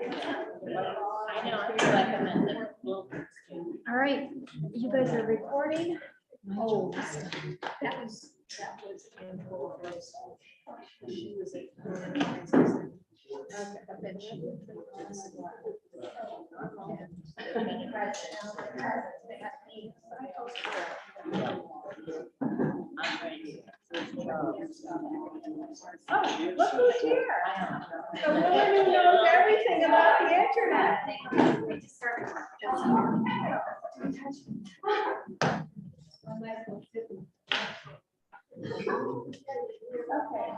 I know, I recommend it. All right, you guys are recording. Oh, that was info. She was at. Oh, look who's here. The woman who knows everything about the internet. Okay.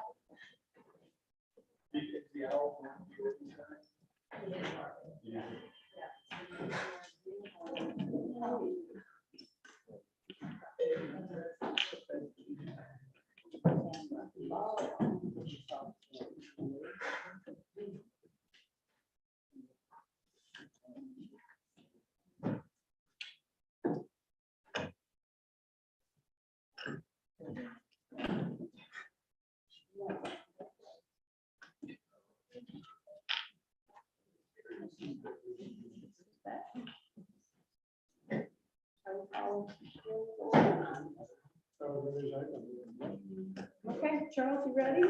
Okay, Charles, you ready?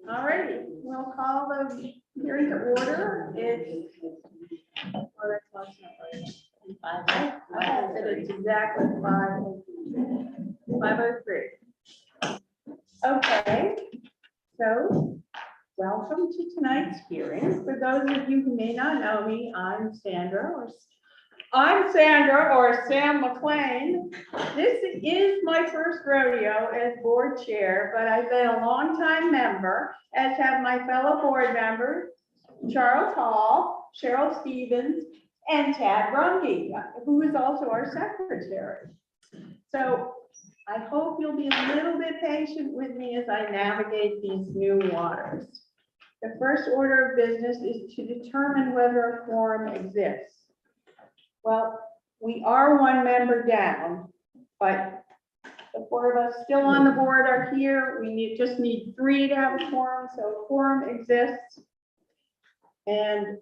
All righty, we'll call the hearing to order. It's. I have that it's exactly 5:03. Okay, so welcome to tonight's hearing. For those of you who may not know me, I'm Sandra or Sam McLean. This is my first rodeo as board chair, but I've been a longtime member, as have my fellow board members, Charles Hall, Cheryl Stevens, and Tad Runge, who is also our secretary. So I hope you'll be a little bit patient with me as I navigate these new waters. The first order of business is to determine whether a quorum exists. Well, we are one member down, but the four of us still on the board are here. We just need 3 to have a quorum, so a quorum exists. And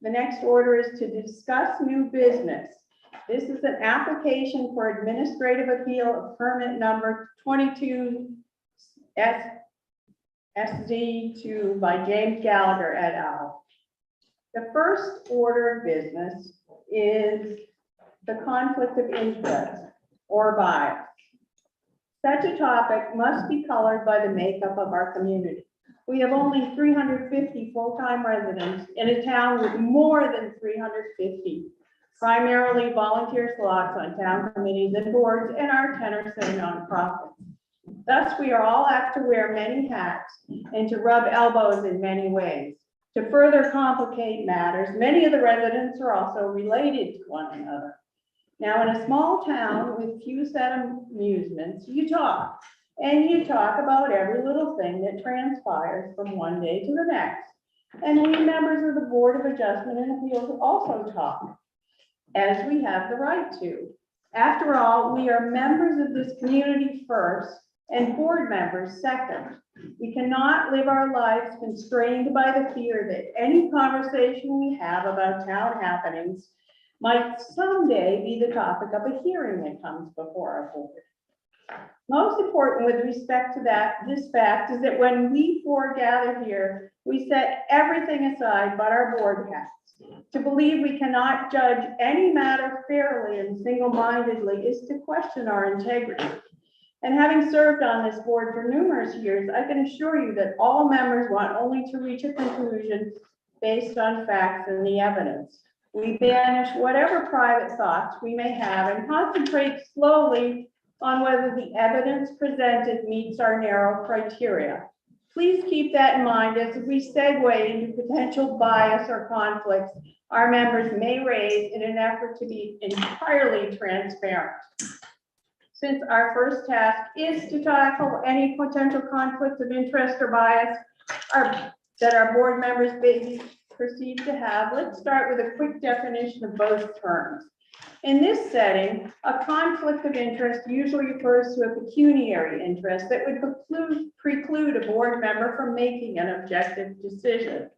the next order is to discuss new business. This is an application for administrative appeal of permit number 22 SZ2 by James Gallagher et al. The first order of business is the conflict of interest or bias. Such a topic must be colored by the makeup of our community. We have only 350 full-time residents in a town with more than 350, primarily volunteer slots on town committees and boards, and our 10 or so nonprofits. Thus, we are all apt to wear many hats and to rub elbows in many ways. To further complicate matters, many of the residents are also related to one another. Now, in a small town with few set of amusements, you talk, and you talk about every little thing that transpires from one day to the next. And we members of the Board of Adjustment and Appeals also talk, as we have the right to. After all, we are members of this community first and board members second. We cannot live our lives constrained by the fear that any conversation we have about town happenings might someday be the topic of a hearing that comes before our board. Most important with respect to this fact is that when we four gather here, we set everything aside but our board hats. To believe we cannot judge any matter fairly and single-mindedly is to question our integrity. And having served on this board for numerous years, I can assure you that all members want only to reach a conclusion based on facts and the evidence. We banish whatever private thoughts we may have and concentrate slowly on whether the evidence presented meets our narrow criteria. Please keep that in mind as we segue into potential bias or conflicts our members may raise in an effort to be entirely transparent. Since our first task is to tackle any potential conflicts of interest or bias that our board members may perceive to have, let's start with a quick definition of both terms. In this setting, a conflict of interest usually refers to a pecuniary interest that would preclude a board member from making an objective decision.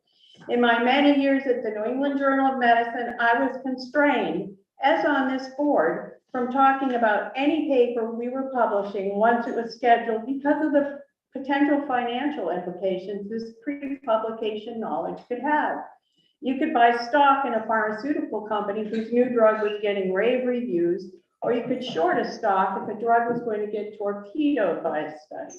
In my many years at the New England Journal of Medicine, I was constrained, as on this board, from talking about any paper we were publishing once it was scheduled because of the potential financial implications this pre-publication knowledge could have. You could buy stock in a pharmaceutical company whose new drug was getting rave reviews, or you could short a stock if a drug was going to get torpedoed by a study.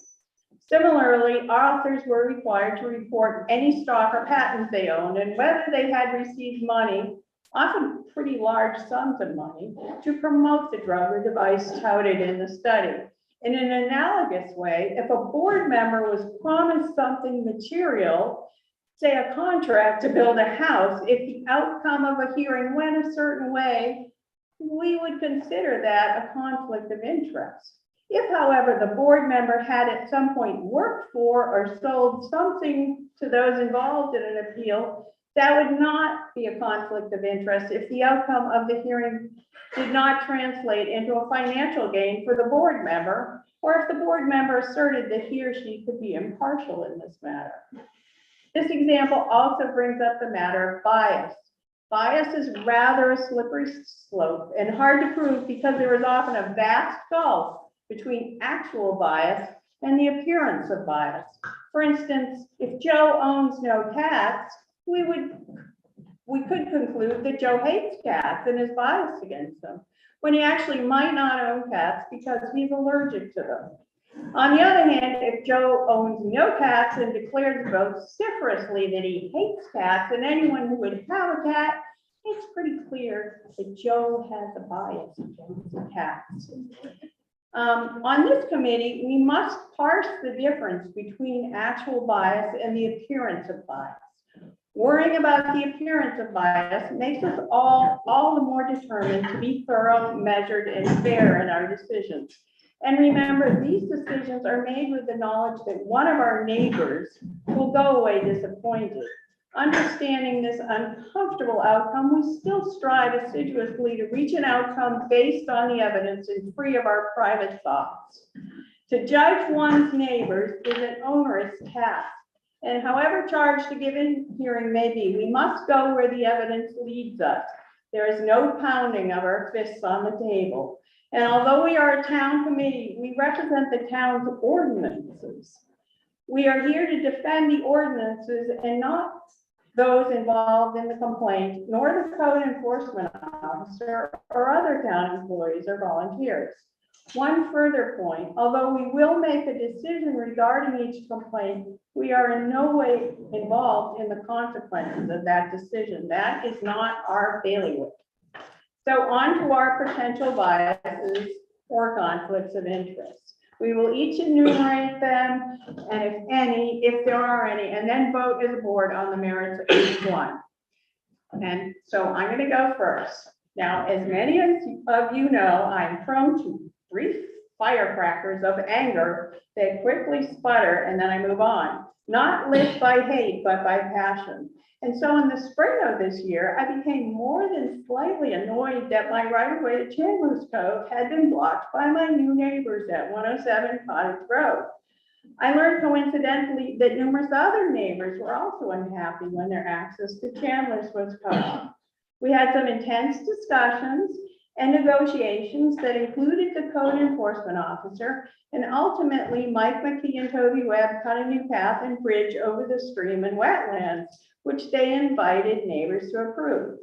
Similarly, authors were required to report any stock or patents they owned and whether they had received money, often pretty large sums of money, to promote the drug or device touted in the study. In an analogous way, if a board member was promised something material, say a contract to build a house, if the outcome of a hearing went a certain way, we would consider that a conflict of interest. If, however, the board member had at some point worked for or sold something to those involved in an appeal, that would not be a conflict of interest if the outcome of the hearing did not translate into a financial gain for the board member, or if the board member asserted that he or she could be impartial in this matter. This example also brings up the matter of bias. Bias is rather a slippery slope and hard to prove because there is often a vast gulf between actual bias and the appearance of bias. For instance, if Joe owns no cats, we could conclude that Joe hates cats and is biased against them, when he actually might not own cats because he's allergic to them. On the other hand, if Joe owns no cats and declares vociferously that he hates cats and anyone who would have a cat, it's pretty clear that Joe has a bias against cats. On this committee, we must parse the difference between actual bias and the appearance of bias. Worrying about the appearance of bias makes us all the more determined to be thorough, measured, and fair in our decisions. And remember, these decisions are made with the knowledge that one of our neighbors will go away disappointed. Understanding this uncomfortable outcome, we still strive assiduously to reach an outcome based on the evidence and free of our private thoughts. To judge one's neighbors is an onerous task, and however charged a given hearing may be, we must go where the evidence leads us. There is no pounding of our fists on the table. And although we are a town committee, we represent the town's ordinances. We are here to defend the ordinances and not those involved in the complaint, nor the code enforcement officer or other town employees or volunteers. One further point, although we will make a decision regarding each complaint, we are in no way involved in the consequences of that decision. That is not our bailiwick. So on to our potential biases or conflicts of interest. We will each enumerate them, and if there are any, and then vote as a board on the merits of each one. And so I'm going to go first. Now, as many of you know, I'm prone to brief firecrackers of anger that quickly sputter and then I move on. Not lit by hate, but by passion. And so in the spring of this year, I became more than slightly annoyed that my right-of-way to Chandler's Cove had been blocked by my new neighbors at 107 Cottage Road. I learned coincidentally that numerous other neighbors were also unhappy when their access to Chandler's was cut off. We had some intense discussions and negotiations that included the code enforcement officer, and ultimately Mike McKee and Toby Webb cut a new path and bridge over the stream and wetlands, which they invited neighbors to approve.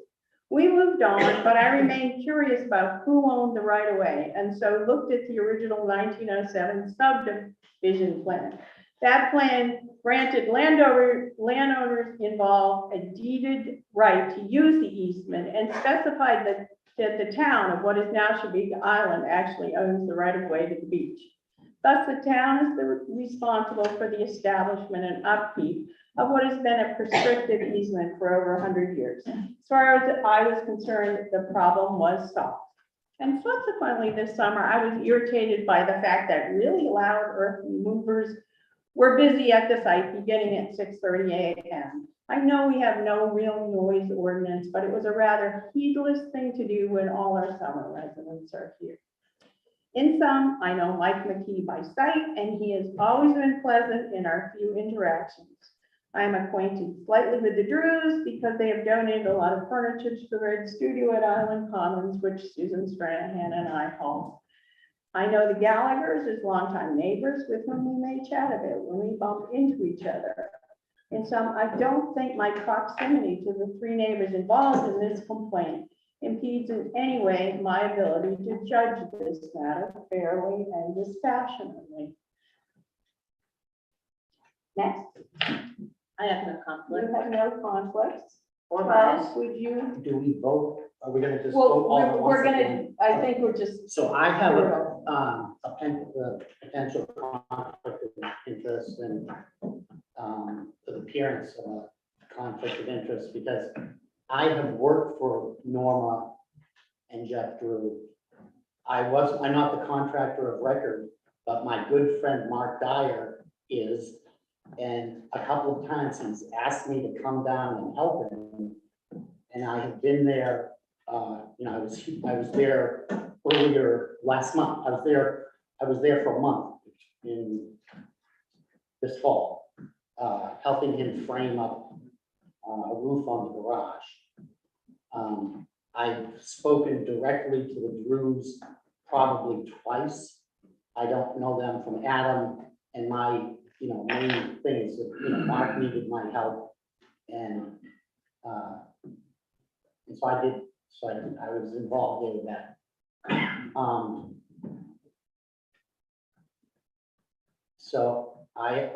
We moved on, but I remained curious about who owned the right of way, and so looked at the original 1907 subdivision plan. That plan granted landowners involved a deeded right to use the easement and specified that the town of what is now Shabiga Island actually owns the right of way to the beach. Thus, the town is responsible for the establishment and upkeep of what has been a prescriptive easement for over 100 years. As far as I was concerned, the problem was solved. And subsequently this summer, I was irritated by the fact that really loud earth movers were busy at the site beginning at 6:30 a.m. I know we have no real noise ordinance, but it was a rather heedless thing to do when all our summer residents are here. In sum, I know Mike McKee by sight, and he has always been pleasant in our few interactions. I am acquainted slightly with the Drews because they have donated a lot of furniture to the Red Studio at Island Commons, which Susan Stranahan and I home. I know the Gallaghers as longtime neighbors with whom we may chat a bit when we bump into each other. In sum, I don't think my proximity to the three neighbors involved in this complaint impedes in any way my ability to judge this matter fairly and dispassionately. Next, I have no you conflict. have no conflicts. Or Charles, bias. would you? Do we vote? Are we gonna just Well, vote all at once? we're gonna, again? I think we're just, So I have a potential conflict of interest and, the appearance of a conflict of interest because I have worked for Norma and Jeff Drew. I'm not the contractor of record, but my good friend Mark Dyer is. And a couple of times he's asked me to come down and help him. And I have been there, I was there earlier last month. I was there for a month in this fall, helping him frame up a roof on the garage. I've spoken directly to the Drews probably twice. I don't know them from Adam, and my, main thing is that, Mark needed my help. And so I was involved in that. So I'm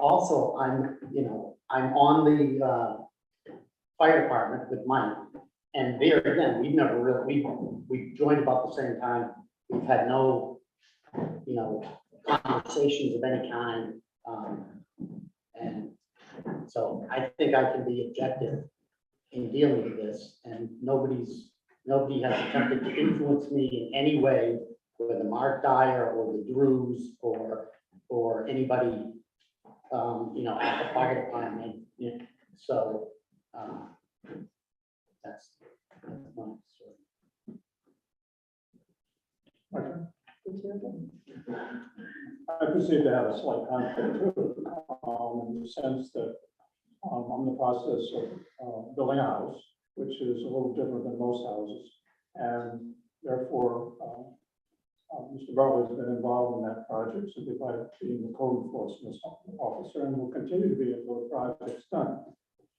on the fire department with Mike. And there again, we've never really, we joined about the same time. We've had no, conversations of any kind. And so I think I can be objective in dealing with this, and nobody has attempted to influence me in any way, whether Mark Dyer or the Drews or anybody, at the fire department. So that's my story. I perceive to have a slight conflict too, in the sense that I'm in the process of building a house, which is a little different than most houses. And therefore, Mr. Butler has been involved in that project simply by being the code enforcement officer and will continue to be until the project's done.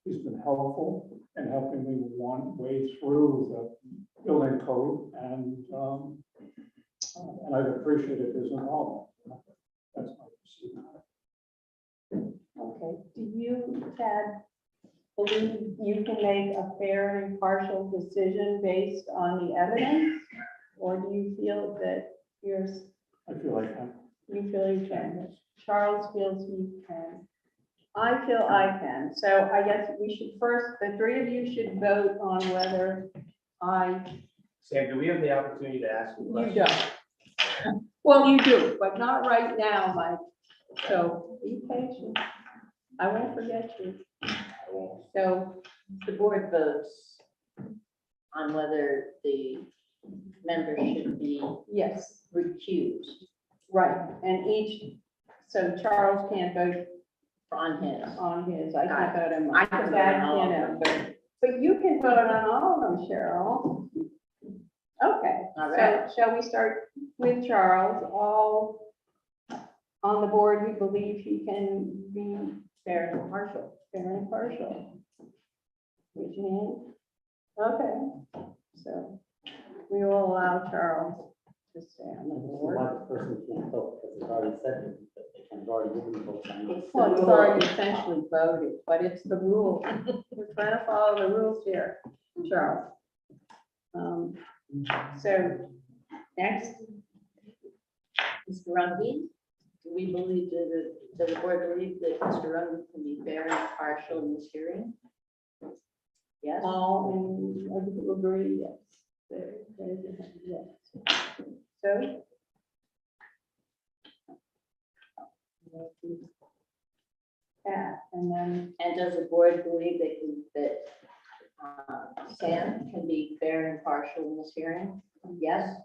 He's been helpful in helping me one way through the building code, and I've appreciated his involvement. That's my perceiving. okay, do you, Chad, believe you can make a fair and impartial decision based on the evidence? Or do you feel that I feel like you feel you can? Charles feels he can. I feel I can. So I guess we should first, the three of you should vote on whether Sam, do we have the opportunity to ask a you question? don't. Well, you do, but not right now, Mike. So be patient. I won't forget you. So, The board votes on whether the member should be yes, recused right. And so Charles can't vote on his. on his. I can't vote on I mine. can vote Dad on all of can't, them. but you can vote on all of them, Cheryl. Okay, All so right. shall we start with Charles? All on the board, we believe he can be Fair and impartial. fair and impartial. Raise your hand. Okay, so we will allow Charles to stay on the board. Why the person can't vote, because it's already said that they can already give them votes. Well, it's already essentially voted, but it's the rule. We're trying to follow the rules here, Charles. So next, Mr. Rungy, do we believe does the board believe that Mr. Rungy can be fair and impartial in this hearing? Yes. all in agree, yes. There's a yes. So. Yeah, and then, And does the board believe that Sam can be fair and impartial in this hearing? Yes.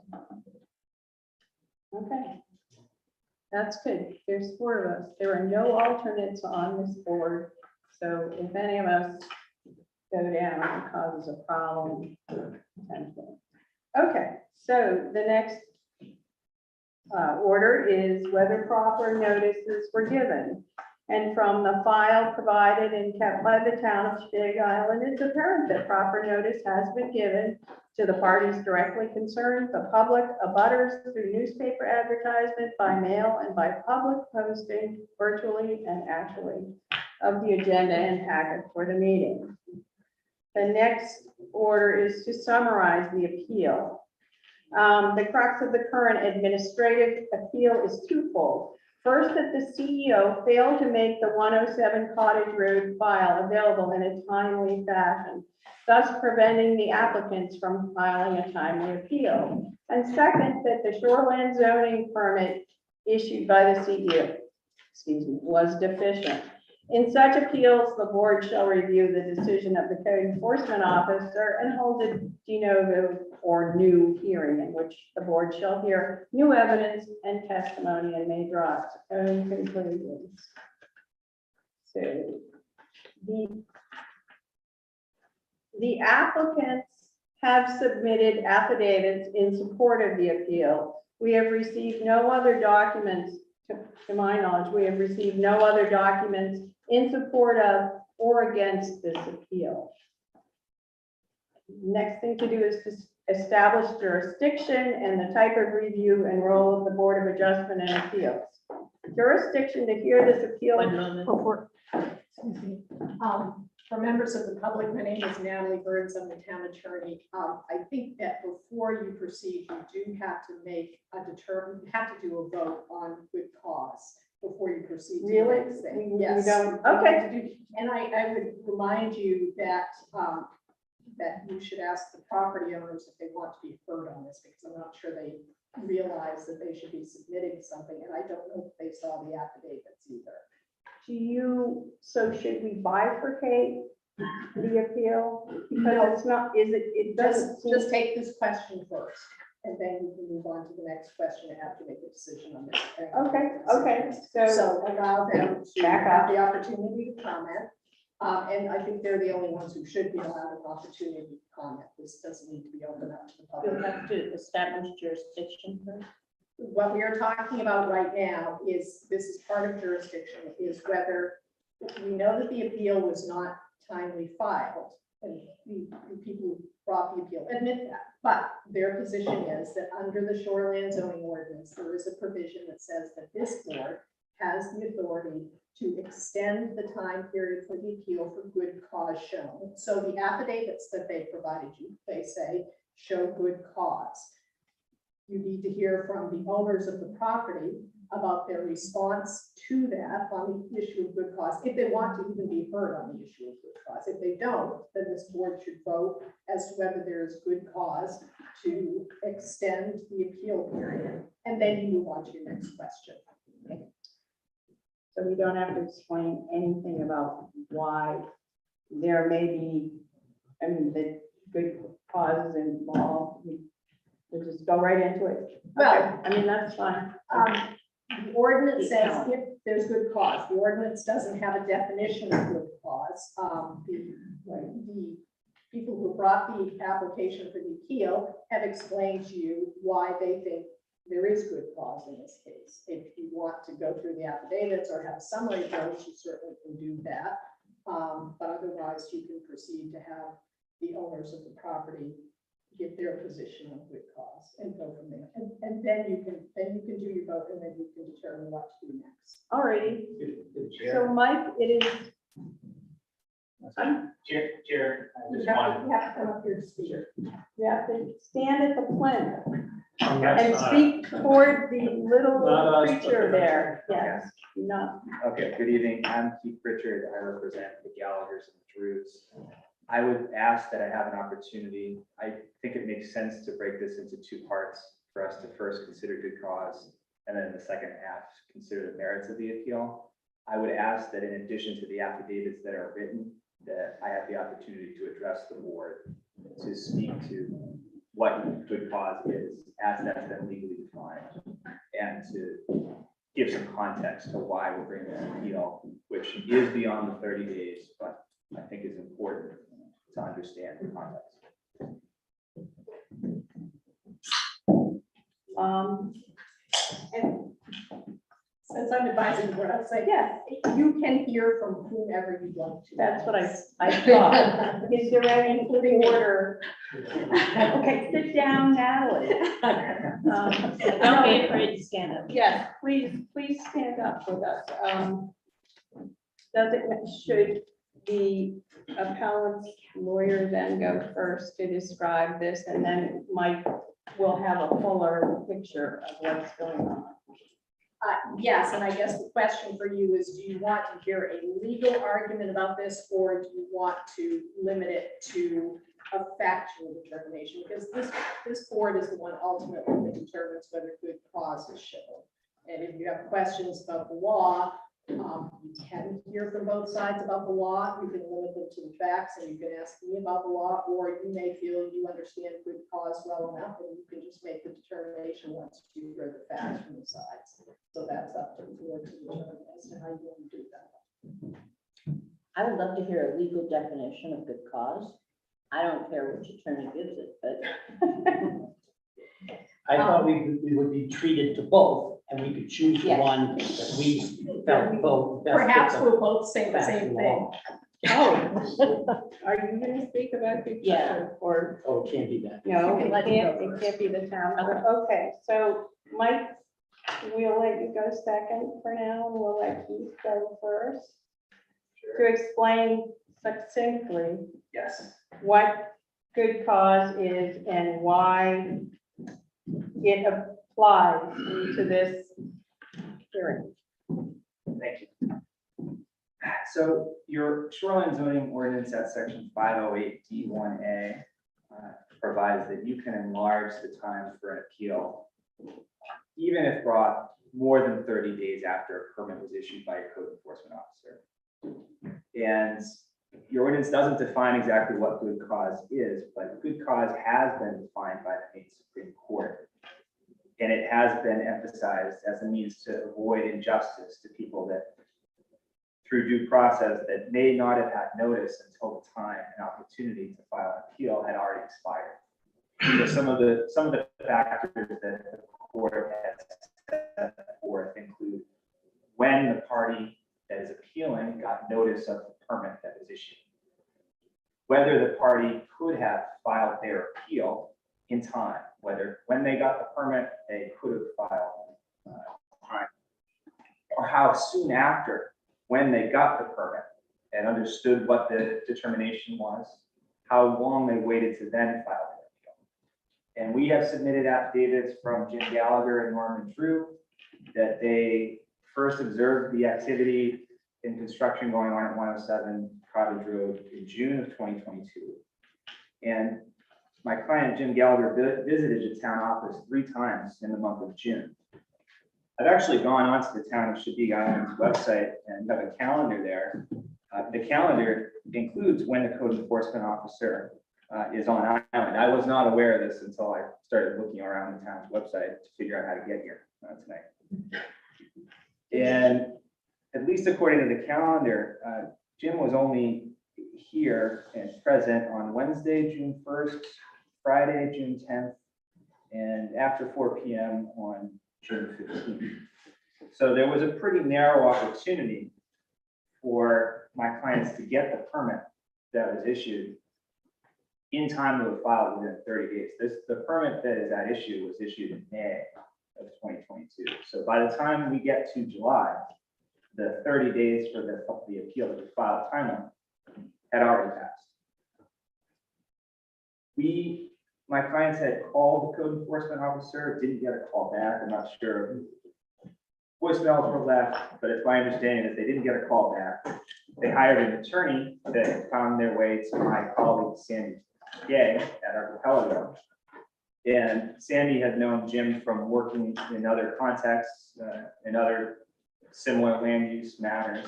okay. That's good. There's four of us. There are no alternates on this board. So if any of us go down, it causes a problem potentially. Okay, so the next order is whether proper notices were given. And from the file provided and kept by the town of Big Island, it's apparent that proper notice has been given to the parties directly concerned, the public, abutters through newspaper advertisement, by mail, and by public posting virtually and actually of the agenda and packet for the meeting. The next order is to summarize the appeal. The crux of the current administrative appeal is twofold. First, that the CEO failed to make the 107 Cottage Road file available in a timely fashion, thus preventing the applicants from filing a timely appeal. And second, that the shoreland zoning permit issued by the CEO, was deficient. In such appeals, the board shall review the decision of the code enforcement officer and hold a de novo or new hearing in which the board shall hear new evidence and testimony and may draw its own conclusions. So the applicants have submitted affidavits in support of the appeal. We have received no other documents, to my knowledge, we have received no other documents in support of or against this appeal. Next thing to do is to establish jurisdiction and the type of review and role of the Board of Adjustment and Appeals. Jurisdiction to hear this appeal. One moment. Excuse me. For members of the public, my name is Natalie Burns. I'm the town attorney. I think that before you proceed, you do have to make you have to do a vote on good cause before you proceed to the Really? next thing. We Yes. don't- You have okay. to do- And I would remind you that, that you should ask the property owners if they want to be heard on this, because I'm not sure they realize that they should be submitting something, and I don't know if they saw the affidavits either. So should we bifurcate the appeal? Because it's not, it doesn't seem. Just take this question first, and then you can move on to the next question after you make a decision on this. Okay, so, So allow them to Back have up. the opportunity to comment. And I think they're the only ones who should be allowed an opportunity to comment. This doesn't need to be open up to the You'll public. have to establish jurisdiction first. What we are talking about right now is, this is part of jurisdiction, is whether we know that the appeal was not timely filed. And the people who brought the appeal admit that, but their position is that under the shoreland zoning ordinance, there is a provision that says that this board has the authority to extend the time period for the appeal for good cause shown. So the affidavits that they provided you, they say, show good cause. You need to hear from the owners of the property about their response to that on the issue of good cause, if they want to even be heard on the issue of good cause. If they don't, then this board should vote as to whether there is good cause to extend the appeal period. And then you move on to your next question. so we don't have to explain anything about why there may be, I mean, the good causes involved. We'll just go right into it. Well, Okay, I mean, that's fine. The ordinance says if there's good cause. The ordinance doesn't have a definition of good cause. The people who brought the application for the appeal have explained to you why they think there is good cause in this case. If you want to go through the affidavits or have a summary of those, you certainly can do that. But otherwise, you can proceed to have the owners of the property give their position on good cause and go from there. And then you can do your vote, and then you can determine what to do next. All righty, Chair, so Mike, it is, Chair, I You just have wanted, to come up here to speak. you have to stand at the plinth That's and not- speak toward the little Not us, but creature the- there. Yes, no. Okay, good evening. I'm Keith Pritchard. I represent the Gallaghers and the Drews. I would ask that I have an opportunity. I think it makes sense to break this into two parts for us to first consider good cause, and then in the second half, consider the merits of the appeal. I would ask that in addition to the affidavits that are written, that I have the opportunity to address the board to speak to what good cause is, as that's been legally defined, and to give some context to why we're bringing this appeal which is beyond the 30 days, but I think is important to understand the context. And Since I'm advising the board, I'll say, yes, you can hear from whomever you'd like to. that's what I thought. Is there any order? Okay, sit down, Natalie. Don't be afraid to stand up. Yes, please stand up with us. Does it, should the appellant's lawyer then go first to describe this, and then Mike will have a fuller picture of what's going on? Yes, and I guess the question for you is, do you want to hear a legal argument about this, or do you want to limit it to a factual determination? Because this board is the one ultimately that determines whether good cause is shown. And if you have questions about the law, you can hear from both sides about the law. You can limit them to the facts, and you can ask me about the law, or you may feel you understand good cause well enough, and you can just make the determination once you hear the facts from the sides. So that's up to the board to determine as to how you want to do that. I would love to hear a legal definition of good cause. I don't care which attorney gives it, but I thought we would be treated to both, and we could choose the Yes. one that we felt both. best fit Perhaps the we'll both say the facts same and thing. law. Oh, are you gonna speak about the? Yeah. Or, Oh, it can't be that. no, You can it let it go can't be the town, okay, so Mike, we'll let you go second for now, and we'll let Keith go first. To explain succinctly Yes. what good cause is and why it applies to this hearing. Thank you. So your shoreline zoning ordinance at section 508 D1A provides that you can enlarge the time for an appeal, even if brought more than 30 days after a permit was issued by a code enforcement officer. And your ordinance doesn't define exactly what good cause is, but good cause has been defined by the Maine Supreme Court. And it has been emphasized as a means to avoid injustice to people that, through due process, that may not have had notice until the time and opportunity to file an appeal had already expired. So some of the factors that the court has set forth include when the party that is appealing got notice of the permit that was issued, whether the party could have filed their appeal in time, whether when they got the permit, they could have filed time, or how soon after, when they got the permit and understood what the determination was, how long they waited to then file their appeal. And we have submitted affidavits from Jim Gallagher and Norman Drew that they first observed the activity in construction going on at 107 Cottage Road in June of 2022. And my client, Jim Gallagher, visited the town office 3 times in the month of June. I've actually gone onto the town of Sheboygan Island's website and have a calendar there. The calendar includes when the code enforcement officer is on island. I was not aware of this until I started looking around the town's website to figure out how to get here tonight. And at least according to the calendar, Jim was only here and present on Wednesday, June 1st, Friday, June 10th, and after 4 p.m. on June 15th. So there was a pretty narrow opportunity for my clients to get the permit that was issued in time to have filed within 30 days. The permit that is at issue was issued in May of 2022. So by the time we get to July, the 30 days for the appeal to be filed timely had already passed. My clients had called the code enforcement officer, didn't get a call back. I'm not sure. Voicemails were left, but it's my understanding that they didn't get a call back. They hired an attorney that found their way to my colleague, Sandy Gay, at Archipelago. And Sandy had known Jim from working in other contexts, in other similar land use matters.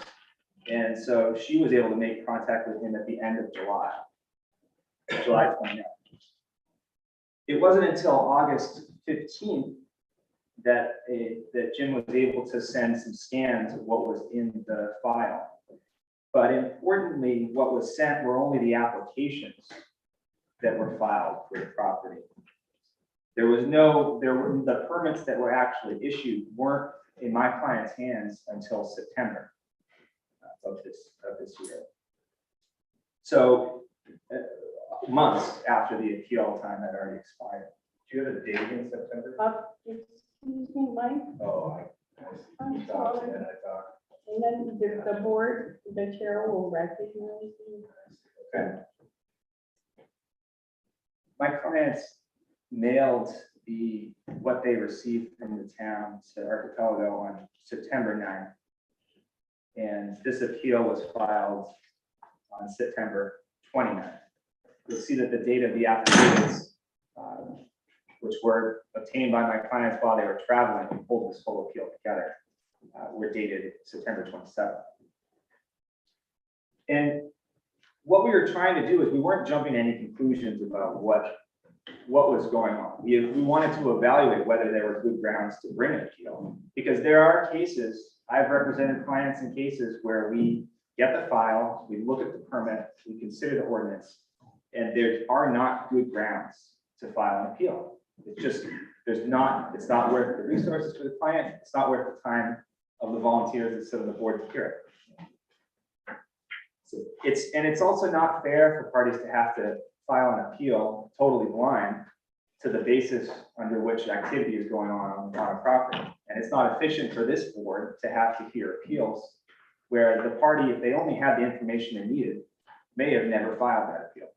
And so she was able to make contact with him at the end of July 29th. It wasn't until August 15th that Jim was able to send some scans of what was in the file But importantly, what was sent were only the applications that were filed for the property. The permits that were actually issued weren't in my client's hands until September of this year. So months after the appeal time had already expired. Do you have a date in September? Excuse me, Mike, Oh, I'm I thought, sorry. and I thought, And then the board, the chair will recognize you. okay. My clients mailed what they received from the town to Archipelago on September 9th. And this appeal was filed on September 29th. You'll see that the date of the affidavits, which were obtained by my clients while they were traveling and pulled this whole appeal together, were dated September 27th. And what we were trying to do is we weren't jumping to any conclusions about what was going on. We wanted to evaluate whether there were good grounds to bring an appeal, because there are cases, I've represented clients in cases where we get the file, we look at the permit, we consider the ordinance, and there are not good grounds to file an appeal. It's just, it's not worth the resources for the client, it's not worth the time of the volunteers that sit on the board to hear it. So it's also not fair for parties to have to file an appeal totally blind to the basis under which activity is going on a property. And it's not efficient for this board to have to hear appeals where the party, if they only had the information they needed, may have never filed that appeal.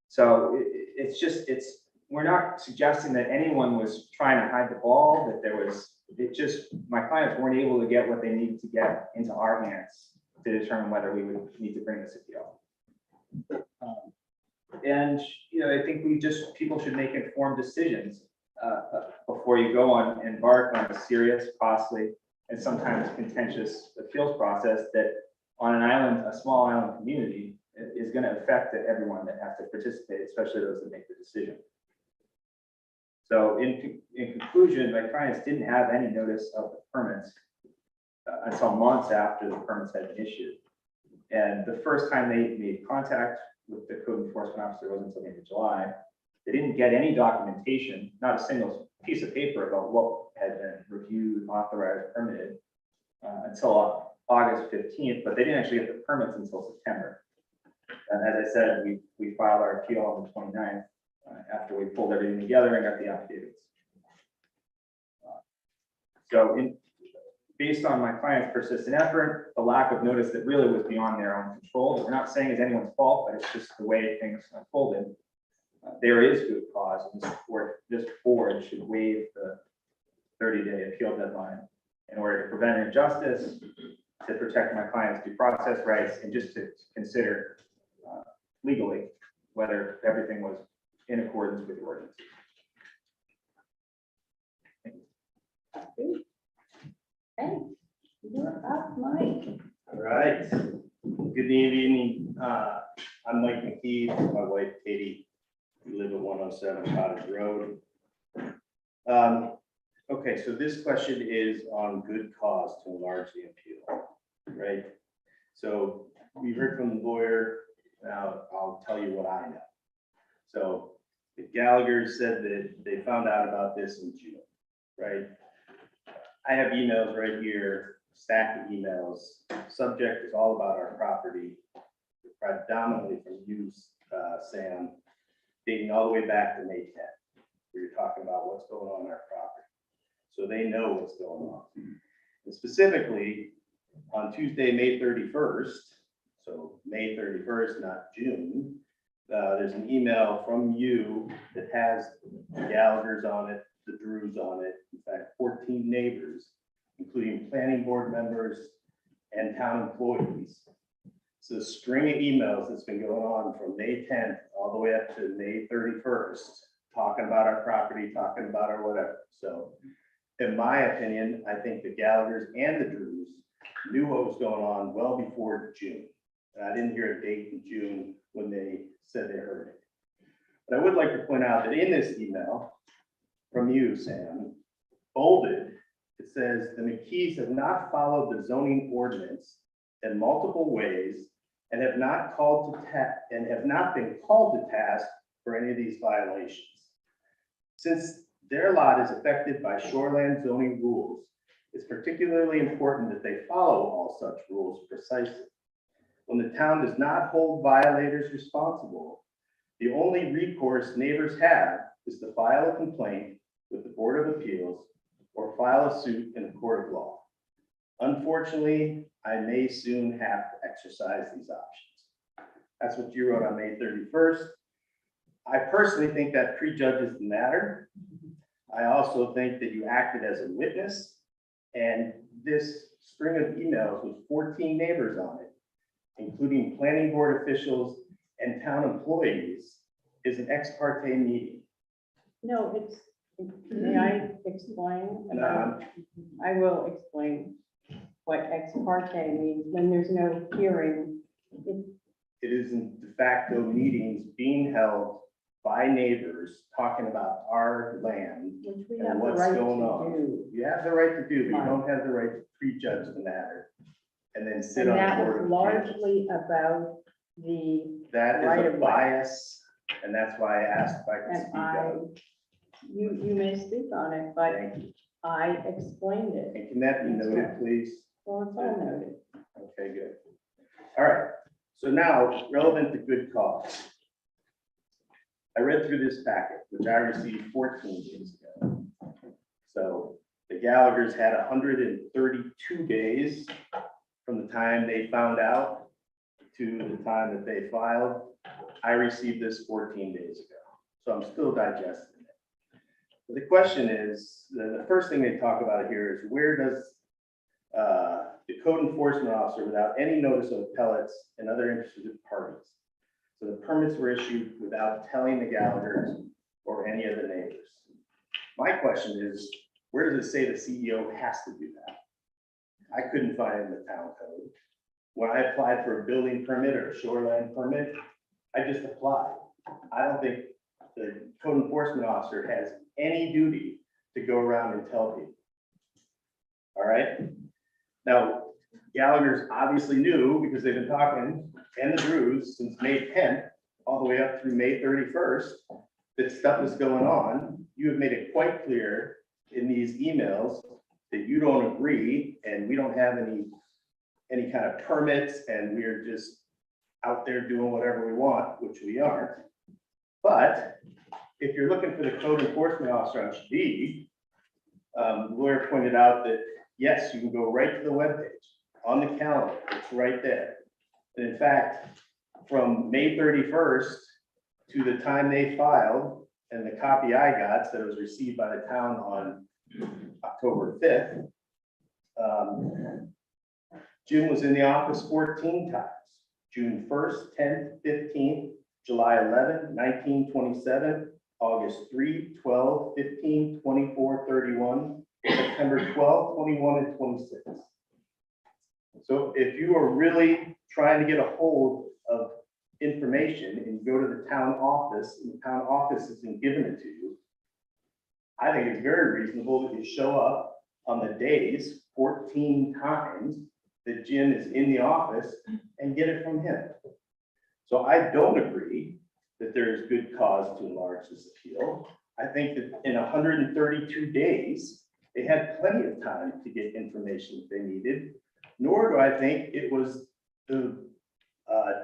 So we're not suggesting that anyone was trying to hide the ball, that my clients weren't able to get what they needed to get into our hands to determine whether we would need to bring this appeal. And, I think people should make informed decisions before you go on, embark on a serious, costly, and sometimes contentious appeals process that on an island, a small island community, is going to affect everyone that has to participate, especially those that make the decision. So in conclusion, my clients didn't have any notice of the permits until months after the permits had been issued. And the first time they made contact with the code enforcement officer was until the end of July. They didn't get any documentation, not a single piece of paper about what had been reviewed, authorized, permitted until August 15th, but they didn't actually get the permits until September. And as I said, we filed our appeal on the 29th after we pulled everything together and got the affidavits. Based on my client's persistent effort, the lack of notice that really was beyond their own control, that we're not saying is anyone's fault, but it's just the way things unfolded. There is good cause, and this board should waive the 30-day appeal deadline in order to prevent an injustice, to protect my client's due process rights, and just to consider legally whether everything was in accordance with the ordinance. Hey, you're up, Mike. All right. Good evening. I'm Mike McKee, my wife Katie. We live at 107 Cottage Road. Okay, so this question is on good cause to enlarge the appeal, right? So we heard from the lawyer. Now I'll tell you what I know. So the Gallagher said that they found out about this in June, right? I have emails right here, stack of emails. Subject is all about our property, predominantly from you, Sam, dating all the way back to May 10th. We were talking about what's going on our property. So they know what's going on. And specifically, on Tuesday, May 31st, so May 31st, not June, there's an email from you that has the Gallaghers on it, the Drews on it, in fact, 14 neighbors, including planning board members and town employees. It's a string of emails that's been going on from May 10th all the way up to May 31st, talking about our property, talking about our whatever. So in my opinion, I think the Gallaghers and the Drews knew what was going on well before June. And I didn't hear a date in June when they said they heard it. But I would like to point out that in this email from you, Sam, bolded, it says the McKees have not followed the zoning ordinance in multiple ways and have not been called to task for any of these violations. Since their lot is affected by shoreland zoning rules, it's particularly important that they follow all such rules precisely. When the town does not hold violators responsible, the only recourse neighbors have is to file a complaint with the Board of Appeals or file a suit in a court of law. Unfortunately, I may soon have to exercise these options. That's what you wrote on May 31st. I personally think that prejudges the matter. I also think that you acted as a witness, and this string of emails with 14 neighbors on it, including planning board officials and town employees, is an ex parte meeting. No, it's, may I explain? I will explain what ex parte means when there's no hearing. It is in de facto meetings being held by neighbors talking about our land Which we and have the what's right going to on. do. You have the right to do, but you Right. don't have the right to prejudge the matter and then sit And on that the board was of appeals. largely about the, That right is of a way. bias, and that's why I asked if I could and speak I, up. you may speak on it, but Thank you. I explained it. And can that be noted, please? Well, it's all noted. Okay, good. All right, so now relevant to good cause. I read through this packet, which I received 14 days ago. So the Gallaghers had 132 days from the time they found out to the time that they filed. I received this 14 days ago, so I'm still digesting it. But the question is, the first thing they talk about here is where does the code enforcement officer, without any notice of appellates and other interested parties. So the permits were issued without telling the Gallaghers or any of the neighbors. My question is, where does it say the CEO has to do that? I couldn't find it in the town code. When I applied for a building permit or a shoreline permit, I just applied. I don't think the code enforcement officer has any duty to go around and tell people. All right? Now, Gallagher's obviously knew because they've been talking, and the Drews, since May 10th, all the way up through May 31st, that stuff is going on. You have made it quite clear in these emails that you don't agree, and we don't have any kind of permits, and we're just out there doing whatever we want, which we aren't. But if you're looking for the code enforcement officer on D, the lawyer pointed out that, yes, you can go right to the webpage on the calendar. It's right there. And in fact, from May 31st to the time they filed, and the copy I got said it was received by the town on October 5th, Jim was in the office 14 times. June 1st, 10th, 15th, July 11th, 19, 27, August 3, 12, 15, 24, 31, September 12, 21, and 26. So if you are really trying to get a hold of information and you go to the town office and the town office isn't giving it to you, I think it's very reasonable that you show up on the days 14 times that Jim is in the office and get it from him. So I don't agree that there is good cause to enlarge this appeal. I think that in 132 days, they had plenty of time to get information that they needed, nor do I think it was the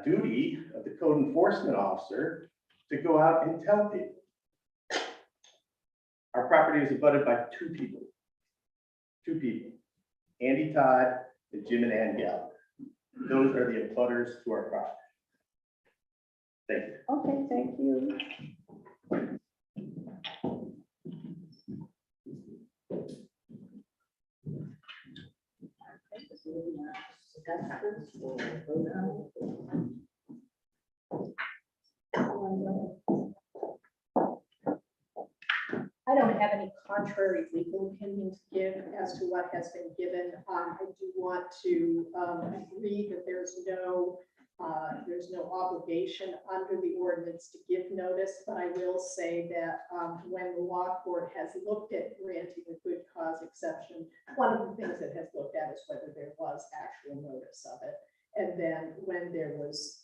duty of the code enforcement officer to go out and tell people. Our property is abutted by two people, Andy Todd and Jim and Ann Gallagher. Those are the abutters to our property. Thank you. Okay, thank you. I don't have any contrary legal opinion to give as to what has been given. I do want to agree that there's no obligation under the ordinance to give notice, but I will say that when the law court has looked at granting a good cause cause exception. One of the things that has looked at is whether there was actual notice of it. And then when there was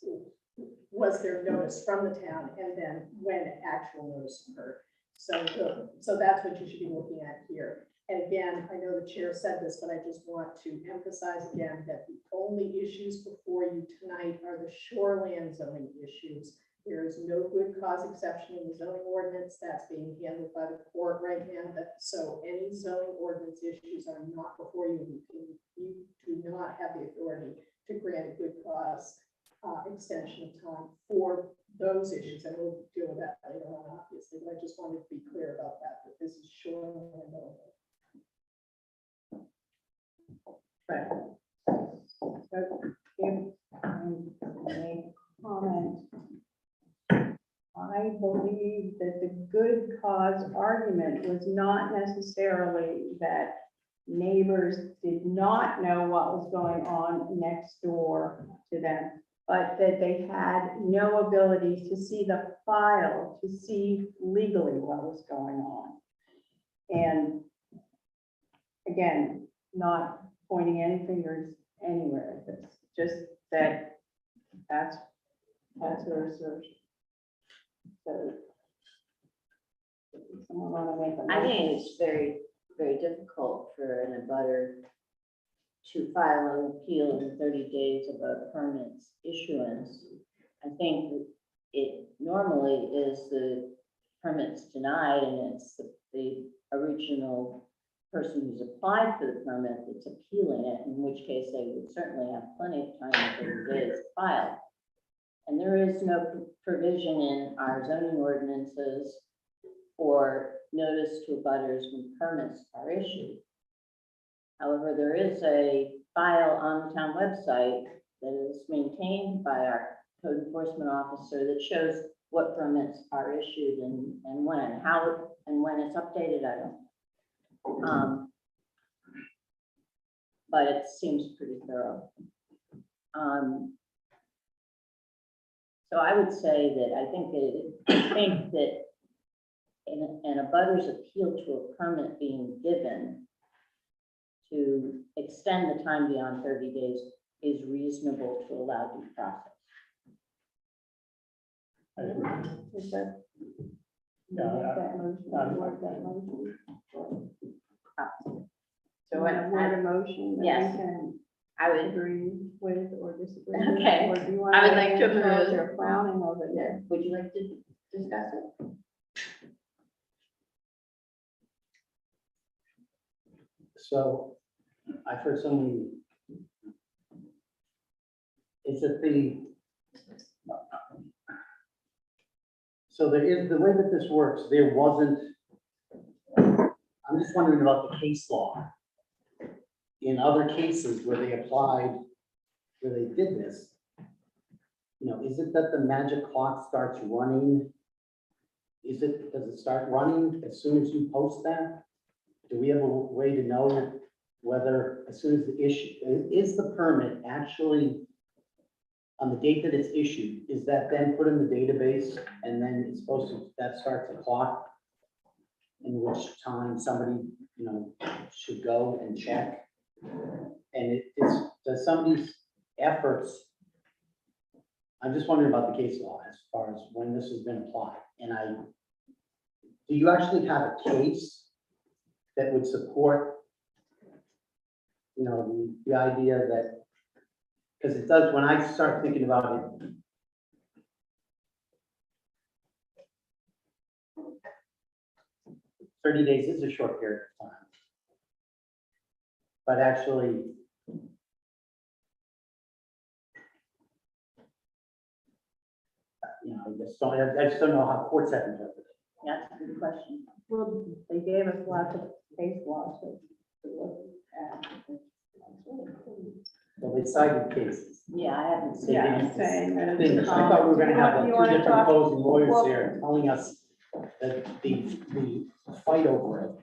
there notice from the town, and then when actual notice occurred. So that's what you should be looking at here. And again, I know the chair said this, but I just want to emphasize again that the only issues before you tonight are the shoreland zoning issues. There is no good cause exception in the zoning ordinance that's being handled by the court right now. So any zoning ordinance issues are not before you. You do not have the authority to grant a good cause extension of time for those issues. And we'll deal with that later on, obviously, but I just wanted to be clear about that this is shoreland only. Right. So if I may comment, I believe that the good cause argument was not necessarily that neighbors did not know what was going on next door to them, but that they had no ability to see the file, to see legally what was going on. And again, not pointing any fingers anywhere, it's just that that's her assertion. So, someone want to make a I motion? think it's very, very difficult for an abutter to file an appeal in 30 days of a permit's issuance. I think it normally is the permit's denied and it's the original person who's applied for the permit that's appealing it, in which case they would certainly have plenty of time in 30 days to file. And there is no provision in our zoning ordinances for notice to abutters when permits are issued. However, there is a file on the town website that is maintained by our code enforcement officer that shows what permits are issued and when, how and when it's updated, I don't know. But it seems pretty thorough. So I would say that I think that an abutter's appeal to a permit being given to extend the time beyond 30 days is reasonable to allow due process. I agree. Is that? Yeah, Make that motion, word that motion. So I- word a motion that yes. we can I would, agree with or disagree with? Okay. Or do you want I would like to answer? move- They're frowning over there. would you like to discuss it? So I've heard so many. Is it the? So there is, the way that this works, there wasn't, I'm just wondering about the case law. In other cases where they applied, where they did this, is it that the magic clock starts running? Does it start running as soon as you post that? Do we have a way to know whether, as soon as the issue, is the permit actually on the date that it's issued, is that then put in the database and then it's supposed to, that starts a clock in which time somebody, should go and check? And it is, does somebody's efforts, I'm just wondering about the case law as far as when this has been applied. And do you actually have a case that would support, the idea that, because it does, when I start thinking about it, "30 days is a short period of time." But actually, I just don't know how courts have interpreted it. That's a good question. Well, they gave us lots of case laws to look at. Well, they cited cases. Yeah, I haven't seen. Yeah, didn't- saying that it's. Things. I thought we were gonna have like You two wanna different talk- opposing lawyers well- here telling us that the fight over it.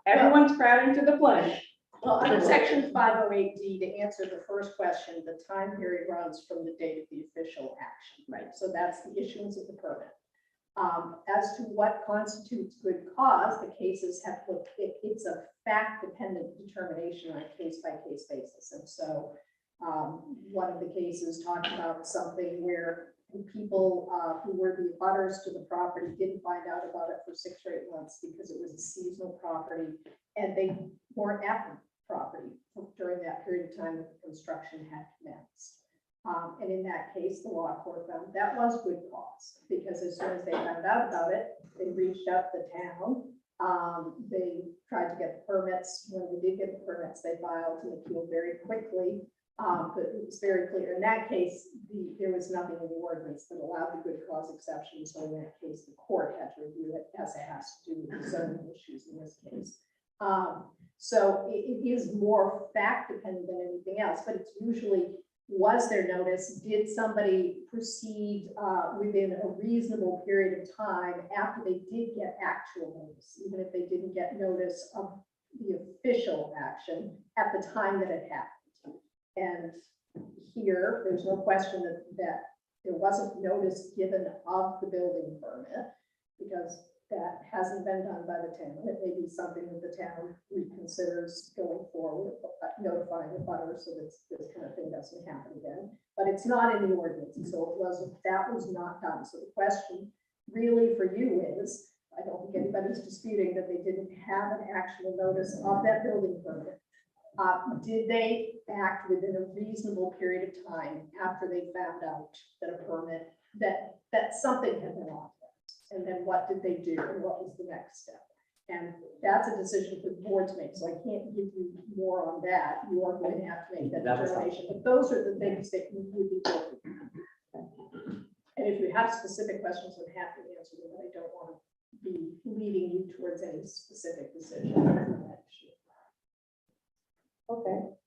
Everyone's crowding to the flag. Well, under section 508D, to answer the first question, the time period runs from the date of the official action. Right. So that's the issuance of the permit. As to what constitutes good cause, the cases have looked, it's a fact-dependent determination on a case-by-case basis. And so one of the cases talked about something where people who were the abutters to the property didn't find out about it for 6 or 8 months because it was a seasonal property and they weren't at the property during that period of time that the construction had commenced. And in that case, the law court found that was good cause, because as soon as they found out about it, they reached out to the town. They tried to get the permits. When they did get the permits, they filed an appeal very quickly. But it was very clear. In that case, there was nothing in the ordinance that allowed the good cause exception. So in that case, the court had to review it, as it has to do with zoning issues in this case. So it is more fact dependent than anything else, but it's usually, was there notice? Did somebody proceed within a reasonable period of time after they did get actual notice, even if they didn't get notice of the official action at the time that it happened? And here, there's no question that there wasn't notice given of the building permit, because that hasn't been done by the town. It may be something that the town reconsiders going forward, notifying the butter so that this kind of thing doesn't happen again. But it's not in the ordinance, and so that was not done. So the question really for you is, I don't think anybody's disputing that they didn't have an actual notice of that building permit. Did they act within a reasonable period of time after they found out that a permit, that something had been authorized? And then what did they do and what was the next step? And that's a decision for the board to make, so I can't give you more on that. You are going to have to make that determination, but those are the things that you would be looking at. And if you have specific questions, I'm happy to answer them, but I don't want to be leading you towards any specific decision on that issue. Okay.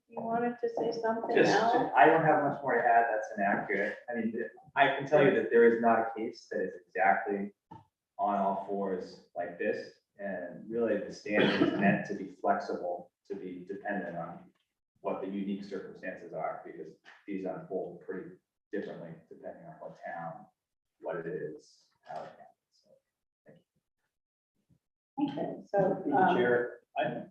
You wanted to say something Just, else? I don't have much more to add. That's inaccurate. I mean, I can tell you that there is not a case that is exactly on all fours like this. And really the standard is meant to be flexible, to be dependent on what the unique circumstances are, because these unfold pretty differently depending on what town, what it is, how it happens. So, thank you. Okay, so, Chair,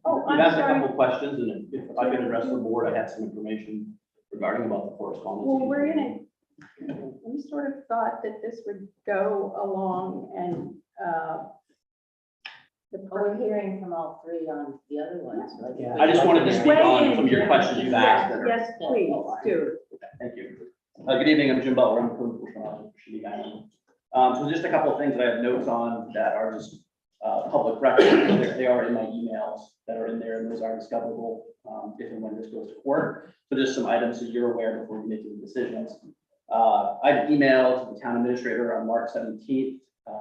oh, you've I'm asked a sorry. couple of questions, and if I could address the board, I had some information regarding about the correspondence. Well, we sort of thought that this would go along and, We're hearing from all 3 on the other ones. So Yeah. I just wanted to speak Weigh on in, some of your Jim. questions you've asked. that are- yes, please, do. Thank you. Good evening, I'm Jim Butler, I'm the code enforcement officer for Shitty Island. So just a couple of things that I have notes on that are just public record. They are in my emails that are in there, and those are discoverable if and when this goes to court. So just some items so you're aware before you make any decisions. I had an email to the town administrator on March 17th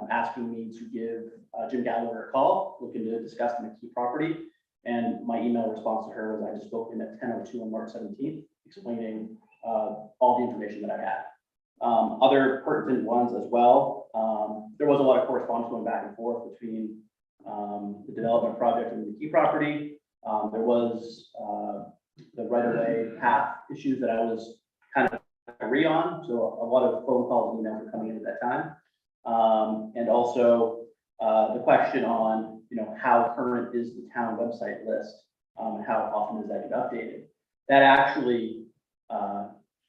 asking me to give Jim Gallagher a call, looking to discuss the McKee property. And my email response to her was, I just spoke to him at 10:02 on March 17th, explaining all the information that I had. Other pertinent ones as well. There was a lot of correspondence going back and forth between the development project and the McKee property. There was the right-of-way path issues that I was kind of agree on. So a lot of phone calls and emails were coming in at that time. And also the question on, how current is the town website list? And how often does that get updated? That actually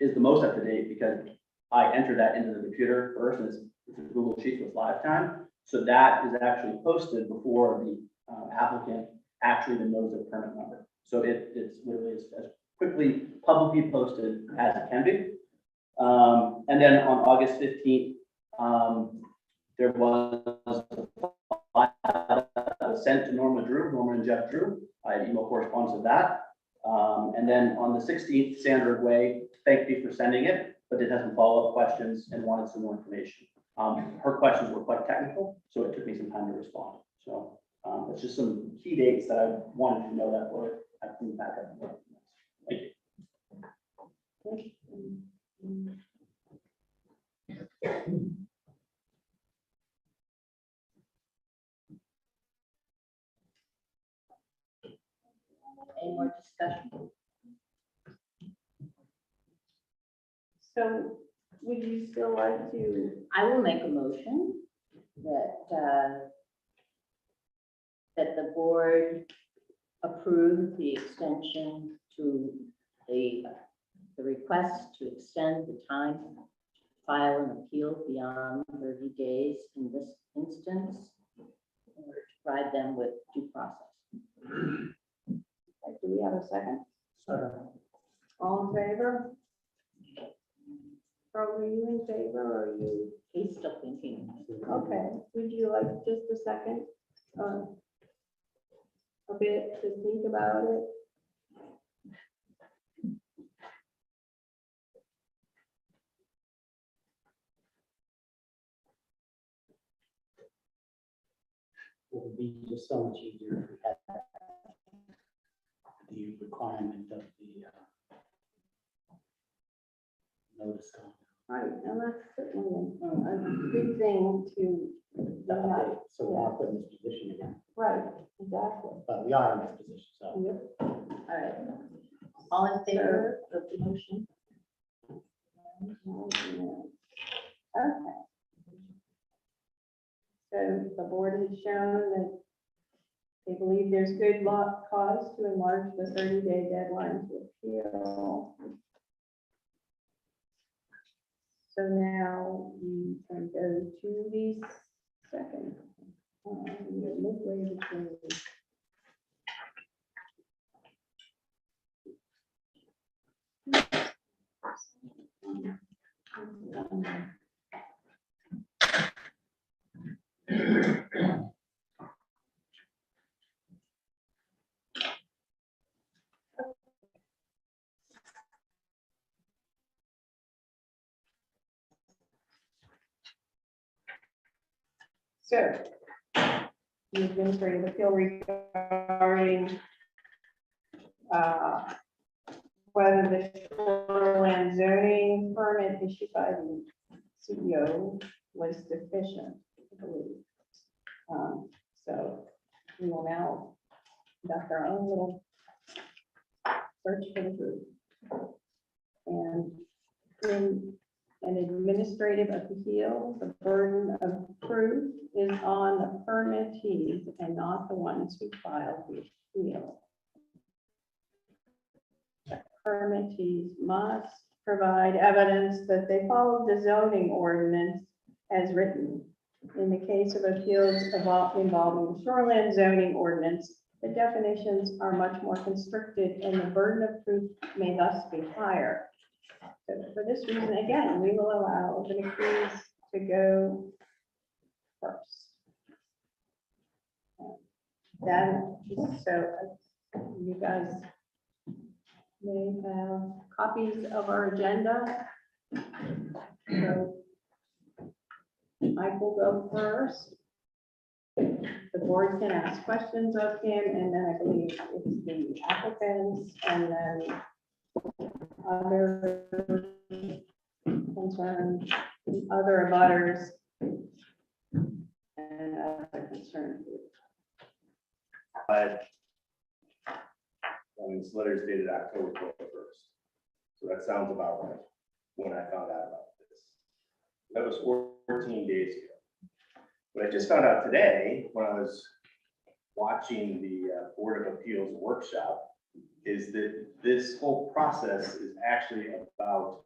is the most up to date, because I entered that into the computer first, and it's a Google Sheets with live time. So that is actually posted before the applicant actually even knows the permit number. So it's literally as quickly publicly posted as it can be. And then on August 15th, there was a file sent to Norma and Jeff Drew. I had email correspondence of that. And then on the 16th, Sandra Way thanked me for sending it, but did have some follow-up questions and wanted some more information. Her questions were quite technical, so it took me some time to respond. So it's just some key dates that I wanted to know that were I think back up. Thank you. Any more discussion? So would you still like to, I will make a motion that, that the board approve the extension to the request to extend the time to file an appeal beyond 30 days in this instance, in order to provide them with due process. do we have a second? Second. All in favor? Or were you in favor or are you? He's still thinking. Okay, would you like just a second? A bit to think about it? It would be just so much easier if we had the requirement of the notice. Right, and that's certainly a good thing to, Update, so we're not put in this position again, right, exactly. but we are in this position, so. Yep. All right. All in favor of the motion? Okay. So the board has shown that they believe there's good cause to enlarge the 30-day deadline to appeal. So now we can go to the second. We're midway between. So, the administrative appeal regarding whether the shoreland zoning permit issued by the CEO was deficient, I believe. So we will now conduct our own little search for the truth. And in an administrative appeal, the burden of proof is on the permittees and not the ones who filed the appeal. The permittees must provide evidence that they followed the zoning ordinance as written. In the case of appeals involving the shoreline zoning ordinance, the definitions are much more constricted and the burden of proof may thus be higher. So for this reason, again, we will allow the McCrees to go first. Then, so you guys may have copies of our agenda. So I will go first. The board can ask questions of him, and then I believe it's the applicants, and then other concerns, other abutters, and other concerns. But this letter is dated October 21st. So that sounds about right when I found out about this. That was 14 days ago. What I just found out today, when I was watching the Board of Appeals workshop, is that this whole process is actually about,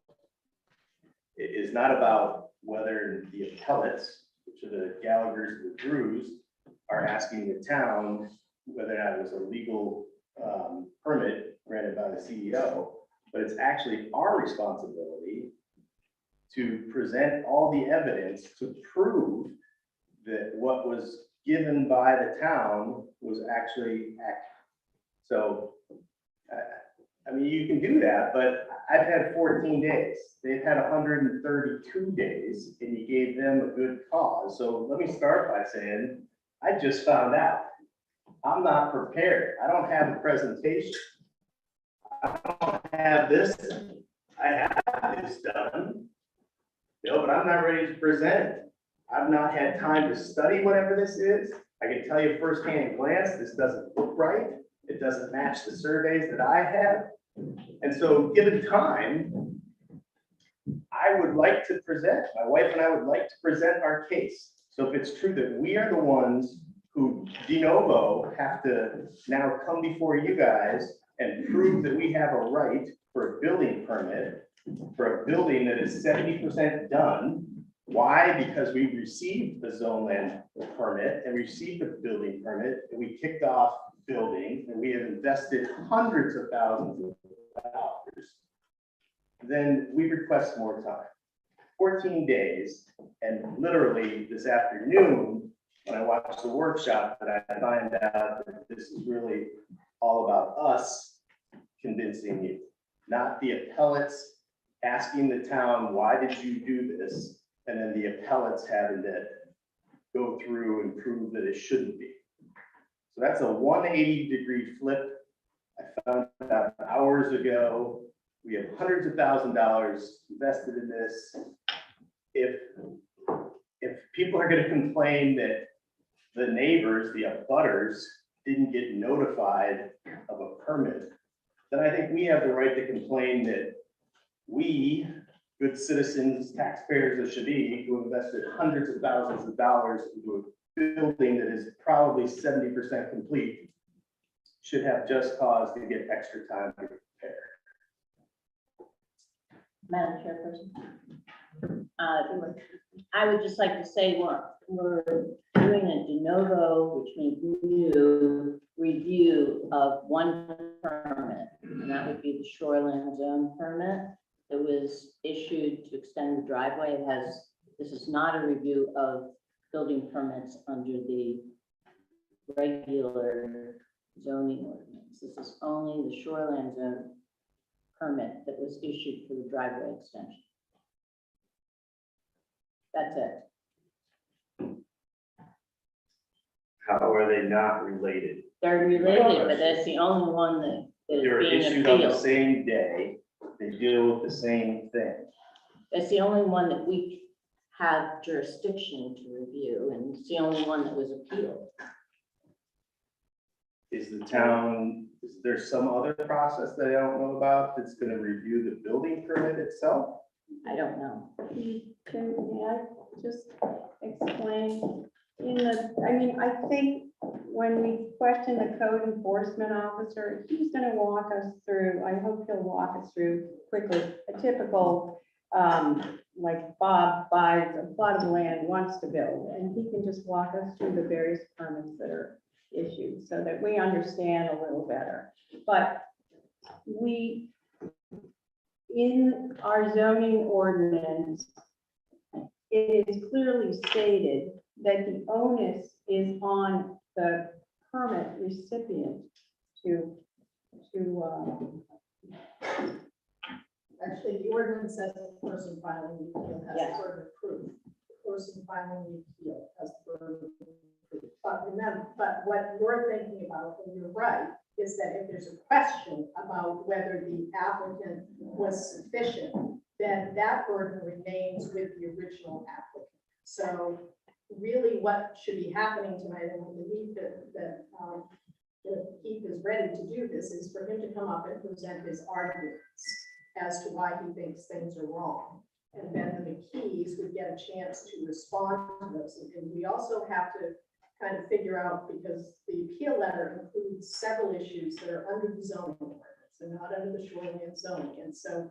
it is not about whether the appellates, which are the Gallaghers and the Drews, are asking the town whether or not it was a legal permit granted by the CEO, but it's actually our responsibility to present all the evidence to prove that what was given by the town was actually accurate. So, I mean, you can do that, but I've had 14 days. They've had 132 days, and you gave them a good cause. So let me start by saying, I just found out. I'm not prepared. I don't have a presentation. I don't have this. I have this done. But I'm not ready to present it. I've not had time to study whatever this is. I can tell you firsthand glance, this doesn't look right. It doesn't match the surveys that I have. And so given time, I would like to present, my wife and I would like to present our case. So if it's true that we are the ones who de novo have to now come before you guys and prove that we have a right for a building permit for a building that is 70% done. Why? Because we received the zone land permit and received the building permit, and we kicked off building, and we have invested hundreds of thousands of dollars. Then we request more time, 14 days, and literally this afternoon, when I watched the workshop, that I find out that this is really all about us convincing you, not the appellates asking the town, why did you do this? And then the appellates having to go through and prove that it shouldn't be. So that's a 180-degree flip. I found out hours ago. We have hundreds of $1,000s invested in this. If people are going to complain that the neighbors, the abutters, didn't get notified of a permit, then I think we have the right to complain that we, good citizens, taxpayers that should be, who invested hundreds of thousands of dollars into a building that is probably 70% complete, should have just cause to get extra time to prepare. Madam Chairperson. I would just like to say we're doing a de novo, which means new review of one permit, and that would be the shoreline zone permit that was issued to extend the driveway. This is not a review of building permits under the regular zoning ordinance. This is only the shoreline zone permit that was issued for the driveway extension. That's it. How are they not related? They're related, but that's the only one that is They were being issued on the appealed. same day. They deal with the same thing. That's the only one that we have jurisdiction to review, and it's the only one that was appealed. Is the town, is there some other process that I don't know about that's going to review the building permit itself? I don't know. May I just explain? I think when we questioned the code enforcement officer, he's gonna walk us through, I hope he'll walk us through quickly, a typical, like Bob buys a plot of land, wants to build, and he can just walk us through the various permits that are issued so that we understand a little better. But in our zoning ordinance, it is clearly stated that the onus is on the permit recipient to Actually, the ordinance says the person filing the appeal has Yes. the burden of proof. The person filing the appeal has the burden of proof. But remember, but what you're thinking about, and you're right, is that if there's a question about whether the applicant was sufficient, then that burden remains with the original applicant. So really what should be happening tonight, and we believe that Keith is ready to do this, is for him to come up and present his arguments as to why he thinks things are wrong. And then the McKees would get a chance to respond to those. And we also have to kind of figure out, because the appeal letter includes several issues that are under the zoning ordinance and not under the shoreline zoning. And so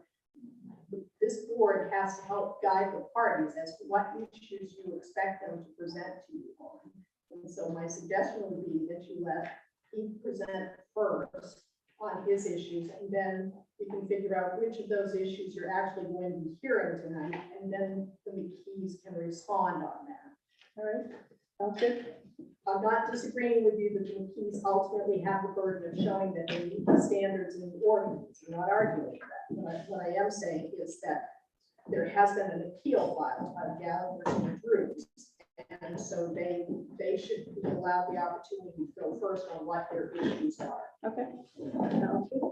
this board has to help guide the parties as to what issues you expect them to present to you on. And so my suggestion would be that you let Keith present first on his issues, and then we can figure out which of those issues you're actually going to be hearing tonight, and then the McKees can respond on that. All right, sounds good. I'm not disagreeing with you that the McKees ultimately have the burden of showing that they meet the standards in the ordinance. I'm not arguing that. What I am saying is that there has been an appeal filed by Gallagher and Drews. And so they should be allowed the opportunity to go first on what their issues are. Okay. Sounds good.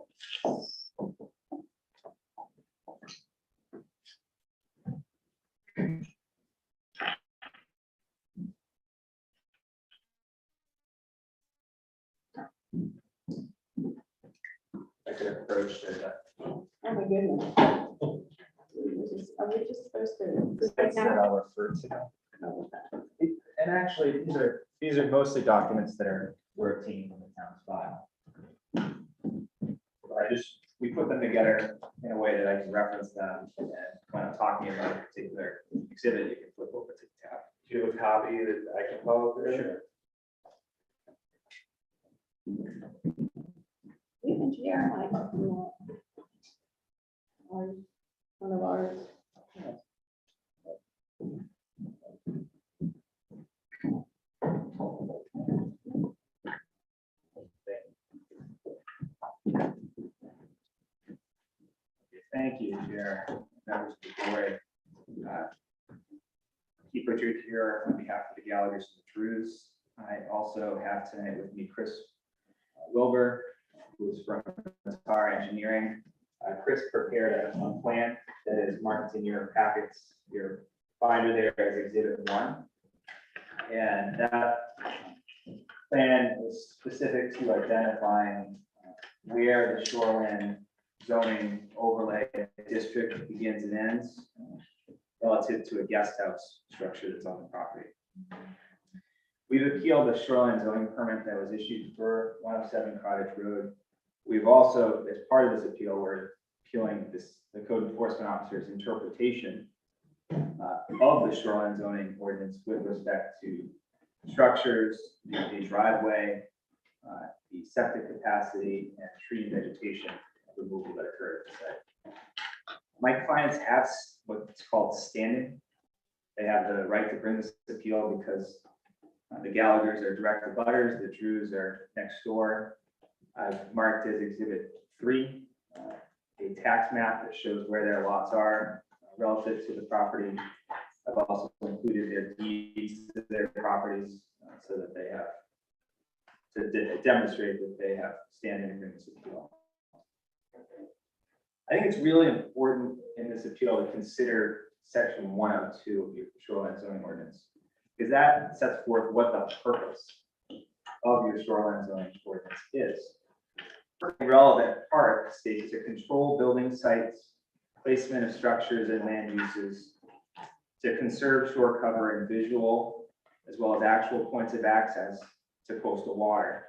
I could approach it. Oh, my goodness. are we just supposed to? That's what I'll refer to. And actually, these are mostly documents that were obtained from the town's file. We put them together in a way that I can reference them, and when I'm talking about a particular exhibit, you can flip over to the tab. Do you have a copy that I can follow through? Sure. We can share like ours, one of ours. Thank you, Chair, members of the board. Keith Richard here on behalf of the Gallagher's and the Drews. I also have tonight with me Chris Wilbur, who is from Star Engineering. Chris prepared a plan that is marked in your packets, your binder there as Exhibit 1. And that plan is specific to identifying where the shoreline zoning overlay district begins and ends relative to a guest house structure that's on the property. We've appealed the shoreline zoning permit that was issued for 107 Cottage Road. We've also, as part of this appeal, we're appealing the code enforcement officer's interpretation of the shoreline zoning ordinance with respect to structures, the driveway, the septic capacity, and tree and vegetation removal that occurred at the site. My clients have what's called standing. They have the right to bring this appeal because the Gallaghers are direct abutters, the Drews are next door. I've marked as Exhibit 3 a tax map that shows where their lots are relative to the property. I've also included their deeds to their properties so that they have to demonstrate that they have standing to bring this appeal. I think it's really important in this appeal to consider section 102 of your shoreline zoning ordinance, because that sets forth what the purpose of your shoreline zoning ordinance is. The relevant part states to control building sites, placement of structures and land uses, to conserve shore cover and visual, as well as actual points of access to coastal water,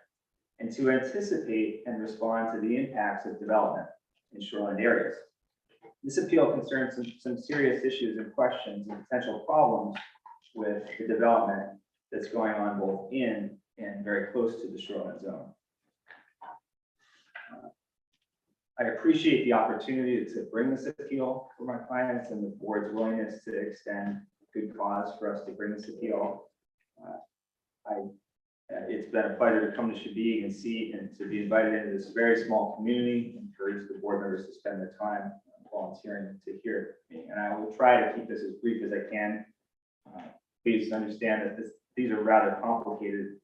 and to anticipate and respond to the impacts of development in shoreline areas. This appeal concerns some serious issues and questions and potential problems with the development that's going on both in and very close to the shoreline zone. I appreciate the opportunity to bring this appeal for my clients and the board's willingness to extend good cause for us to bring this appeal. It's been a pleasure to come to Shabig and see and to be invited into this very small community, and for each of the board members to spend their time volunteering to hear me. And I will try to keep this as brief as I can. Please understand that these are rather complicated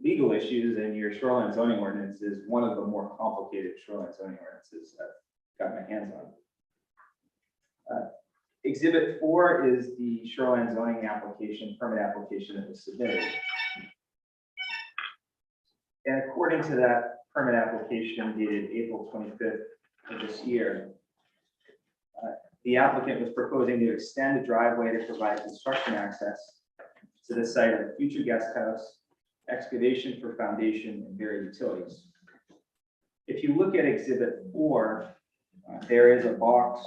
legal issues, and your shoreline zoning ordinance is one of the more complicated shoreline zoning ordinances I've got my hands on. Exhibit 4 is the shoreline zoning application, permit application that was submitted. And according to that permit application dated April 25th of this year, the applicant was proposing to extend a driveway to provide construction access to the site of a future guest house, excavation for foundation, and buried utilities. If you look at Exhibit 4, there is a box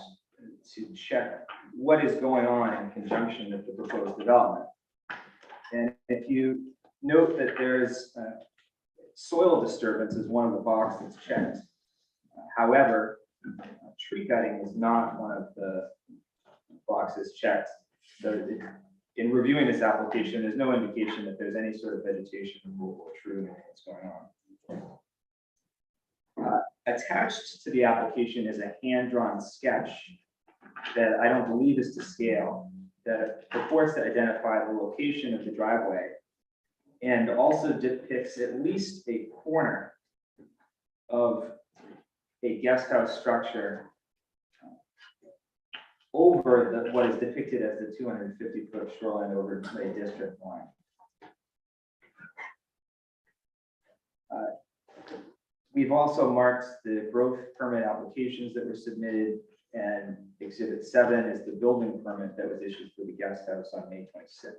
to check what is going on in conjunction with the proposed development. And if you note that there is soil disturbance is one of the boxes that's checked. However, tree cutting is not one of the boxes checked. So in reviewing this application, there's no indication that there's any sort of vegetation removal or trimming that's going on. Attached to the application is a hand-drawn sketch that I don't believe is to scale, that purports to identify the location of the driveway and also depicts at least a corner of a guest house structure over what is depicted as the 250-foot shoreline overlay district line. We've also marked the growth permit applications that were submitted And exhibit 7 is the building permit that was issued for the guest house on May 26th.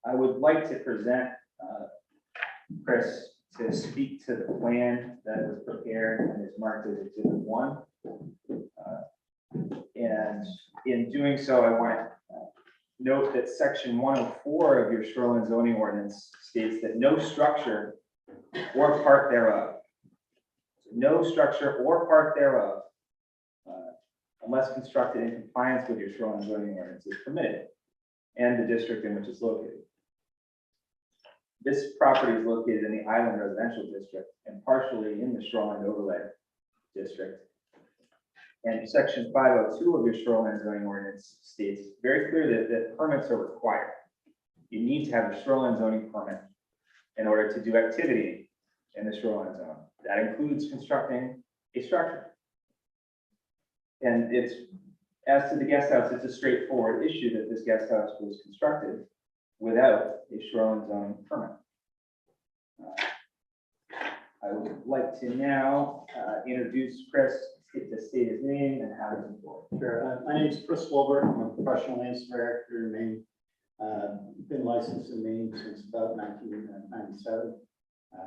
I would like to present Chris to speak to the plan that was prepared and is marked as exhibit 1. And in doing so, I want to note that section 104 of your shoreline zoning ordinance states that no structure or part thereof, no structure or part thereof, unless constructed in compliance with your shoreline zoning ordinance, is permitted, and the district in which it's located. This property is located in the Island Residential District and partially in the Shoreline Overlay District. And section 502 of your shoreline zoning ordinance states very clearly that permits are required. You need to have a shoreline zoning permit in order to do activity in the shoreline zone. That includes constructing a structure. And it's, as to the guest house, it's a straightforward issue that this guest house was constructed without a shoreline zoning permit. I would like to now introduce Chris to state his name and how he's employed. Sure. My name is Chris Wilbur. I'm a professional land surveyor here in Maine. Been licensed in Maine since about 1997. I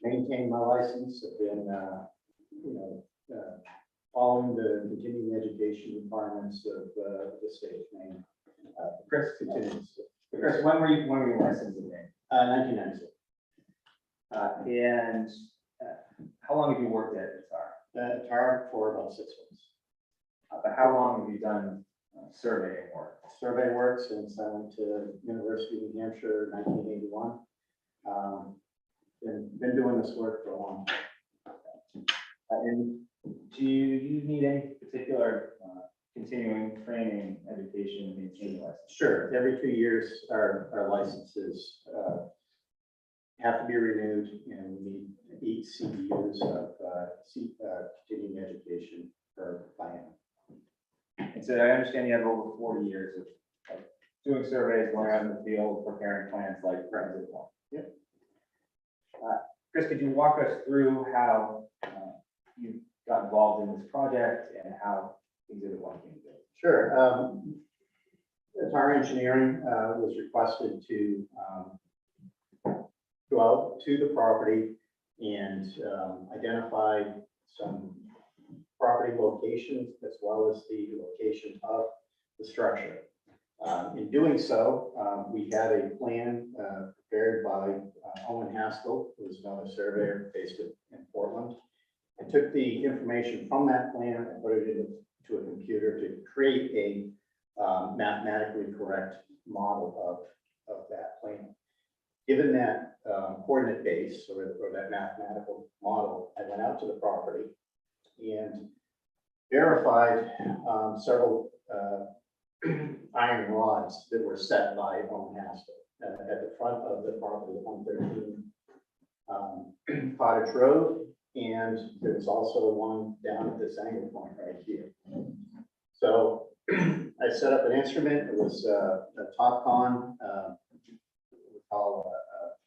maintained my license. I've been, following the continuing education requirements of the state of Maine. Chris, Continues. Chris, when were you licensed in Maine? 1996. And how long have you worked at TAR? TAR for about 6 months. But how long have you done surveying work? Survey work since I went to University of New Hampshire, 1981. Been doing this work for a long time. And do you need any particular continuing training, education, maintaining license? Sure, every 2 years, our licenses have to be renewed, and we need 8 CEUs of continuing education per plan. And so I understand you have over 40 years of doing surveys, going out in the field, preparing plans like Exhibit 1. Yep. Chris, could you walk us through how you got involved in this project and how Exhibit 1 came to be? Sure. TAR Engineering was requested to go out to the property and identify some property locations as well as the location of the structure. In doing so, we had a plan prepared by Owen Haskell, who is another surveyor based in Portland. I took the information from that plan and put it into a computer to create a mathematically correct model of that plan. Given that coordinate base or that mathematical model, I went out to the property and verified several iron rods that were set by Owen Haskell at the front of the property at 113 Cottage Road, and there was also one down at this angle point right here. So I set up an instrument. It was a TopCon, we call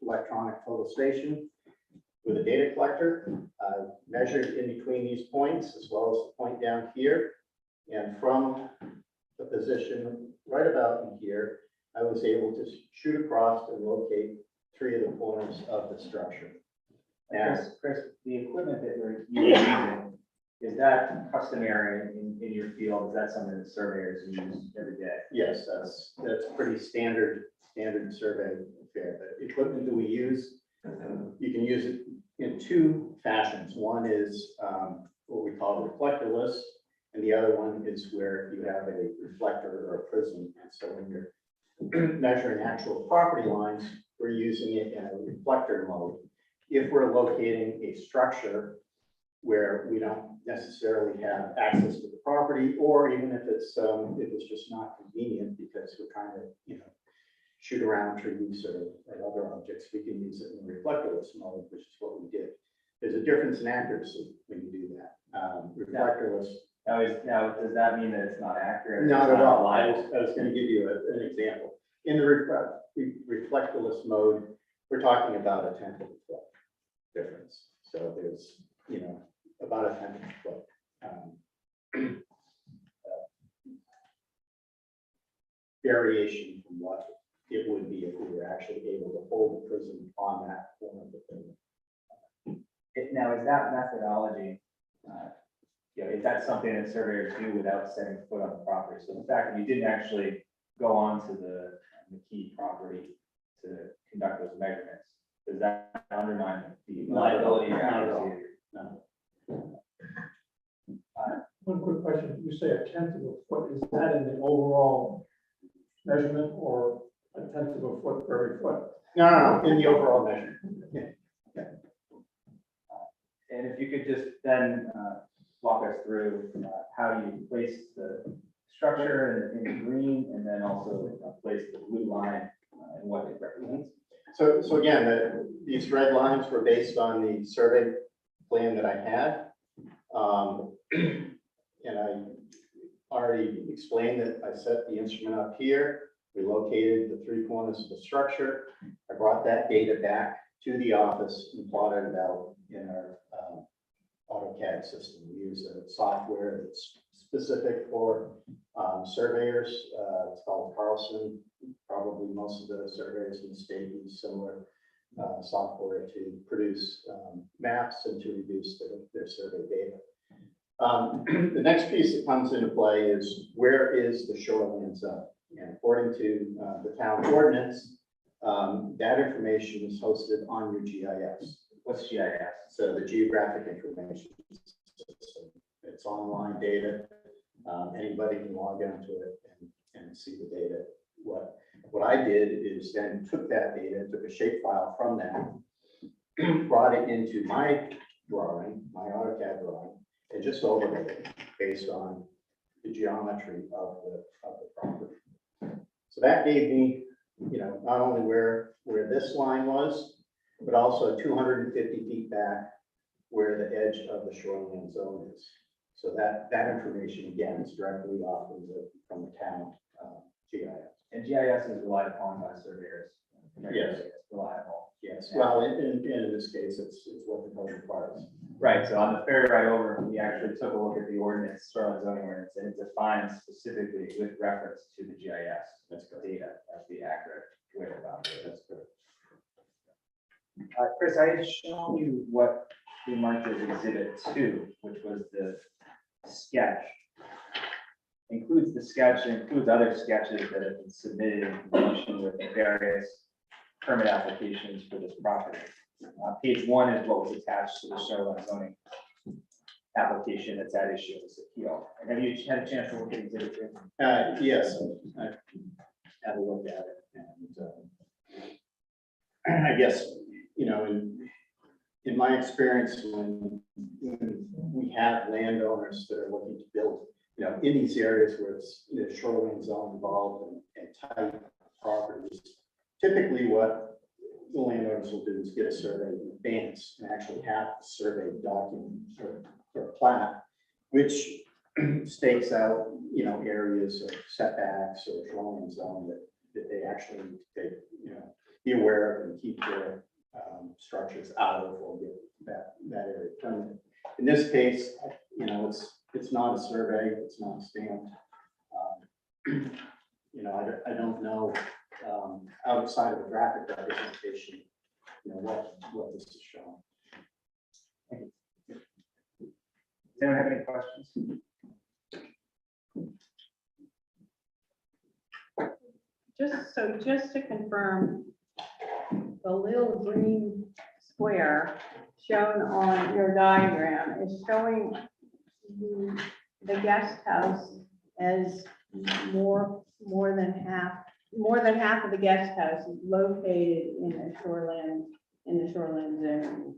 electronic total station, with a data collector. Measured in between these points as well as the point down here, and from the position right about in here, I was able to shoot across and locate 3 of the corners of the structure. Now, Chris, the equipment that you're using, is that customary in your field? Is that something that surveyors use every day? yes, that's pretty standard survey fare. The equipment that we use, you can use it in 2 fashions. One is what we call reflectorless, and the other one is where you have a reflector or a prism. And so when you're measuring actual property lines, we're using it in a reflector mode. If we're locating a structure where we don't necessarily have access to the property, or even if it's just not convenient because we're trying to, shoot around trees or other objects, we can use it in a reflectorless mode, which is what we did. There's a difference in accuracy when you do that. Reflectorless. Now, does that mean that it's not accurate? Not It's at all. I reliable? was going to give you an example. In the reflectorless mode, we're talking about a 10th of a foot difference. So there's, about a 10-foot. Variation from what it would be if we were actually able to hold the prison on that corner of the building. Now, is that methodology, is that something that surveyors do without setting foot on the property? So the fact that you didn't actually go onto the key property to conduct those measurements, does that undermine the liability or Not at all. accuracy? No. One quick question, you say 1/10 of a foot, is that in the overall measurement or 1/10 of a foot for every foot? No, in the overall measure. And if you could just then walk us through how you place the structure in green and then also place the blue line and what it represents. So again, these red lines were based on the survey plan that I had. And I already explained that I set the instrument up here. We located the 3 corners of the structure. I brought that data back to the office and plotted it out in our AutoCAD system. We use a software that's specific for surveyors. It's called Carlson. Probably most of the surveyors in the state use similar software to produce maps and to reduce their survey data. The next piece that comes into play is where is the shoreline zone? And according to the town ordinance, that information is hosted on your GIS. What's GIS? So the geographic information system, it's online data. Anybody can log onto it and see the data. What I did is then took that data, took a shapefile from that, brought it into my drawing, my AutoCAD drawing, and just overlaid it based on the geometry of the property. So that gave me, not only where this line was, but also 250 feet back where the edge of the shoreline zone is. So that information, again, is directly off of from the town GIS. And GIS is relied upon by surveyors. Yes. It's reliable. Yes, well, in this case, it's what the code requires. Right, so on the ferry ride over, we actually took a look at the ordinance, shoreline zoning ordinance, and it defines specifically with reference to the GIS. That's the data, that's the accurate way about it. That's good. Chris, I had shown you what we marked as Exhibit 2, which was the sketch. Includes the sketch, and includes other sketches that have been submitted in conjunction with the various permit applications for this property. Page 1 is what was attached to the shoreline zoning application that's at issue in this appeal. And have you had a chance to look at Exhibit 2? Yes, I had a look at it, and I guess, in my experience, when we have landowners that are looking to build, in these areas where it's shoreline zone involved and tight properties, typically what the landowners will do is get a survey in advance and actually have the survey document or plat, which stakes out, areas of setbacks or shoreline zone that they actually need to take, be aware of and keep their structures out of or get that area permanent. In this case, it's not a survey, it's not stamped. I don't know, outside of the graphic representation, what this is showing. Does anyone have any questions? Just to confirm, the little green square shown on your diagram is showing the guest house as more than half of the guest house is located in the shoreline zone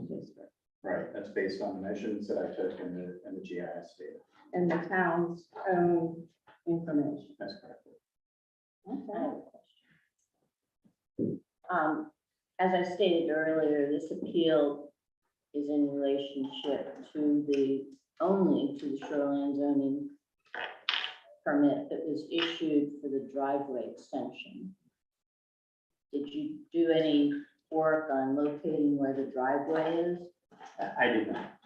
district Right, that's based on the measurements that I took in the GIS data. and the town's own information. That's correct. Okay. As I stated earlier, this appeal is in relationship to only to the shoreline zoning permit that was issued for the driveway extension. Did you do any work on locating where the driveway is? I did not.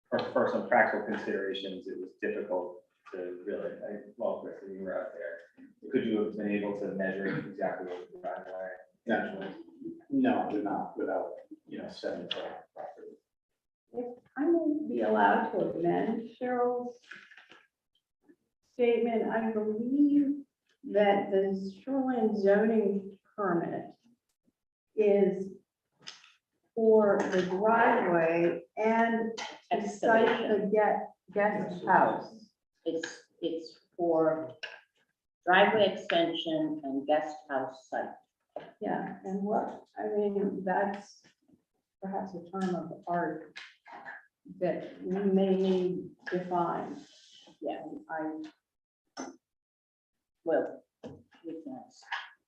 for some practical considerations, it was difficult to really, well, Chris, you were out there. Could you have been able to measure exactly what the driveway? Naturally. No, I do not, without, setting it up properly. If I may be allowed to amend Cheryl's statement, I believe that the shoreline zoning permit is for the driveway and to site the guest house. It's for driveway extension and guest house site. Yeah, and what, I mean, that's perhaps a term of art that we may need defined. Yeah, I, well, we can ask.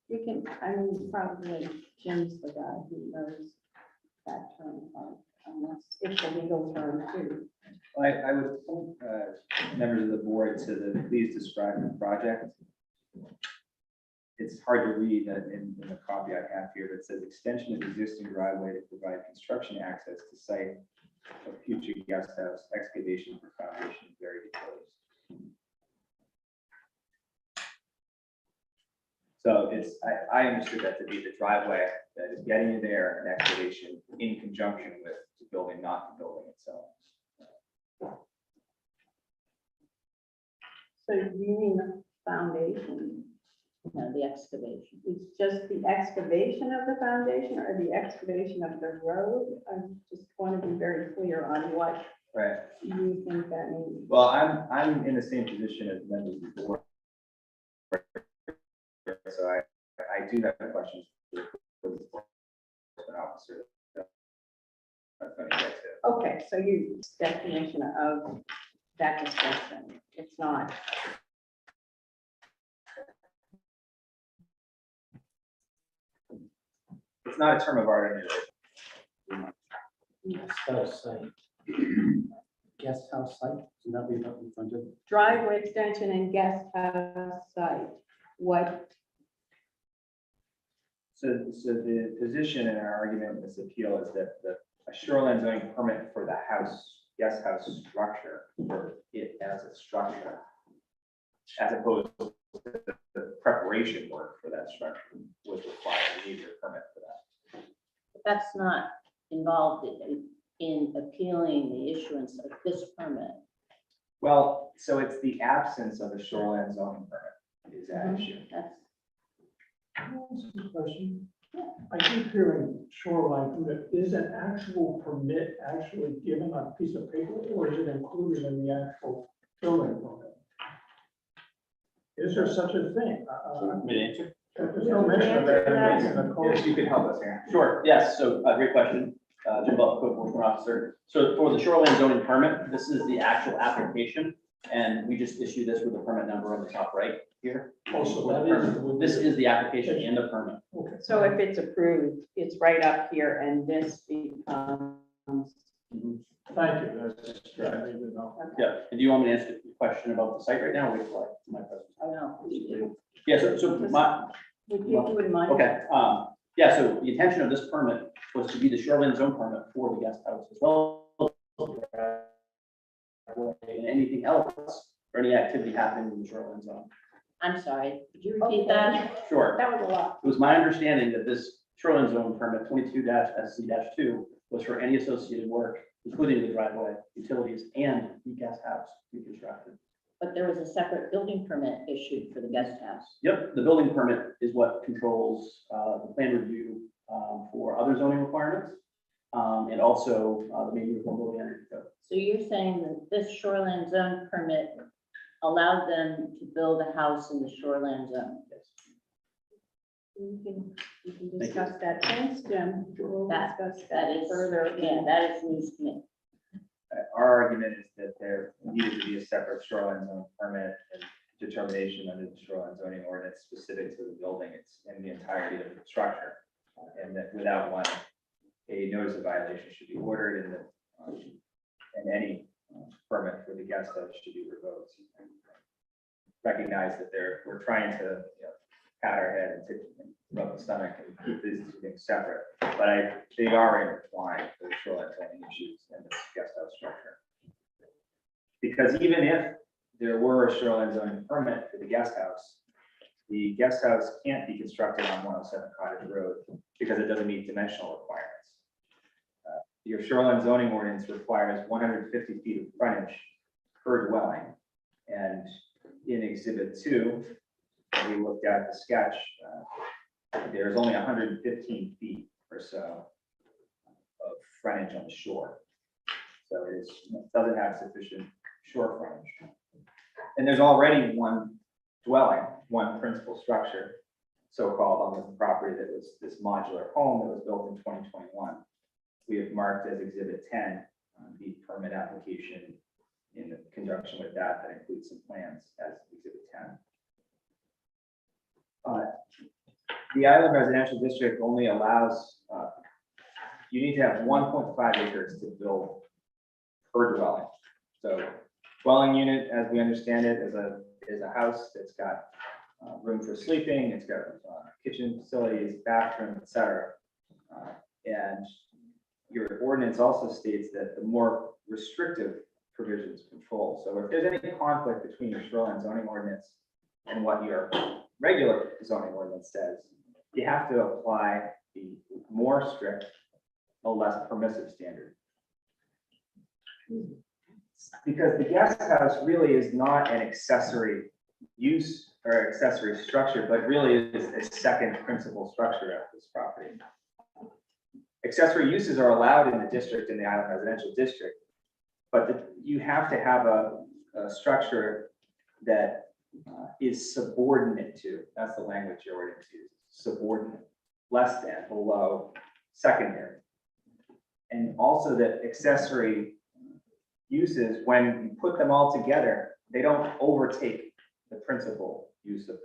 you can, I mean, probably Jim's the guy who knows that term, unless it's a legal term too. I would point members of the board to please describe the project. It's hard to read in the copy I have here, but it says extension of existing driveway to provide construction access to site of future guest house, excavation for foundation, buried closed. So it's, I understood that to be the driveway that is getting you there and excavation in conjunction with the building, not the building itself. So you mean the foundation? No, the excavation. It's just the excavation of the foundation or the excavation of the road? I just want to be very clear on what Right. you think that means. Well, I'm in the same position as members of the board. So I do have questions for the enforcement officer. that I'm gonna get to. Okay, so you, definition of that discussion, it's not. It's not a term of art anyway. Guest house site. Guest house site, isn't that what you have in front of? Driveway extension and guest house site, what, So the position in our argument in this appeal is that a shoreline zoning permit for the house, guest house structure, for it as a structure, as opposed to the preparation work for that structure was required. You need a permit for that. But that's not involved in appealing the issuance of this permit. Well, so it's the absence of a shoreline zoning permit is that issue. That's, Can I ask a question? I keep hearing shoreline permit. Is an actual permit actually given on a piece of paper or is it included in the actual building permit? Is there such a thing? Mid-answer? There's no mention of that in the Yes, code. you could help us here. Sure, yes, so, great question, Jim Butler, code enforcement officer. So for the shoreline zoning permit, this is the actual application, and we just issue this with the permit number on the top right here. Also, With the that is. permit. This is the application and the permit. Okay. so if it's approved, it's right up here and this becomes. Mhm. Thank you. That's just, I need to know. Yeah, and do you want me to answer the question about the site right now, or wait till my presentation? I don't know. Yeah, so my, Would you, wouldn't mind? okay, yeah, so the intention of this permit was to be the shoreline zone permit for the guest house as well. And anything else, or any activity happening in the shoreline zone. I'm sorry, could you repeat that? Sure. That was a lot. It was my understanding that this shoreline zone permit 22-SC-2 was for any associated work, including the driveway, utilities, and the guest house reconstructed. But there was a separate building permit issued for the guest house. Yep, the building permit is what controls the plan review for other zoning requirements, and also the main uniform building energy code. So you're saying that this shoreline zone permit allowed them to build a house in the shoreline zone? Yes. You can discuss that. Thanks, Jim. We'll That- discuss That that is further. Yeah, that is news to me. Our argument is that there needed to be a separate shoreline zone permit and determination under the shoreline zoning ordinance specific to the building. It's in the entirety of the structure. And that without one, a notice of violation should be ordered and that, and any permit for the guest house should be revoked. Recognize that we're trying to, pat our head and rub the stomach and keep these two things separate. But they are intertwined, the shoreline zoning issues and the guest house structure. Because even if there were a shoreline zoning permit for the guest house can't be constructed on 107 Cottage Road because it doesn't meet dimensional requirements. Your shoreline zoning ordinance requires 150 feet of frontage per dwelling. And in Exhibit 2, we looked at the sketch, there's only 115 feet or so of frontage on the shore. So it doesn't have sufficient shore frontage. And there's already one dwelling, one principal structure, so-called, on the property that was this modular home that was built in 2021. We have marked as Exhibit 10, the permit application in conjunction with that includes some plans as Exhibit 10. The Island Residential District only allows, you need to have 1.5 acres to build per dwelling. So dwelling unit, as we understand it, is a house that's got room for sleeping, it's got kitchen facilities, bathroom, etc. And your ordinance also states that the more restrictive provisions control. So if there's any conflict between your shoreline zoning ordinance and what your regular zoning ordinance says, you have to apply the more strict, a less permissive standard. Because the guest house really is not an accessory use or accessory structure, but really is a second principal structure of this property. Accessory uses are allowed in the district, in the Island Residential District, but you have to have a structure that is subordinate to, that's the language your ordinance uses, subordinate, less than, below, secondary. And also that accessory uses, when you put them all together, they don't overtake the principal use of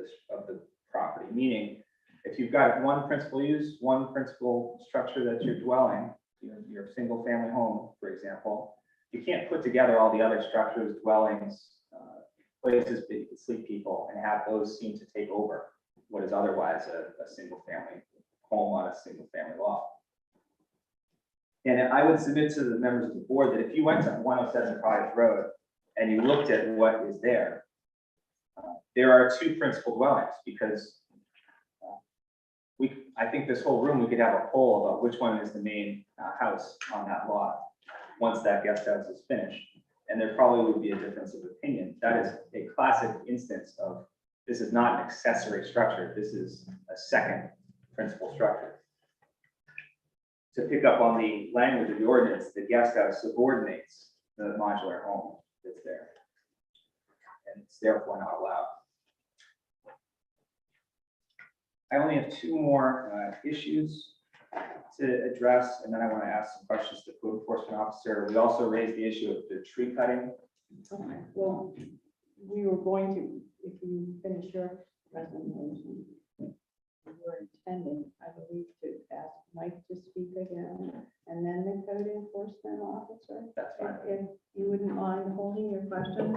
the property. Meaning, if you've got one principal use, one principal structure that's your dwelling, your single family home, for example, you can't put together all the other structures, dwellings, places that you can sleep people and have those seem to take over what is otherwise a single family home on a single family lot. And I would submit to the members of the board that if you went to 107 Cottage Road and you looked at what is there, there are two principal dwellings, because I think this whole room, we could have a poll about which one is the main house on that lot once that guest house is finished. And there probably would be a difference of opinion. That is a classic instance of, this is not an accessory structure. This is a second principal structure. To pick up on the language of the ordinance, the guest house subordinates the modular home that's there. And it's therefore not allowed. I only have two more issues to address, and then I want to ask some questions to the code enforcement officer. We also raised the issue of the tree cutting. Okay, well, we were going to, if you finish your presentation, we were intending, I believe, to ask Mike to speak again, and then the code enforcement officer. That's fine. If you wouldn't mind holding your questions,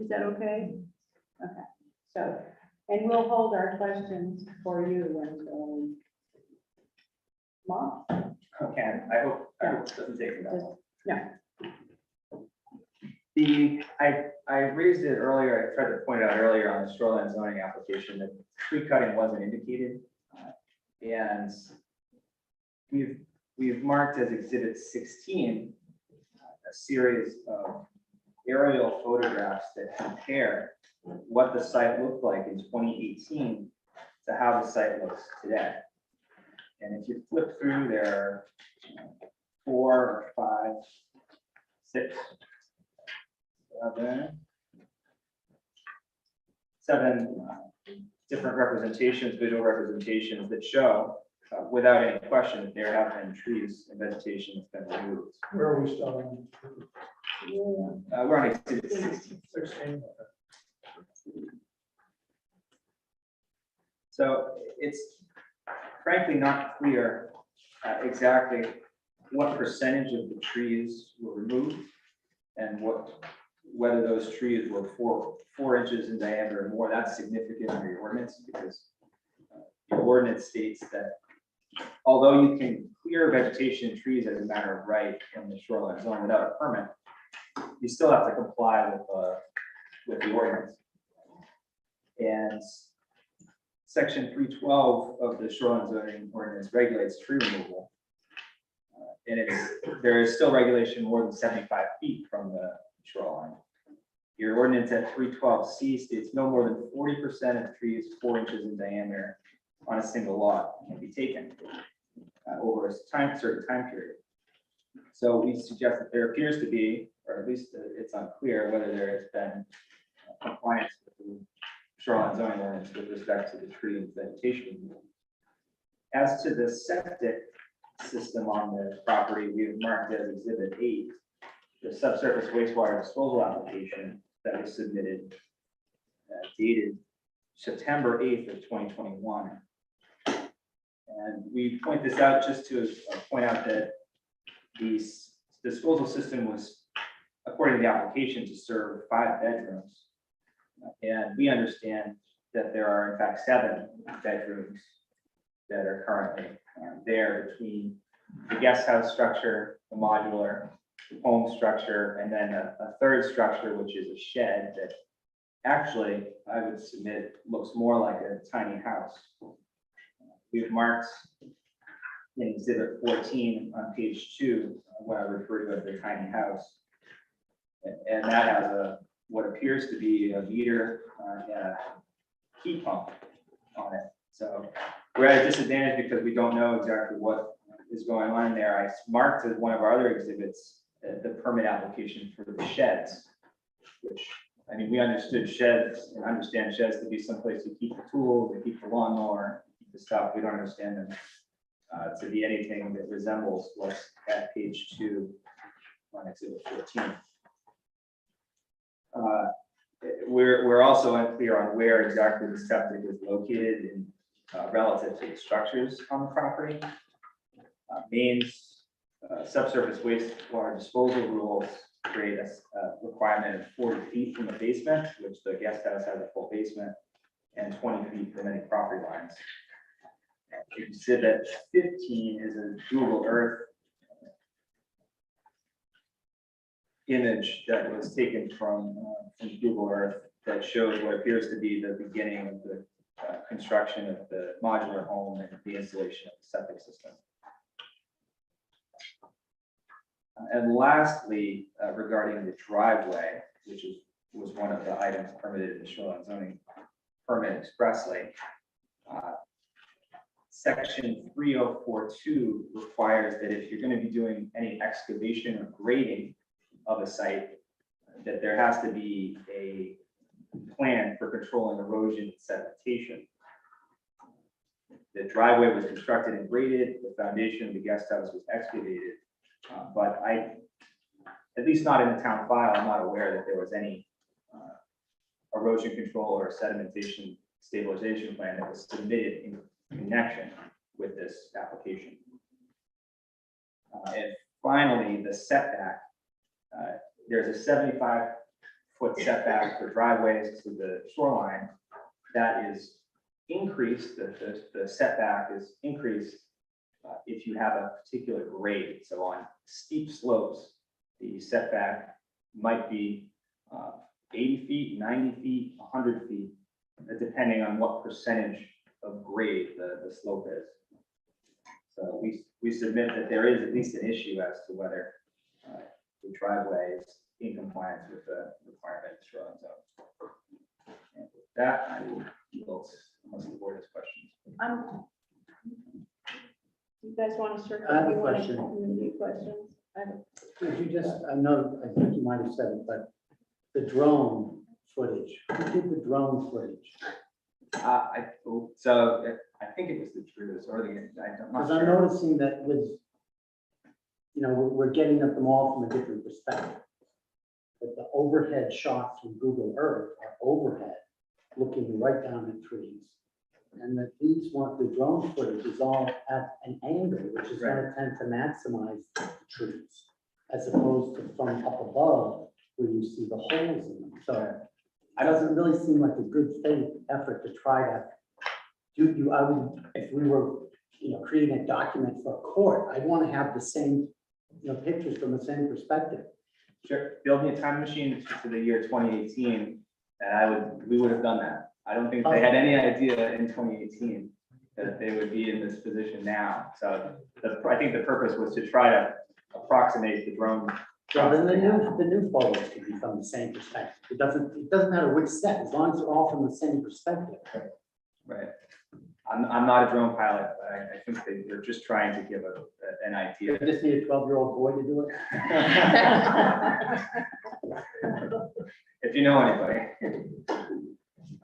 is that okay? Okay, so, and we'll hold our questions for you until tomorrow. Okay, I hope it doesn't take me that long. Yeah. I raised it earlier, I tried to point out earlier on the shoreline zoning application that tree cutting wasn't indicated. And we've marked as Exhibit 16 a series of aerial photographs that compare what the site looked like in 2018 to how the site looks today. And if you flip through, there are 4 or 5, 6, 7 different representations, visual representations that show, without any question, that there have been trees and vegetation that's been removed. Where are we starting? We're on Exhibit 16. 16. So it's frankly not clear exactly what percentage of the trees were removed and whether those trees were 4 inches in diameter or more. That's significant under your ordinance, because your ordinance states that although you can clear vegetation and trees as a matter of right in the shoreline zone without a permit, you still have to comply with the ordinance. And section 312 of the shoreline zoning ordinance regulates tree removal. And there is still regulation more than 75 feet from the shoreline. Your ordinance at 312C states no more than 40% of trees 4 inches in diameter on a single lot can be taken over a certain time period. So we suggest that there appears to be, or at least it's unclear whether there has been compliance with the shoreline zoning ordinance with respect to the tree and vegetation removal. As to the septic system on the property, we have marked as Exhibit 8, the subsurface wastewater disposal application that was submitted, dated September 8th of 2021. And we point this out just to point out that the disposal system was, according to the application, to serve 5 bedrooms. And we understand that there are in fact 7 bedrooms that are currently there between the guest house structure, the modular home structure, and then a third structure, which is a shed that actually, I would submit, looks more like a tiny house. We've marked in Exhibit 14 on page 2, what I refer to as the tiny house. And that has what appears to be a meter and a heat pump on it. So we're at a disadvantage because we don't know exactly what is going on there. I marked as one of our other exhibits the permit application for the sheds, which, I mean, we understood sheds and understand sheds to be someplace to keep the tools, to keep the lawnmower, keep the stuff. We don't understand them to be anything that resembles what's at page 2 on Exhibit 14. We're also unclear on where exactly the septic is located in relative to the structures on the property. Maine's subsurface wastewater disposal rules create a requirement of 40 feet from the basement, which the guest house has a full basement, and 20 feet from any property lines. Exhibit 15 is a Google Earth image that was taken from Google Earth that shows what appears to be the beginning of the construction of the modular home and the installation of the septic system. And lastly, regarding the driveway, which was one of the items permitted in the shoreline zoning permit expressly, section 3042 requires that if you're going to be doing any excavation or grading of a site, that there has to be a plan for controlling erosion and sedimentation. The driveway was constructed and graded, the foundation of the guest house was excavated, but at least not in the town file, I'm not aware that there was any erosion control or sedimentation stabilization plan that was submitted in connection with this application. And finally, the setback. There's a 75-foot setback for driveways to the shoreline that is increased. The setback is increased if you have a particular grade. So on steep slopes, the setback might be 80 feet, 90 feet, 100 feet, depending on what percentage of grade the slope is. So we submit that there is at least an issue as to whether the driveway is in compliance with the requirements of the shoreline zone. And with that, I will yield unless the board has questions. You guys want to circle? I have a You wanna- question. Any questions? I have a- Could you just, I know, I think you might have said it, but the drone footage, who did the drone footage? I think it was the Druze or the, I'm not Because I'm sure. noticing that with, we're getting at them all from a different perspective. But the overhead shots from Google Earth are overhead, looking right down at trees. And that the drone footage is all at an angle, which is going to tend to maximize the trees, as opposed to from up above, where you see the holes in them. So it doesn't really seem like a good faith effort to try to I would, if we were, creating a document for a court, I'd want to have the same, pictures from the same perspective. Sure, build me a time machine to the year 2018, and we would have done that. I don't think they had any idea in 2018 that they would be in this position now. So I think the purpose was to try to approximate the drone. So then the new photos could be from the same perspective. It doesn't matter which set, as long as they're all from the same perspective. Right. I'm not a drone pilot, but I think they're just trying to give an You idea. just need a 12-year-old boy to do it. If you know anybody.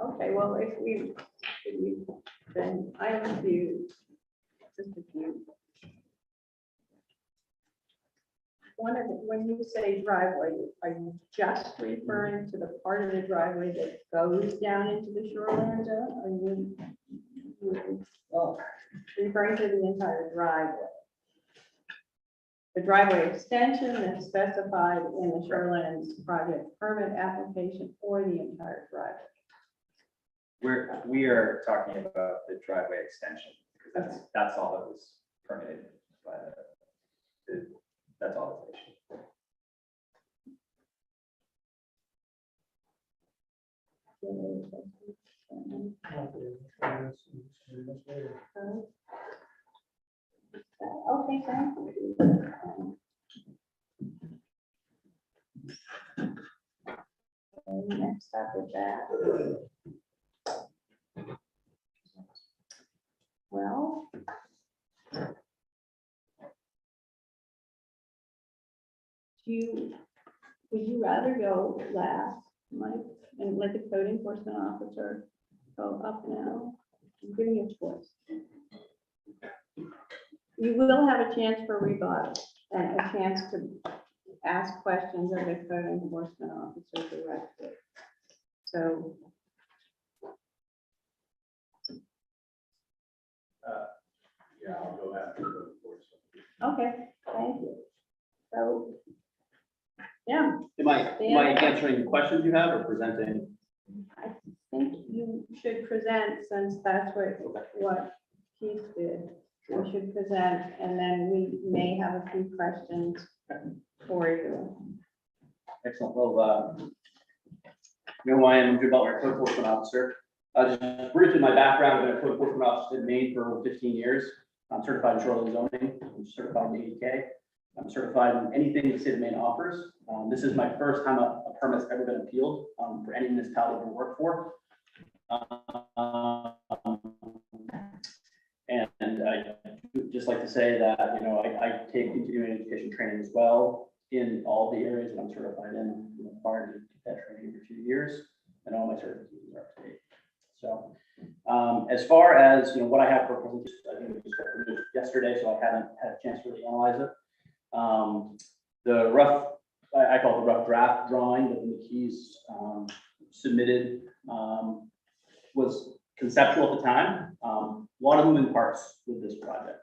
Okay, well, then I have a few, just a few. One of the, when you say driveway, are you just referring to the part of the driveway that goes down into the shoreline zone? Or you referring to the entire driveway? The driveway extension that's specified in the shoreline project permit application for the entire driveway. We are talking about the driveway extension, because that's all that was permitted by that's all that's issued. Okay, thank you. Next up is that. Well. Would you rather go last, Mike, and let the code enforcement officer go up now? I'm giving you a choice. You will have a chance for rebuttal and a chance to ask questions of the code enforcement officer directly. So. Yeah, I'll go after the board. Okay, thank you. So, yeah, Am I answering the questions you have or presenting? I think you should present, since that's what Keith did. You should present, and then we may have a few questions for you. Excellent. Well, you know who I am. I'm Jim Butler, code enforcement officer. Just briefly, my background, I've been a code enforcement officer in Maine for over 15 years. I'm certified in shoreline zoning. I'm certified in ADK. I'm certified in anything the state of Maine offers. This is my first time a permit's ever been appealed for any municipality I've ever worked for. And I would just like to say that, you know, I take continuing education training as well in all the areas that I'm certified in. I'm required to get that training every 2 years, and all my certifications are up to date. So as far as, you know, what I have for presentation, I think it was just released yesterday, so I haven't had a chance to really analyze it. The rough, I call it the rough draft drawing that the McKees submitted was conceptual at the time. A lot of moving parts with this project.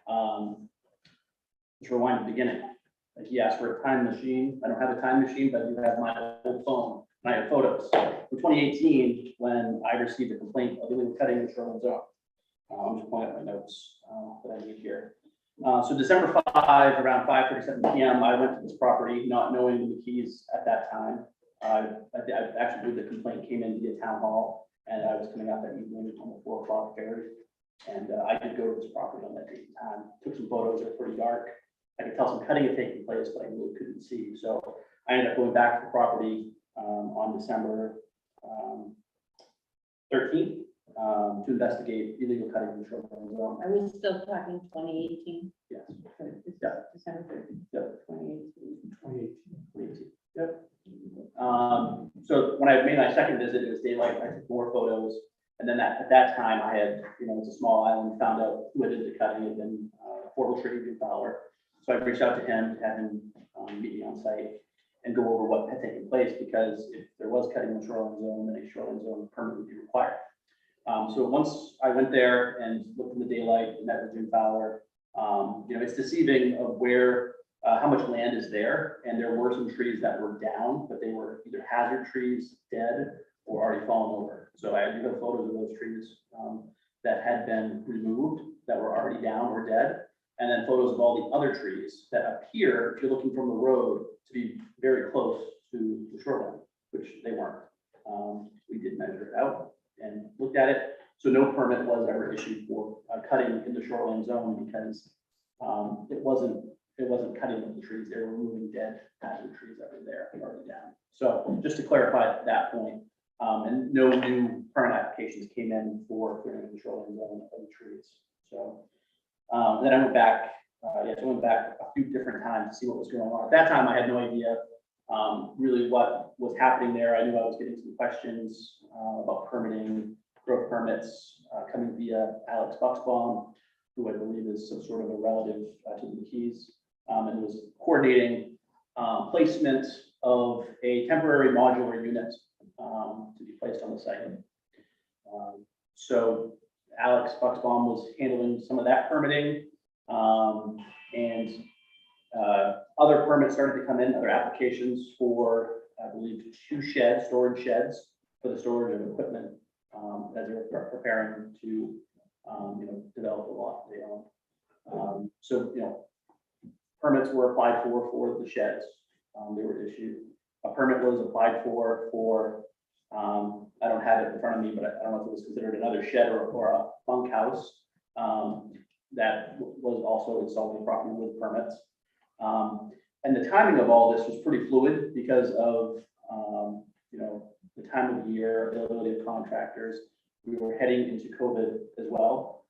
Let's rewind to the beginning. Like he asked for a time machine. I don't have a time machine, but I do have my old phone. And I have photos from 2018 when I received a complaint of illegal cutting in the shoreline zone. I'm just pointing out my notes that I need here. So December 5, around 5:37 p.m., I went to this property, not knowing the McKees at that time. I actually believe the complaint came in via town hall, and I was coming out that evening on the 4 o'clock ferry. And I did go to this property on that date and time. Took some photos. They're pretty dark. I could tell some cutting had taken place, but I really couldn't see. So I ended up going back to the property on December 13th to investigate illegal cutting in the shoreline zone. Are we still talking 2018? Yes. December 30th, Yep. 2018. 2018. Yep. So when I made my second visit, it was daylight. I took more photos. And then at that time, I had, you know, it's a small island, found out who had did the cutting, had been Fort Retrieve Jim Fowler. So I reached out to him, had him meet me on site and go over what had taken place, because if there was cutting in the shoreline zone, then a shoreline zone permit would be required. So once I went there and looked in the daylight, and met with Jim Fowler, you know, it's deceiving of where, how much land is there. And there were some trees that were down, but they were either hazard trees, dead, or already fallen over. So I do have photos of those trees that had been removed, that were already down or dead. and then photos of all the other trees that appear, if you're looking from the road, to be very close to the shoreline, which they weren't. We did measure it out and looked at it, so no permit was ever issued for cutting in the shoreline zone because it wasn't cutting of the trees, they were removing dead hazard trees that were there already down. So just to clarify that point, and no new permit applications came in for clearing the shoreline zone of the trees. So then I went back, so I went back a few different times to see what was going on. At that time, I had no idea really what was happening there. I knew I was getting some questions about permitting, growth permits coming via Alex Bucksbaum, who I believe is some sort of a relative to the McKees, and was coordinating placement of a temporary modular unit to be placed on the site. So Alex Bucksbaum was handling some of that permitting, and other permits started to come in, other applications for, I believe, 2 sheds, storage sheds for the storage of equipment as they were preparing to, develop the lot they own. So, permits were applied for the sheds. They were issued. A permit was applied for, I don't have it in front of me, but I don't know if it was considered another shed or a bunkhouse that was also installed on the property with permits. And the timing of all this was pretty fluid because of, the time of the year, availability of contractors. We were heading into COVID as well.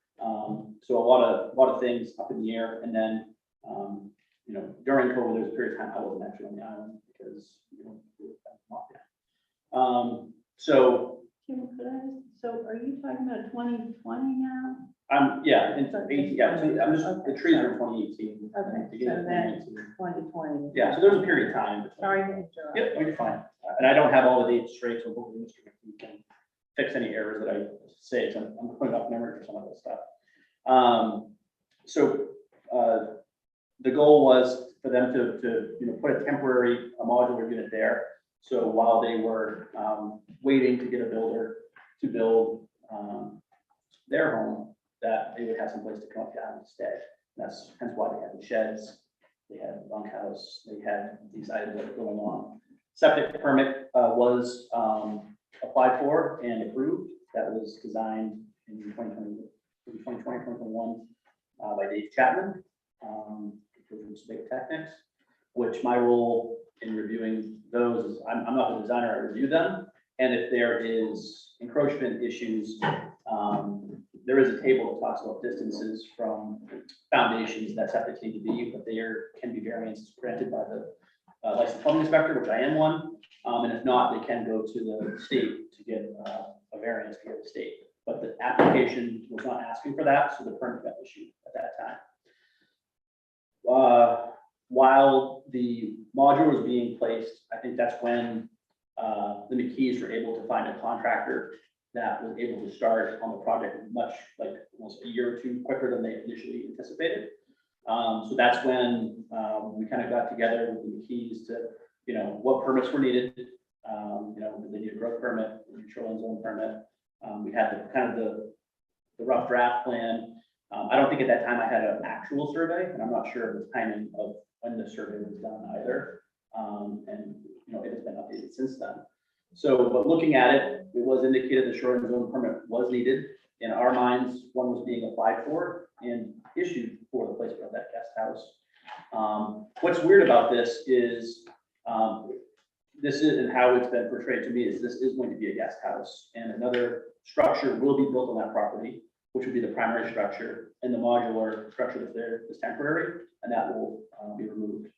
So a lot of things up in the air. And then, during COVID, there was a period of time I wasn't actually on the island because, we were locked down. So Kim, so are you talking about 2020 now? yeah, in So 18, yeah, so I'm just, the okay, trees sorry. are 2018. Okay, beginning so of then 2018. 2020. Yeah, so there's a period of time. Sorry to interrupt. Yep, no, you're fine. And I don't have all the dates straight, so hopefully Mr. McKee can fix any errors that I say, so I'm putting off memory for some of this stuff. The goal was for them to put a temporary modular unit there. So while they were waiting to get a builder to build their home, that they would have some place to come up down and stay. And that's hence why they had the sheds, they had the bunkhouse, they had these items that were going on. Septic permit was applied for and approved. That was designed in 2021 by Dave Chapman, from Big Technics, which my role in reviewing those is I'm not the designer, I review them. And if there is encroachment issues, there is a table that talks about distances from foundations that septic need to be, but there can be variances granted by the licensed plumbing inspector, which I am one. And if not, they can go to the state to get a variance via the state. But the application was not asking for that, so the permit got issued at that time. While the module was being placed, I think that's when the McKees were able to find a contractor that was able to start on the project much, like almost a year or two quicker than they initially anticipated. So that's when we kind of got together with the McKees to, what permits were needed. Did they need a growth permit, a shoreline zone permit? We had the rough draft plan. I don't think at that time I had an actual survey, and I'm not sure of the timing of when the survey was done either. And it has been updated since then. So, but looking at it, it was indicated the shoreline zone permit was needed. In our minds, one was being applied for and issued for the placement of that guest house. What's weird about this is, this is, and how it's been portrayed to me is this is going to be a guest house, and another structure will be built on that property, which would be the primary structure, and the modular structure that's there is temporary, and that will be removed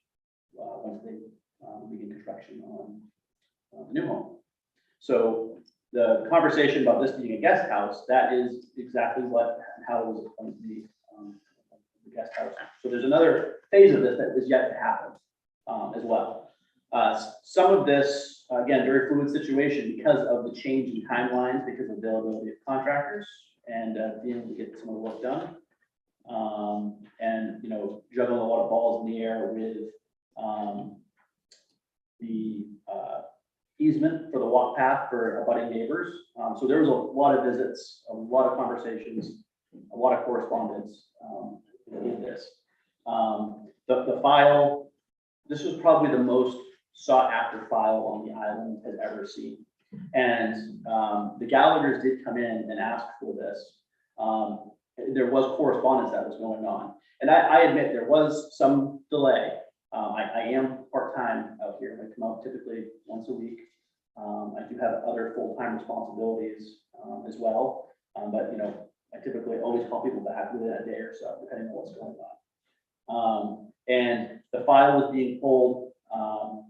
once they begin construction on the new home. So the conversation about this being a guest house, that is exactly how it was going to be the guest house. So there's another phase of this that is yet to happen as well. Some of this, again, very fluid situation because of the change in timelines, because of availability of contractors and being able to get some of the work done. And, juggling a lot of balls in the air with the easement for the walk path for abutting neighbors. So there was a lot of visits, a lot of conversations, a lot of correspondence with this. The file, this was probably the most sought after file on the island has ever seen. And the Gallaghers did come in and ask for this. There was correspondence that was going on. And I admit there was some delay. I am part-time out here. I come out typically once a week. I do have other full-time responsibilities as well. But, you know, I typically always call people back within a day or so, depending on what's going on. And the file was being pulled.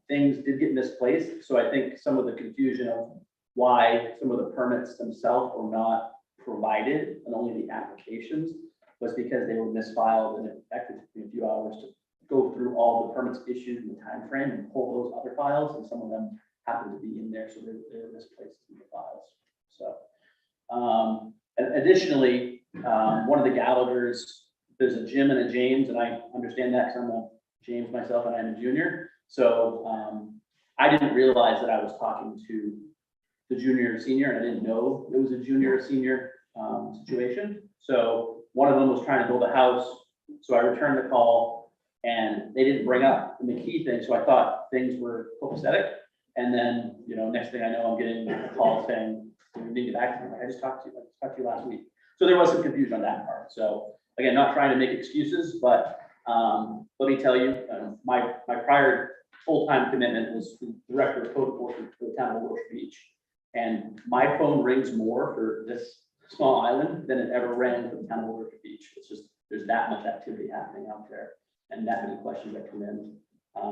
Things did get misplaced. So I think some of the confusion of why some of the permits themselves were not provided and only the applications was because they were misfiled, and it actually took me a few hours to go through all the permits issued in the time frame and pull those other files, and some of them happened to be in there, so they were misplaced in the files. So, and additionally, one of the Gallaghers, there's a Jim and a James, and I understand that because I'm a James myself and I'm a junior. So I didn't realize that I was talking to the junior and senior, and I didn't know it was a junior or senior situation. So one of them was trying to build a house, so I returned the call, and they didn't bring up the McKee thing, so I thought things were copacetic. And then, you know, next thing I know, I'm getting a call saying, "You need to get back to me." I just talked to you last week. So there was some confusion on that part. So again, not trying to make excuses, but let me tell you, my prior full-time commitment was the director of code enforcement for the town of Wilshire Beach. And my phone rings more for this small island than it ever rang for the town of Wilshire Beach. It's just, there's that much activity happening out there and that many questions that come in.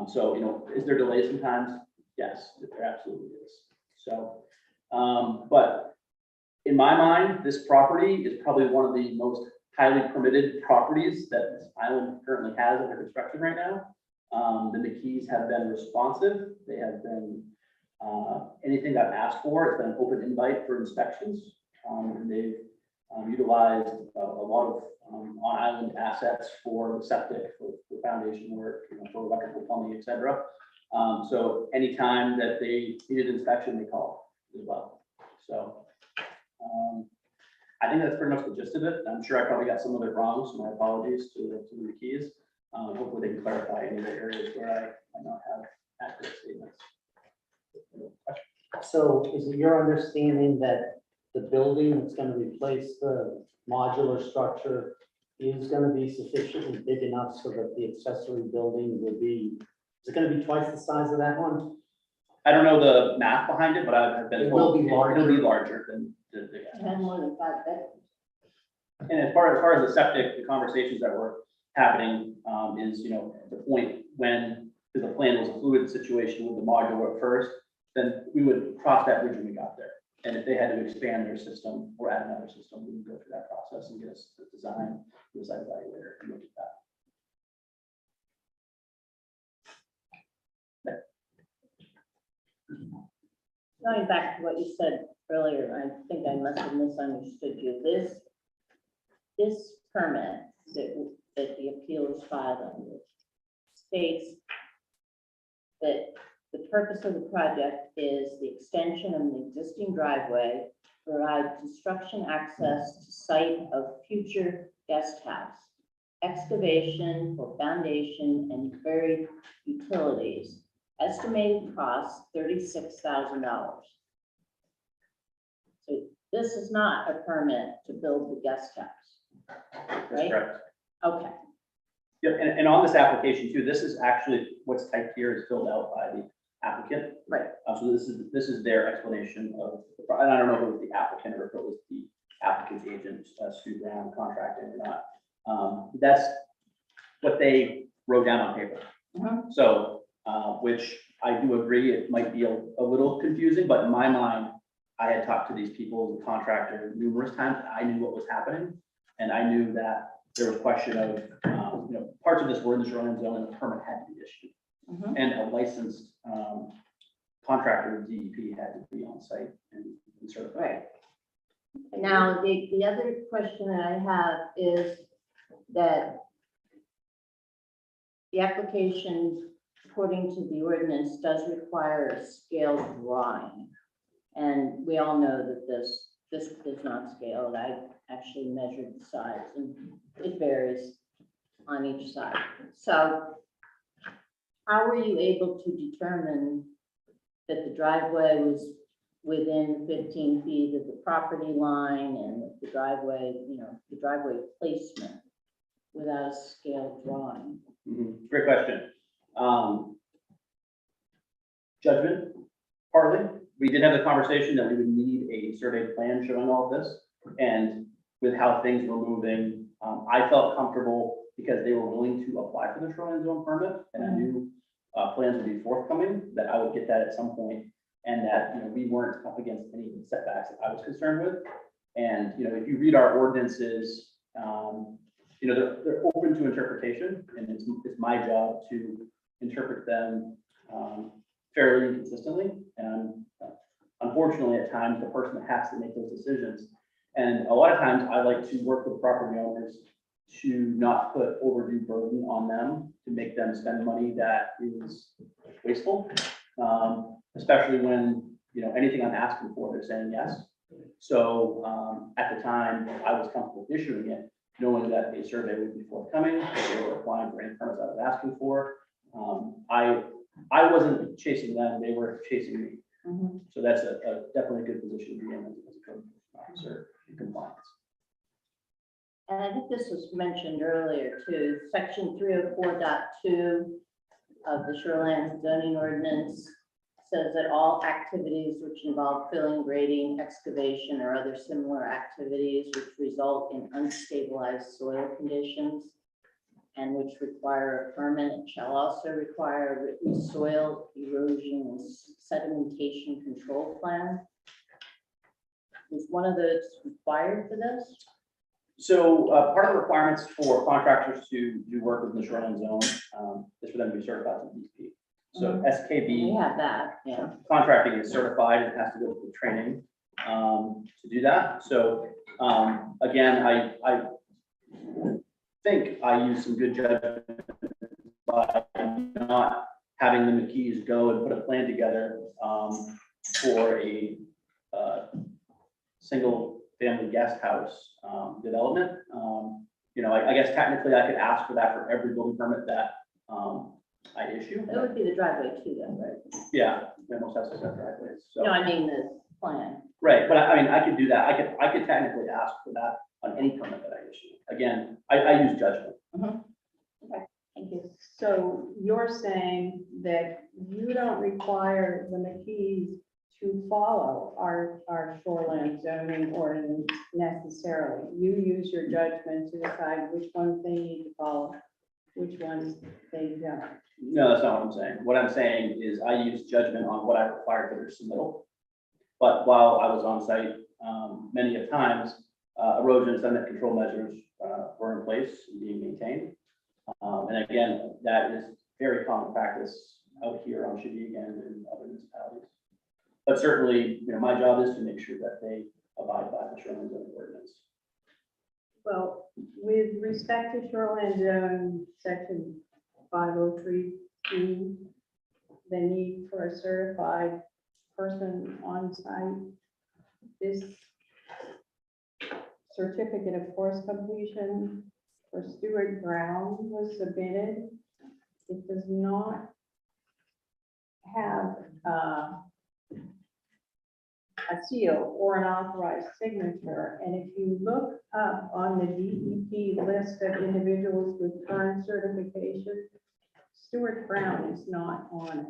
So, you know, is there delays sometimes? Yes, there absolutely is. So, but in my mind, this property is probably one of the most highly permitted properties that this island currently has under construction right now. The McKees have been responsive. They have been, anything I've asked for, it's been an open invite for inspections. And they've utilized a lot of on-island assets for the septic, for foundation work, you know, for electrical plumbing, et cetera. So anytime that they needed inspection, they call as well. So I think that's pretty much the gist of it. I'm sure I probably got some of it wrong, so my apologies to the McKees. Hopefully they can clarify any of the areas where I not have accurate statements. So is it your understanding that the building that's gonna replace the modular structure is gonna be sufficiently big enough so that the accessory building will be, is it gonna be twice the size of that one? I don't know the math behind it, but I've been It will told be larger. it'll be larger than the It had more than 5 bedrooms. And as far as the septic, the conversations that were happening is, you know, the point when, because the plan was a fluid situation with the modular at first, then we would cross that bridge when we got there. And if they had to expand their system or add another system, we would go through that process and get us the design, the site evaluator, and look at that. Going back to what you said earlier, I think I must have misunderstood you. This permit that the appeal is filed under states that the purpose of the project is the extension of the existing driveway, provide construction access to site of future guest house, excavation for foundation and buried utilities, estimated cost $36,000. So this is not a permit to build the guest house, That's right? correct. Okay, Yep, and on this application too, this is actually what's typed here is filled out by the applicant. right. So this is their explanation of, and I don't know if it was the applicant or if it was the applicant's agent, Sue Brown, contracting or not. That's what they wrote down on paper. Mhm. So, which I do agree, it might be a little confusing, but in my mind, I had talked to these people, the contractor, numerous times. I knew what was happening. And I knew that there was question of, you know, parts of this were in the shoreline zone and a permit had to be issued. Mhm. And a licensed contractor, DEP, had to be on site and certified. Right. Now, the other question that I have is that the application, according to the ordinance, does require a scale drawing. And we all know that this is not scaled. I actually measured the size and it varies on each side. So how were you able to determine that the driveway was within 15 feet of the property line and that the driveway, the driveway placement without a scale drawing? Great question. Judgment, partly. We did have the conversation that we would need a survey plan showing all of this. And with how things were moving, I felt comfortable because they were willing to apply for the shoreline zone permit, and I knew plans would be forthcoming, that I would get that at some point, and that, we weren't up against any setbacks that I was concerned with. And, if you read our ordinances, they're open to interpretation, and it's my job to interpret them fairly and consistently. And unfortunately, at times, the person has to make those decisions. And a lot of times I like to work with property owners to not put overdue burden on them, to make them spend money that is wasteful. Especially when, anything I'm asking for, they're saying yes. So at the time, I was comfortable issuing it, knowing that a survey would be forthcoming, that they were applying for any permits I was asking for. I wasn't chasing them, they were chasing me. So that's a definitely a good position to be in as a code officer in compliance. And I think this was mentioned earlier too, section 304.2 of the shoreline zoning ordinance says that all activities which involve filling, grading, excavation, or other similar activities which result in unstabilized soil conditions and which require a permit shall also require a written soil erosion and sedimentation control plan. Is one of those required for this? So part of the requirements for contractors to do work within the shoreline zone is for them to be certified to DEP. So We SKB have that, yeah. contracting is certified and has to go through training to do that. So again, I think I used some good judgment by not having the McKees go and put a plan together for a single family guest house development. I guess technically I could ask for that for every building permit that I issue. It would be the driveway too, then, right? Yeah, most houses have driveways. So No, I mean the plan. right, but I could do that. I could technically ask for that on any permit that I issue. Again, I use judgment. Thank you. So you're saying that you don't require the McKees to follow our shoreline zoning ordinance necessarily. You use your judgment to decide which ones they need to follow, which ones they don't. No, that's not what I'm saying. What I'm saying is I use judgment on what I require for their submittal. But while I was on site, many of times, erosion and sediment control measures were in place and being maintained. And again, that is very common practice out here on Sheboygan and other municipalities. But certainly, my job is to make sure that they abide by the shoreline zoning ordinance. Well, with respect to shoreline zone section 503(2), the need for a certified person on site, this certificate of course completion for Stewart Brown was submitted. It does not have a seal or an authorized signature. And if you look up on the DEP list of individuals with current certification, Stewart Brown is not on it.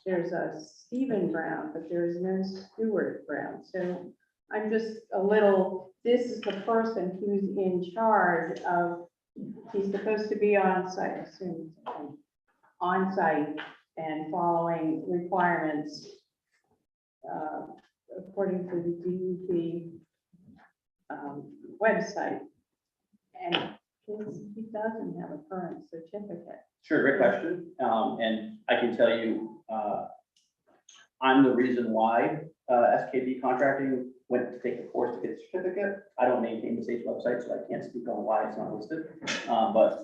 There's a Stephen Brown, but there is no Stewart Brown. So I'm just a little, this is the person who's in charge of, he's supposed to be on site, assume, on site and following requirements according to the DEP website. And he doesn't have a current certificate. Sure, great question. And I can tell you, I'm the reason why SKB contracting went to take the course to get the certificate. I don't maintain the state's website, so I can't speak on why it's not listed. But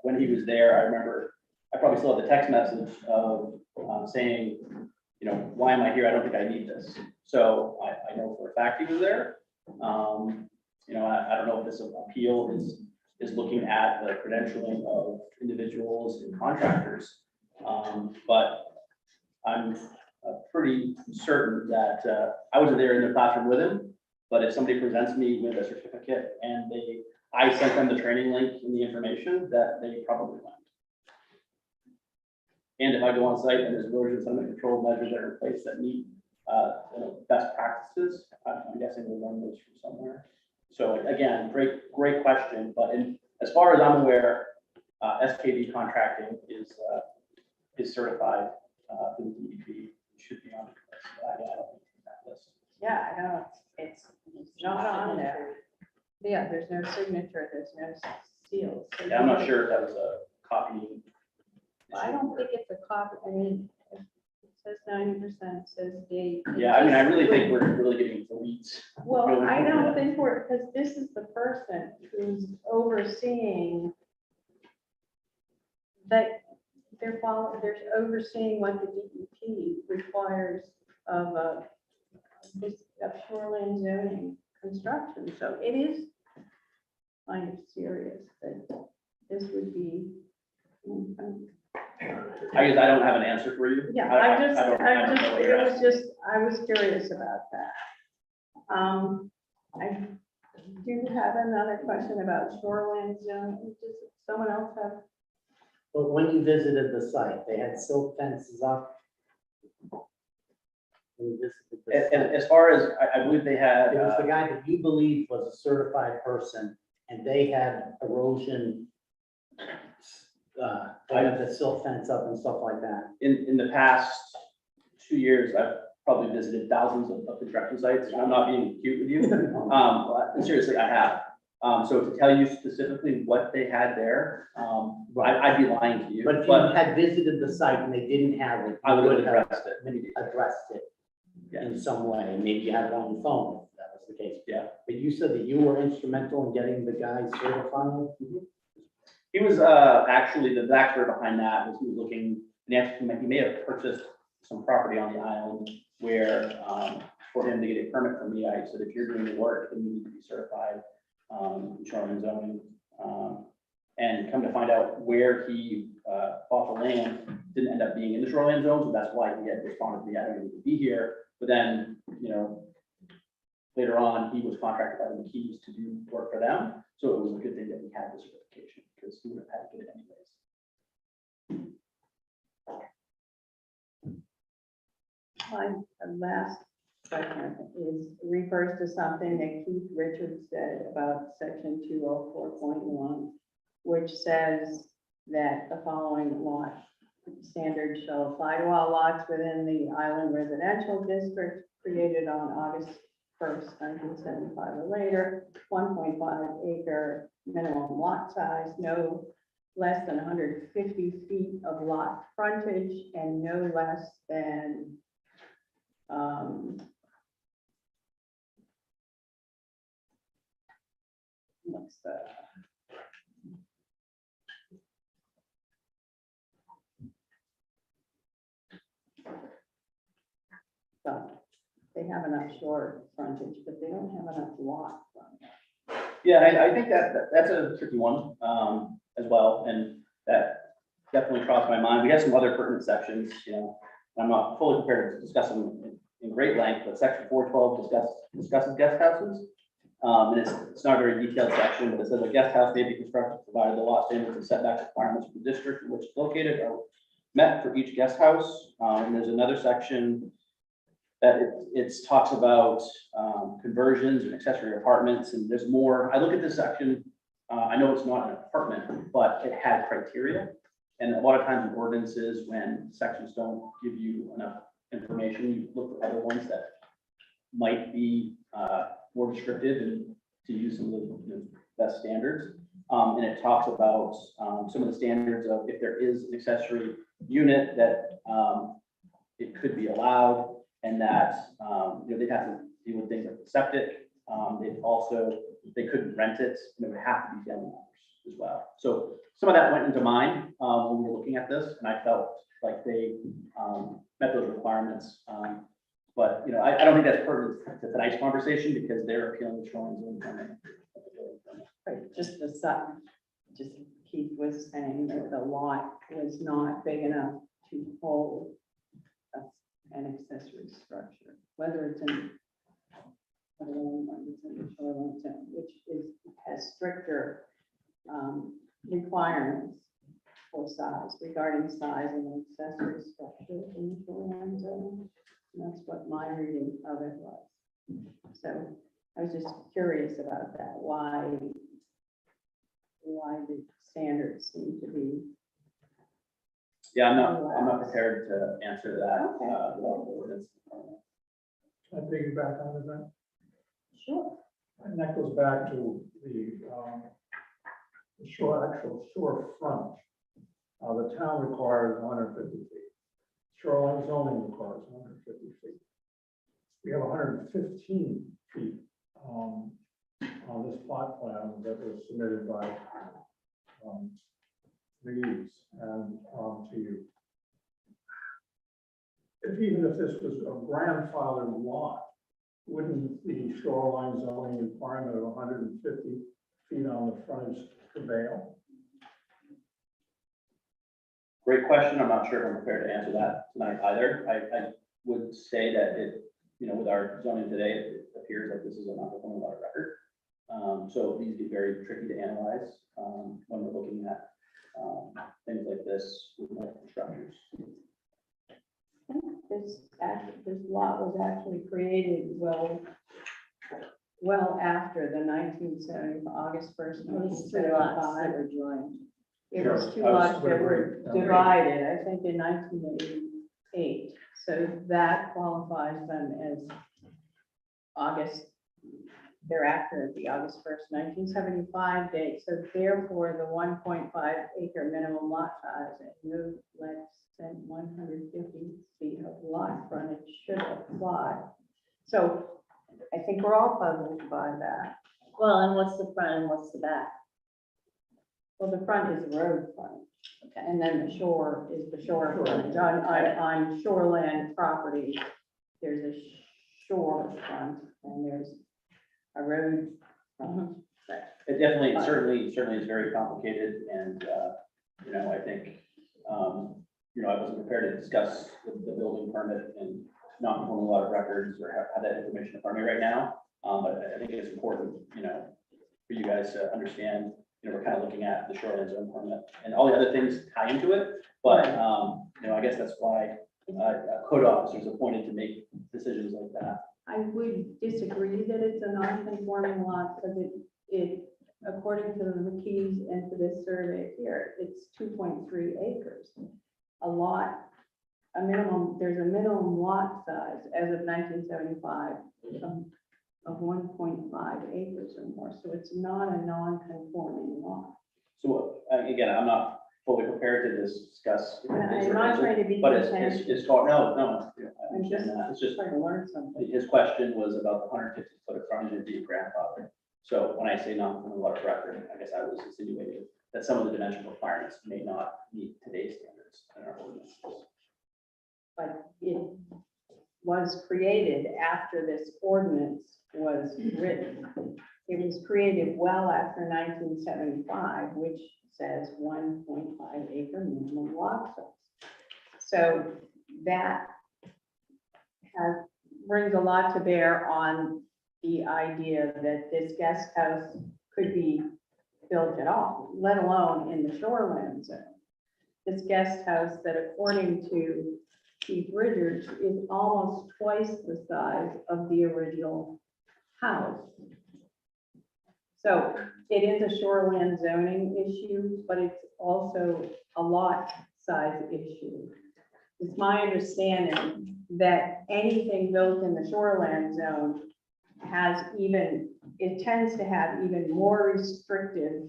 when he was there, I remember, I probably still have the text message of saying, why am I here? I don't think I need this. So I know for a fact he was there. I don't know if this appeal is is looking at the credentialing of individuals and contractors. But I'm pretty certain that I wasn't there in the classroom with him, but if somebody presents me with a certificate and I sent them the training link and the information, that they probably went. And if I go on site and there's erosion sediment control measures that are in place that meet best practices, I'm guessing we'll learn those from somewhere. So again, great question. But as far as I'm aware, SKD contracting is certified for the DEP. It should be on the list. I don't think it's that list. Yeah, I know, it's not on there. Yeah, there's no signature, there's no seal. So Yeah, I'm not sure if that was a copy. I don't think it's a copy, I mean, it says 90%, says date. Yeah, I mean, I really think we're really getting into the weeds. Well, Really I think don't that. think because this is the person who's overseeing that they're overseeing what the DEP requires of shoreline zoning construction. So it is kind of serious that this would be. I guess I don't have an answer for you. Yeah, I I don't know what you're asking. I was curious about that. I do have another question about shoreline zoning. Does someone else have? But when you visited the site, they had silt fences up. When you visited the And site, as far as, I believe they had, it was the guy that you believed was a certified person, and they had erosion. They had the silt fence up and stuff like that. in the past 2 years, I've probably visited thousands of construction sites, and I'm not being cute with you. But seriously, I have. So to tell you specifically what they had there, I'd be lying to you, But if you but had visited the site and they didn't have it, I you would have have addressed it immediately. addressed it Yeah. in some way, and maybe you had it on your phone, if that was the case. Yeah. But you said that you were instrumental in getting the guy certified? He was actually, the backstory behind that was he was looking, he may have purchased some property on the island where, for him to get a permit from me, I said, if you're doing the work, then you need to be certified in shoreline zoning. And come to find out where he bought the land didn't end up being in the shoreline zone, so that's why he had responded to me, I don't need to be here. But then, later on, he was contracted by the McKees to do work for them, so it was a good thing that we had the certification, because he would have had to get it anyways. My last question refers to something that Keith Richards said about section 204.1, which says that the following lot standards shall apply to all lots within the island residential district created on August 1st, 1975 or later, 1.5 acre minimum lot size, no less than 150 feet of lot frontage, and no less than what's the so they have enough shore frontage, but they don't have enough lot frontage. Yeah, I think that's a tricky one, as well, and that definitely crossed my mind. We have some other pertinent sections, I'm not fully prepared to discuss them in great length, but section 412 discusses guest houses. And it's not a very detailed section, but it says a guest house may be constructed provided the lot standards and setback requirements for the district in which it's located are met for each guest house. And there's another section that it talks about conversions and accessory apartments, and there's more. I look at this section, I know it's not an apartment, but it had criteria. And a lot of times in ordinances, when sections don't give you enough information, you look for other ones that might be more descriptive and to use some of the best standards. And it talks about some of the standards of if there is an accessory unit that it could be allowed, and that they'd have to deal with things like septic. They couldn't rent it, and it would have to be family members as well. So some of that went into mind when we were looking at this, and I felt like they met those requirements. But I don't think that's pertinent to tonight's conversation because they're appealing the shoreline zone permit. Right, just just Keith was saying that the lot was not big enough to hold an accessory structure, whether it's in the shoreline zone, which has stricter requirements for size, regarding size of an accessory structure in the shoreline zone. And that's what my reading of it was. So I was just curious about that, why the standards seem to be. Yeah, I'm not prepared to answer that. Okay. Without the ordinance. Can I piggyback on that? Sure. And that goes back to the actual shore front. The town requires 150 feet. Shoreline zoning requires 150 feet. We have 115 feet on this plot plan that was submitted by Reeves and to you. Even if this was a grandfathered lot, wouldn't the shoreline zoning requirement of 150 feet on the frontage prevail? Great question. I'm not sure if I'm prepared to answer that tonight either. I would say that it, with our zoning today, it appears like this is a non-conforming lot of record. So these get very tricky to analyze when we're looking at things like this with multiple structures. This lot was actually created well after the 1970, August 1st, It was 2 lots that 1975. were joined. It was Sure, 2 I lots would that were agree. divided, I think, in 1988. So that qualifies them as August, thereafter, the August 1st, 1975 date. So therefore, the 1.5 acre minimum lot size and no less than 150 feet of lot frontage should apply. So I think we're all puzzled by that. Well, and what's the front and what's the back? Well, the front is the road front, Okay. and then the shore is the shore Sure. frontage. On shoreland property, there's a shore front and there's a road front. It definitely, certainly is very complicated and, I think, I wasn't prepared to discuss the building permit and non-conforming lot of records or have that information in front of me right now. But I think it's important, for you guys to understand, we're kind of looking at the shoreline zone permit and all the other things tie into it. But, I guess that's why code officers appointed to make decisions like that. I would disagree that it's a non-conforming lot because it, according to the keys and to this survey here, it's 2.3 acres. There's a minimum lot size as of 1975 of 1.5 acres or more. So it's not a non-conforming lot. So again, I'm not fully prepared to discuss. I'm not trying to be But it's contentious. no, I I'm understand just that. It's just, trying to learn something. his question was about the 150 foot of frontage of the grandfather. So when I say non-conforming lot of record, I guess I was insinuating that some of the dimensional requirements may not meet today's standards in our ordinances. But it was created after this ordinance was written. It was created well after 1975, which says 1.5 acre minimum lot size. So that brings a lot to bear on the idea that this guest house could be built at all, let alone in the shoreline zone. This guest house that, according to Keith Richards, is almost twice the size of the original house. So it is a shoreline zoning issue, but it's also a lot size issue. It's my understanding that anything built in the shoreline zone it tends to have even more restrictive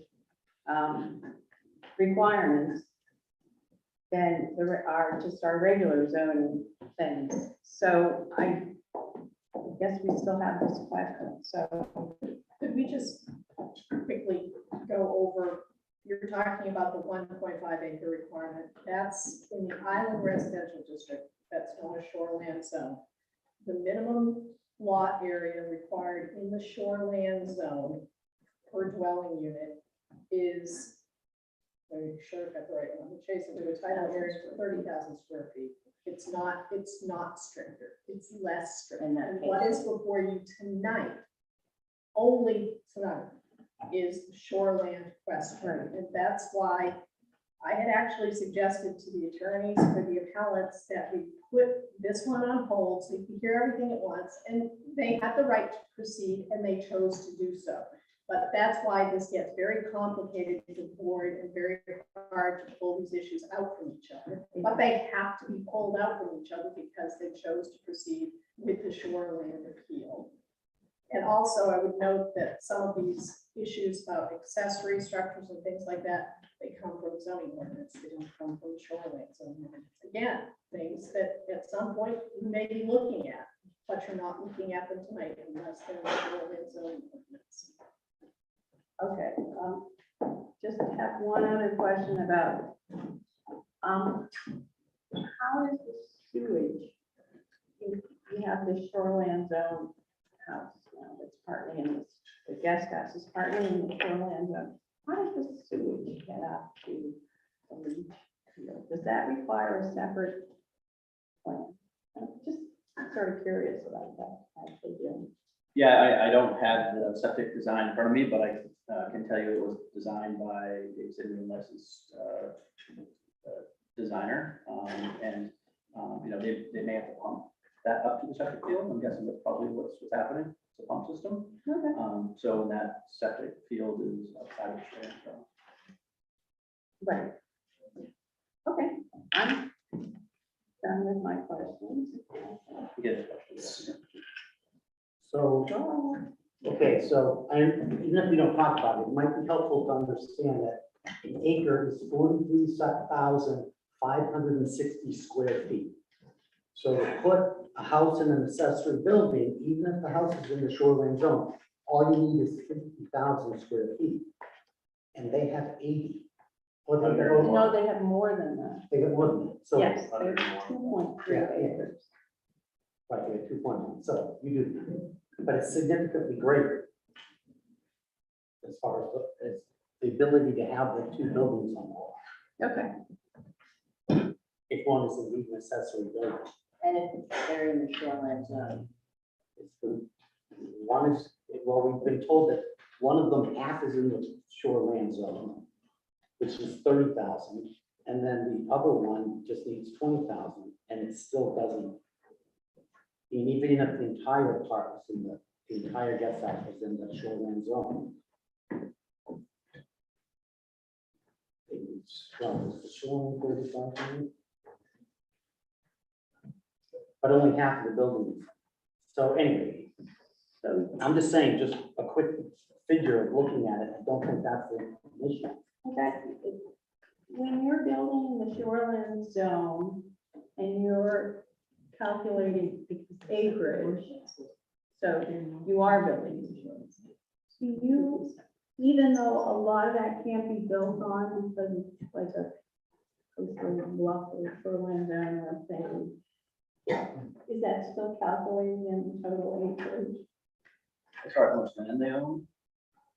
requirements than our regular zoning things. So I guess we still have this question, so. Could we just quickly go over, you're talking about the 1.5 acre requirement, that's in the island residential district, that's known as shoreland zone. The minimum lot area required in the shoreland zone per dwelling unit is, I'm sure I've got the right one, the Chase into a title area for 30,000 square feet. It's not stricter, it's less strict. In that And what case. is before you tonight, only tonight, is the shoreland question. And that's why I had actually suggested to the attorneys for the appellants that we put this one on hold so you can hear everything at once. And they had the right to proceed and they chose to do so. But that's why this gets very complicated to the board and very hard to pull these issues out from each other. But they have to be pulled out from each other because they chose to proceed with the shoreland appeal. And also, I would note that some of these issues about accessory structures and things like that, they come from zoning ordinance, they don't come from shoreline zoning ordinance. Again, things that at some point you may be looking at, but you're not looking at them tonight unless they're in the shoreline zoning ordinance. Okay, just have one other question about, how is the sewage? You have the shoreland zone house now that's partly in this, the guest house is partly in the shoreland zone. How does the sewage get up to the leach field? Does that require a separate plan? I'm just sort of curious about that, actually, Jim. Yeah, I don't have the septic design in front of me, but I can tell you it was designed by a city and licensed designer. You know, they may have to pump that up to the septic field. I'm guessing that's probably what's happening. It's a pump system. Okay. So when that septic field is outside of the stream. So Right. Okay, I'm done with my questions. you get the question. So, okay, so even if we don't talk about it, it might be helpful to understand that an acre is 43,560 square feet. So to put a house in an accessory building, even if the house is in the shoreline zone, all you need is 50,000 square feet. And they have 80. Or they have over. No, they have more than that. They have more than that. So. Yes, they're 2.3 Yeah, yeah. acres. Right, they have 2.1, so you do, but it's significantly greater. As far as the ability to have the two buildings on wall, Okay, if one is an even accessory building. And if they're in the shoreline zone, It's the, one is, well, we've been told that one of them, half is in the shoreland zone, which is 30,000, and then the other one just needs 20,000, and it still doesn't. And even if the entire part was in the entire guest house was in the shoreland zone. Well, is the shoreline 35,000? But only half of the building. So anyway, so I'm just saying, just a quick figure of looking at it, I don't think that's the issue. okay. When you're building in the shoreline zone and you're calculating the acreage, so you are building in the shoreline zone. Do you, even though a lot of that can't be built on because it's like a coastal bluff or shoreline zone or thing, is that still calculated in the total acreage? As far as how much land they own,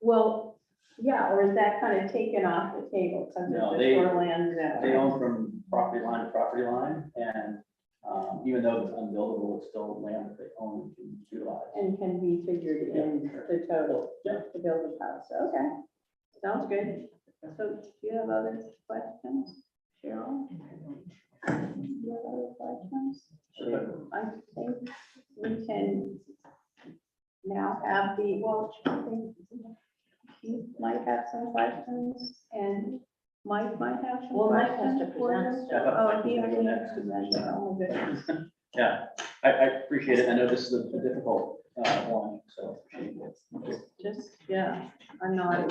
Well, yeah, or is that kind of taken off the table because No, of the they- shoreline zone? they own from property line to property line, and even though it's unbuildable, it's still land that they own and can utilize. And can be figured in the total Yeah. to build a house. Okay, sounds good. So do you have other questions, Cheryl? Do you have other questions? I think we can now have the, well, I think you might have some questions and Mike might have some well, Mike has to questions for present you. stuff. Oh, he already has to present it. Oh, my goodness. Yeah, I appreciate it. I know this is a difficult one, so. appreciate it. Just, yeah, I'm not.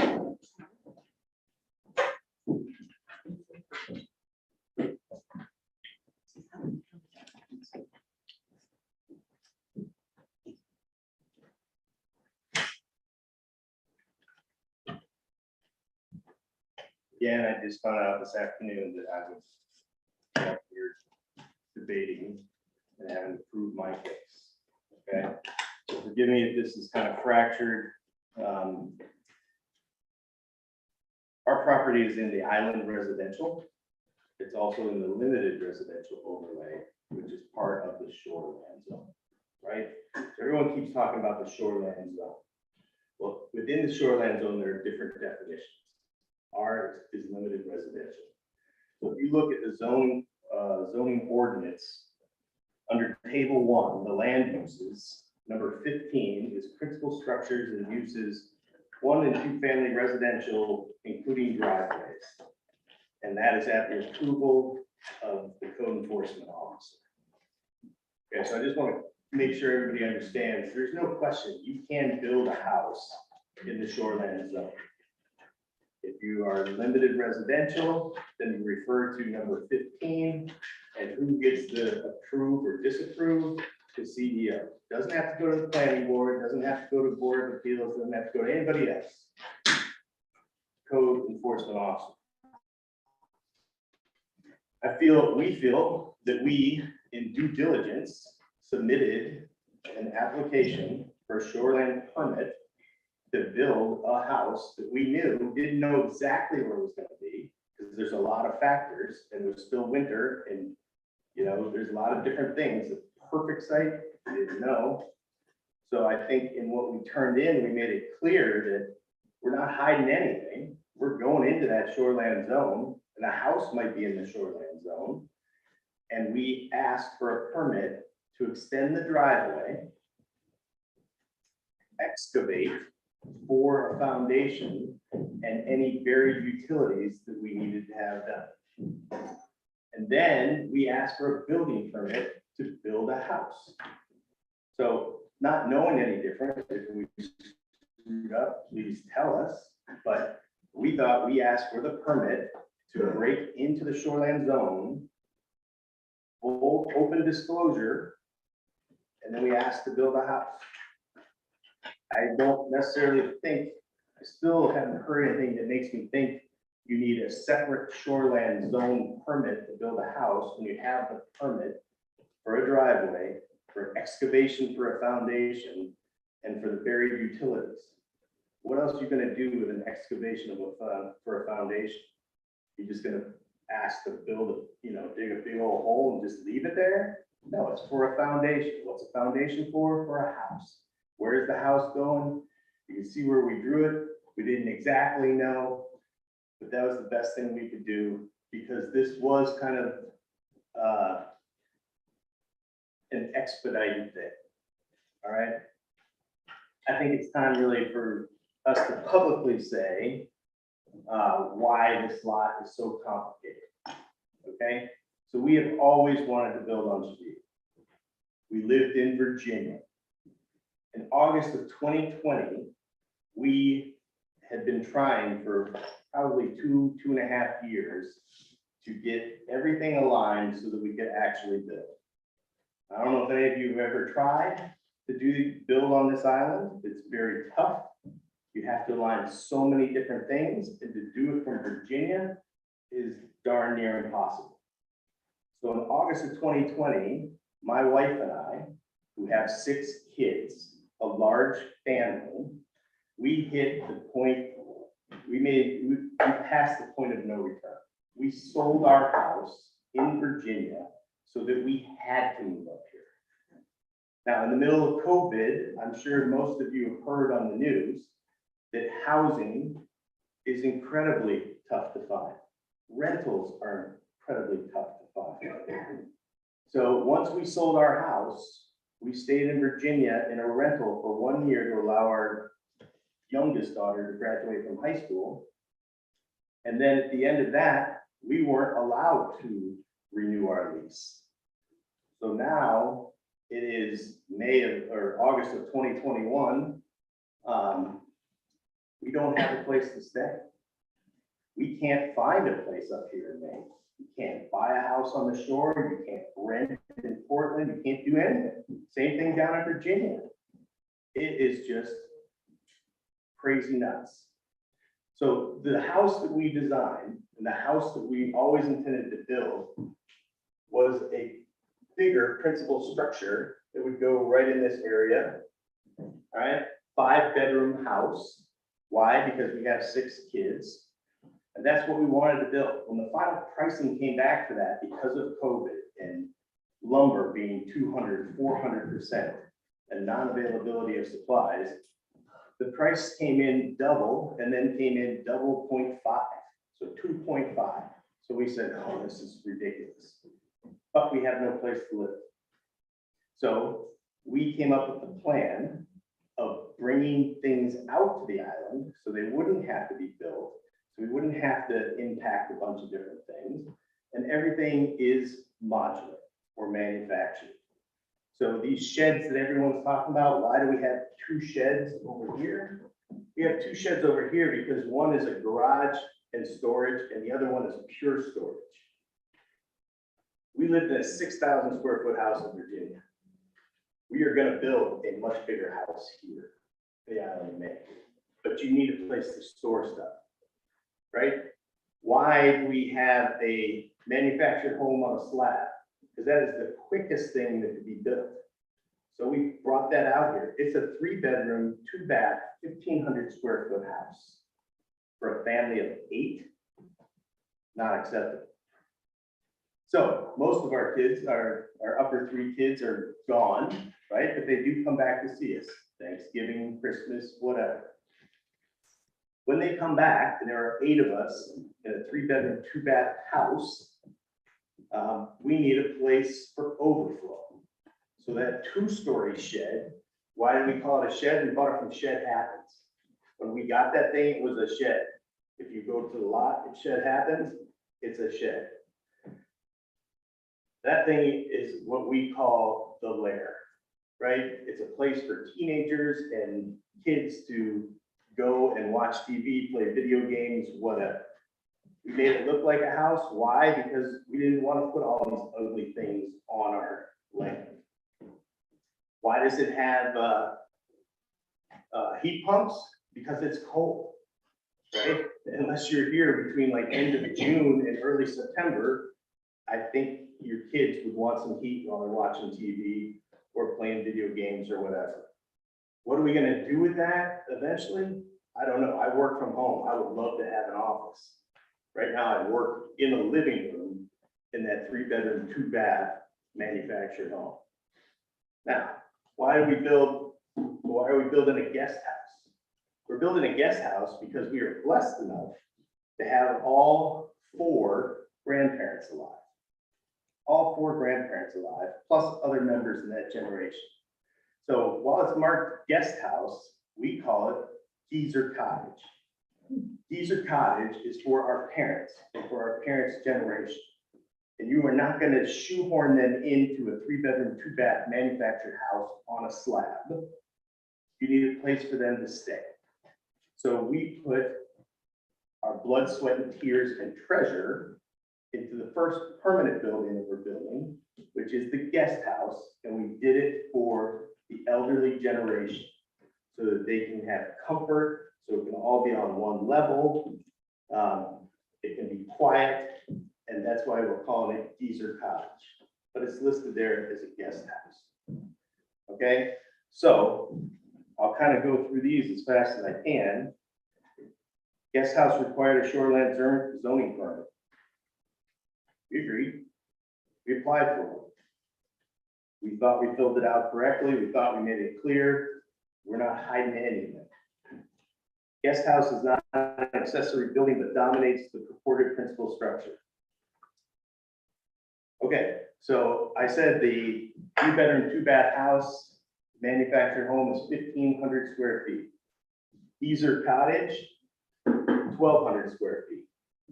Yeah, and I just found out this afternoon that I was up here debating and having to prove my case. Okay, so forgive me if this is kind of fractured. Our property is in the island residential. It's also in the limited residential overlay, which is part of the shoreline zone, right? So everyone keeps talking about the shoreline zone. Well, within the shoreline zone, there are different definitions. Ours is limited residential. So if you look at the zoning ordinance, under table 1, the land uses, number 15 is principal structures and uses 1 and 2 family residential, including driveways. And that is at the approval of the code enforcement officer. Okay, so I just want to make sure everybody understands, there's no question, you can build a house in the shoreline zone. If you are limited residential, then you refer to number 15, and who gets to approve or disapprove? The CDO. Doesn't have to go to the planning board, doesn't have to go to the Board of Appeals, doesn't have to go to anybody else. Code enforcement officer. We feel that we, in due diligence, submitted an application for a shoreline permit to build a house that we didn't know exactly where it was gonna be, because there's a lot of factors, and it was still winter, and, you know, there's a lot of different things. The perfect site, we didn't know. So I think in what we turned in, we made it clear that we're not hiding anything. We're going into that shoreline zone, and the house might be in the shoreline zone. And we asked for a permit to extend the driveway, excavate for a foundation, and any buried utilities that we needed to have done. And then we asked for a building permit to build a house. So not knowing any different, if we screwed up, please tell us. But we thought we asked for the permit to break into the shoreline zone, full open disclosure, and then we asked to build a house. I don't necessarily think, I still haven't heard anything that makes me think you need a separate shoreline zone permit to build a house when you have the permit for a driveway, for excavation for a foundation, and for the buried utilities. What else are you gonna do with an excavation of for a foundation? You're just gonna ask to build dig a big old hole and just leave it there? No, it's for a foundation. What's a foundation for? For a house. Where's the house going? You can see where we drew it. We didn't exactly know, but that was the best thing we could do, because this was kind of an expedited thing. All right. I think it's time really for us to publicly say why this lot is so complicated. Okay, so we have always wanted to build on street. We lived in Virginia. In August of 2020, we had been trying for probably 2.5 years to get everything aligned so that we could actually build. I don't know if any of you have ever tried to build on this island. It's very tough. You have to align so many different things, and to do it from Virginia is darn near impossible. So in August of 2020, my wife and I, who have 6 kids, a large family, we hit the point, we passed the point of no return. We sold our house in Virginia so that we had to move up here. Now, in the middle of COVID, I'm sure most of you have heard on the news that housing is incredibly tough to find. Rentals are incredibly tough to find. So once we sold our house, we stayed in Virginia in a rental for 1 year to allow our youngest daughter to graduate from high school. And then at the end of that, we weren't allowed to renew our lease. So now it is August of 2021. We don't have a place to stay. We can't find a place up here in Maine. You can't buy a house on the shore. You can't rent in Portland. You can't do anything. Same thing down in Virginia. It is just crazy nuts. So the house that we designed and the house that we always intended to build was a bigger principal structure that would go right in this area. All right, 5-bedroom house. Why? Because we have 6 kids. And that's what we wanted to build. When the final pricing came back for that, because of COVID and lumber being 200, 400%, and non-availability of supplies, the price came in double and then came in double 0.5, so 2.5. So we said, oh, this is ridiculous. But we have no place to live. So we came up with the plan of bringing things out to the island so they wouldn't have to be built, so we wouldn't have to impact a bunch of different things. And everything is modular or manufactured. So these sheds that everyone's talking about, why do we have 2 sheds over here? We have 2 sheds over here because one is a garage and storage and the other one is pure storage. We lived in a 6,000 square foot house in Virginia. We are gonna build a much bigger house here, the island of Maine, but you need a place to store stuff, right? Why do we have a manufactured home on a slab? Because that is the quickest thing that could be built. So we brought that out here. It's a 3-bedroom, 2-bath, 1,500 square foot house. For a family of 8, not acceptable. So most of our kids, our upper 3 kids are gone, right? But they do come back to see us, Thanksgiving, Christmas, whatever. When they come back, and there are 8 of us in a 3-bedroom, 2-bath house, we need a place for overflow. So that 2-story shed, why do we call it a shed? We bought it from Shed Happens. When we got that thing, it was a shed. If you go to the lot, if Shed Happens, it's a shed. That thing is what we call the lair, right? It's a place for teenagers and kids to go and watch TV, play video games, whatever. We made it look like a house. Why? Because we didn't want to put all these ugly things on our land. Why does it have heat pumps? Because it's cold, right? Unless you're here between like end of June and early September, I think your kids would want some heat while they're watching TV or playing video games or whatever. What are we gonna do with that eventually? I don't know. I work from home. I would love to have an office. Right now I work in a living room in that 3-bedroom, 2-bath manufactured home. Now, why are we building a guest house? We're building a guest house because we are blessed enough to have all 4 grandparents alive. All 4 grandparents alive, plus other members in that generation. So while it's marked guest house, we call it geezer cottage. Geezer cottage is for our parents and for our parents' generation. And you are not going to shoehorn them into a 3-bedroom, 2-bath manufactured house on a slab. You need a place for them to stay. So we put our blood, sweat, and tears and treasure into the first permanent building that we're building, which is the guest house. And we did it for the elderly generation so that they can have comfort, so it can all be on one level. It can be quiet, and that's why we're calling it Geezer Cottage, but it's listed there as a guest house. Okay, so I'll kind of go through these as fast as I can. Guest house required a shoreline zoning permit. We agreed. We applied for it. We thought we filled it out correctly. We thought we made it clear. We're not hiding anything. Guest house is not an accessory building that dominates the purported principal structure. Okay, so I said the 3-bedroom, 2-bath house, manufactured home is 1,500 square feet. Geezer cottage, 1,200 square feet.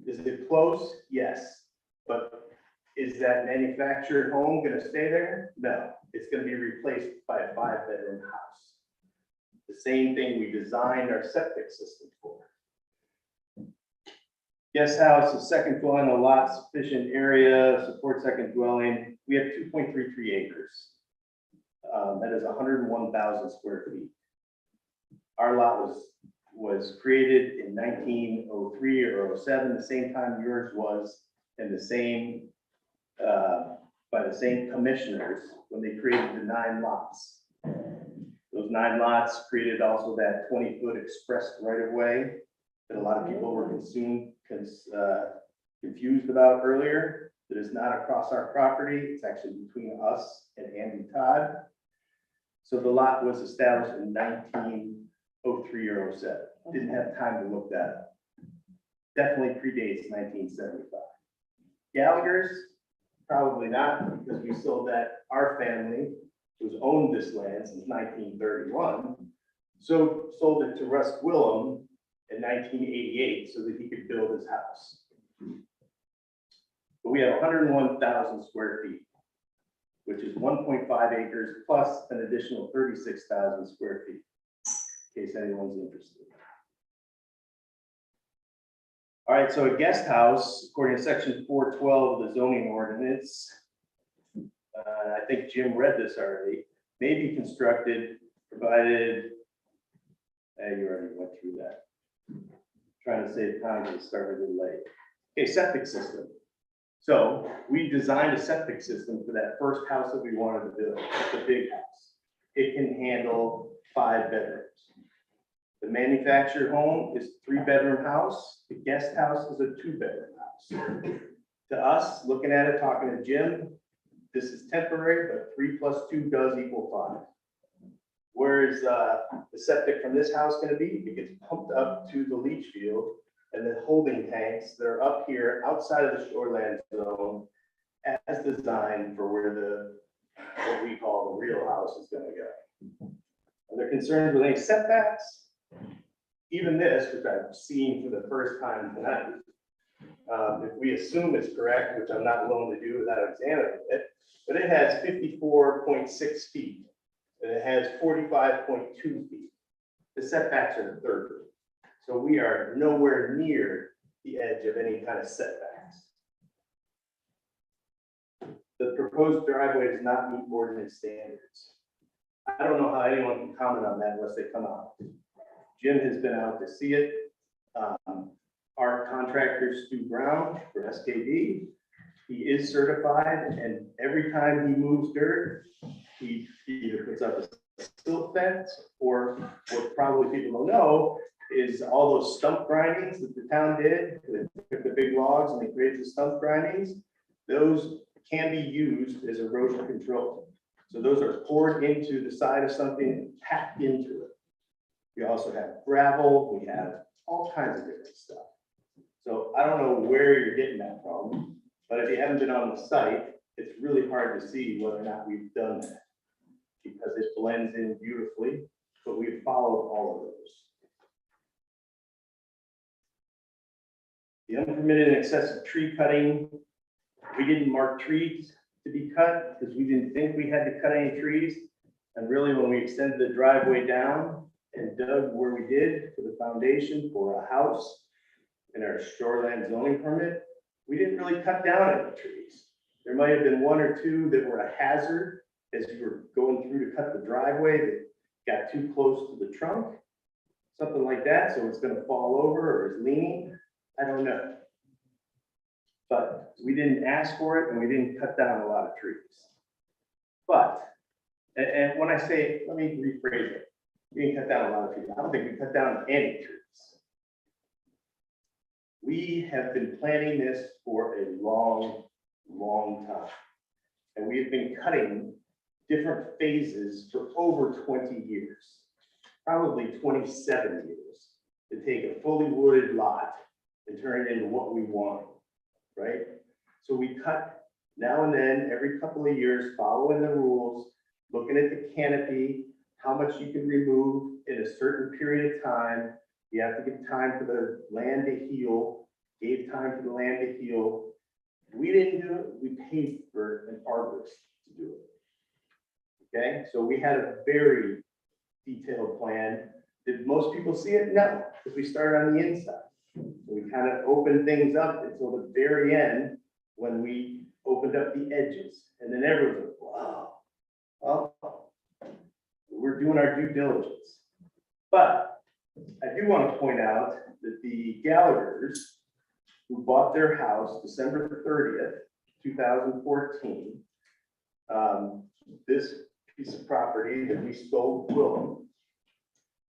Is it close? Yes. But is that manufactured home going to stay there? No, it's going to be replaced by a 5-bedroom house. The same thing we designed our septic system for. Guest house is second dwelling, a lot sufficient area, support second dwelling. We have 2.33 acres. That is 101,000 square feet. Our lot was created in 1903 or 07, the same time yours was, and the same by the same commissioners when they created the 9 lots. Those 9 lots created also that 20-foot express right of way that a lot of people were confused about earlier, that is not across our property. It's actually between us and Andy Todd. So the lot was established in 1903 or 07. Didn't have time to look that up. Definitely predates 1975. Gallagher's, probably not, because we sold that, our family, who's owned this land since 1931, so sold it to Russ Gwillem in 1988 so that he could build his house. But we have 101,000 square feet, which is 1.5 acres plus an additional 36,000 square feet, in case anyone's interested. All right, so a guest house, according to section 412 of the zoning ordinance, I think Jim read this already, may be constructed, provided, you already went through that. Trying to save time because it started a little late. Okay, septic system. So we designed a septic system for that first house that we wanted to build, the big house. It can handle 5 bedrooms. The manufactured home is a 3-bedroom house. The guest house is a 2-bedroom house. To us, looking at it, talking to Jim, this is temporary, but 3 + 2 does equal 5. Where is the septic from this house going to be? It gets pumped up to the leach field and then holding tanks that are up here outside of the shoreland zone as designed for where what we call the real house is going to go. Are there concerns with any setbacks? Even this, which I've seen for the first time tonight, if we assume it's correct, which I'm not willing to do without examining it, but it has 54.6 feet and it has 45.2 feet. The setbacks are 30. So we are nowhere near the edge of any kind of setbacks. The proposed driveway does not meet ordinance standards. I don't know how anyone can comment on that unless they come out. Jim has been out to see it. Our contractor, Stu Brown for SKD, he is certified, and every time he moves dirt, he either puts up a silt fence, or what probably people don't know is all those stump grindings that the town did. They took the big logs and they created the stump grindings. Those can be used as erosion control. So those are poured into the side of something and packed into it. We also have gravel, we have all kinds of different stuff. So I don't know where you're getting that from, but if you haven't been on the site, it's really hard to see whether or not we've done that, because it blends in beautifully, but we've followed all of those. The unpermitted and excessive tree cutting, we didn't mark trees to be cut because we didn't think we had to cut any trees. And really, when we extended the driveway down and dug where we did for the foundation for a house in our shoreline zoning permit, we didn't really cut down any trees. There might have been 1 or 2 that were a hazard as you were going through to cut the driveway that got too close to the trunk, something like that, so it's going to fall over or is leaning. I don't know. But we didn't ask for it and we didn't cut down a lot of trees. But, and when I say, let me rephrase it, we didn't cut down a lot of trees. I don't think we cut down any trees. We have been planning this for a long, long time. And we have been cutting different phases for over 20 years, probably 27 years, to take a fully wooded lot and turn it into what we want, right? So we cut now and then, every couple of years, following the rules, looking at the canopy, how much you can remove in a certain period of time. You have to give time for the land to heal, gave time for the land to heal. We didn't do it, we paid for an arborist to do it. Okay, so we had a very detailed plan. Did most people see it? No, because we started on the inside. We kind of opened things up until the very end when we opened up the edges. And then everyone was like, wow, well, we're doing our due diligence. But I do want to point out that the Gallaghers, who bought their house December 30th, 2014, this piece of property that we sold Willem,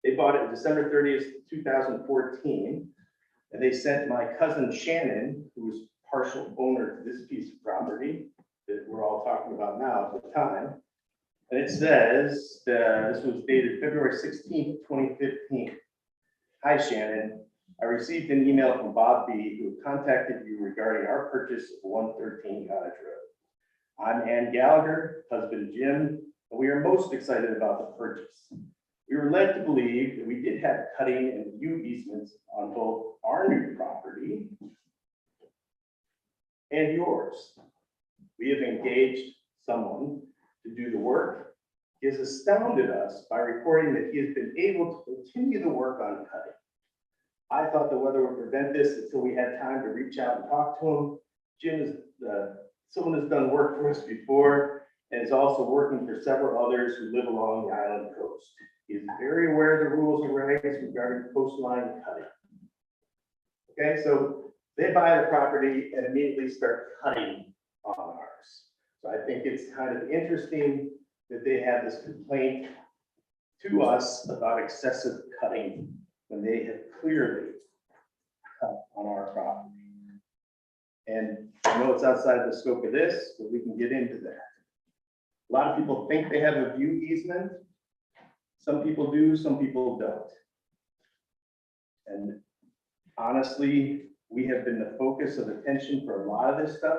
they bought it December 30th, 2014. And they sent my cousin Shannon, who was partial owner to this piece of property that we're all talking about now at the time. And it says, this was dated February 16th, 2015. Hi, Shannon. I received an email from Bob B, who contacted you regarding our purchase of 113 Cottage Road. I'm Ann Gallagher, husband Jim, and we are most excited about the purchase. We were led to believe that we did have cutting and view easements on both our new property and yours. We have engaged someone to do the work. He has astounded us by reporting that he has been able to continue the work on cutting. I thought the weather would prevent this until we had time to reach out and talk to him. Jim is, someone has done work for us before and is also working for several others who live along the island coast. He is very aware of the rules and regs regarding coastline cutting. Okay, so they buy the property and immediately start cutting on ours. So I think it's kind of interesting that they have this complaint to us about excessive cutting when they have clearly cut on our property. And I know it's outside the scope of this, but we can get into that. A lot of people think they have a view easement. Some people do, some people don't. And honestly, we have been the focus of attention for a lot of this stuff,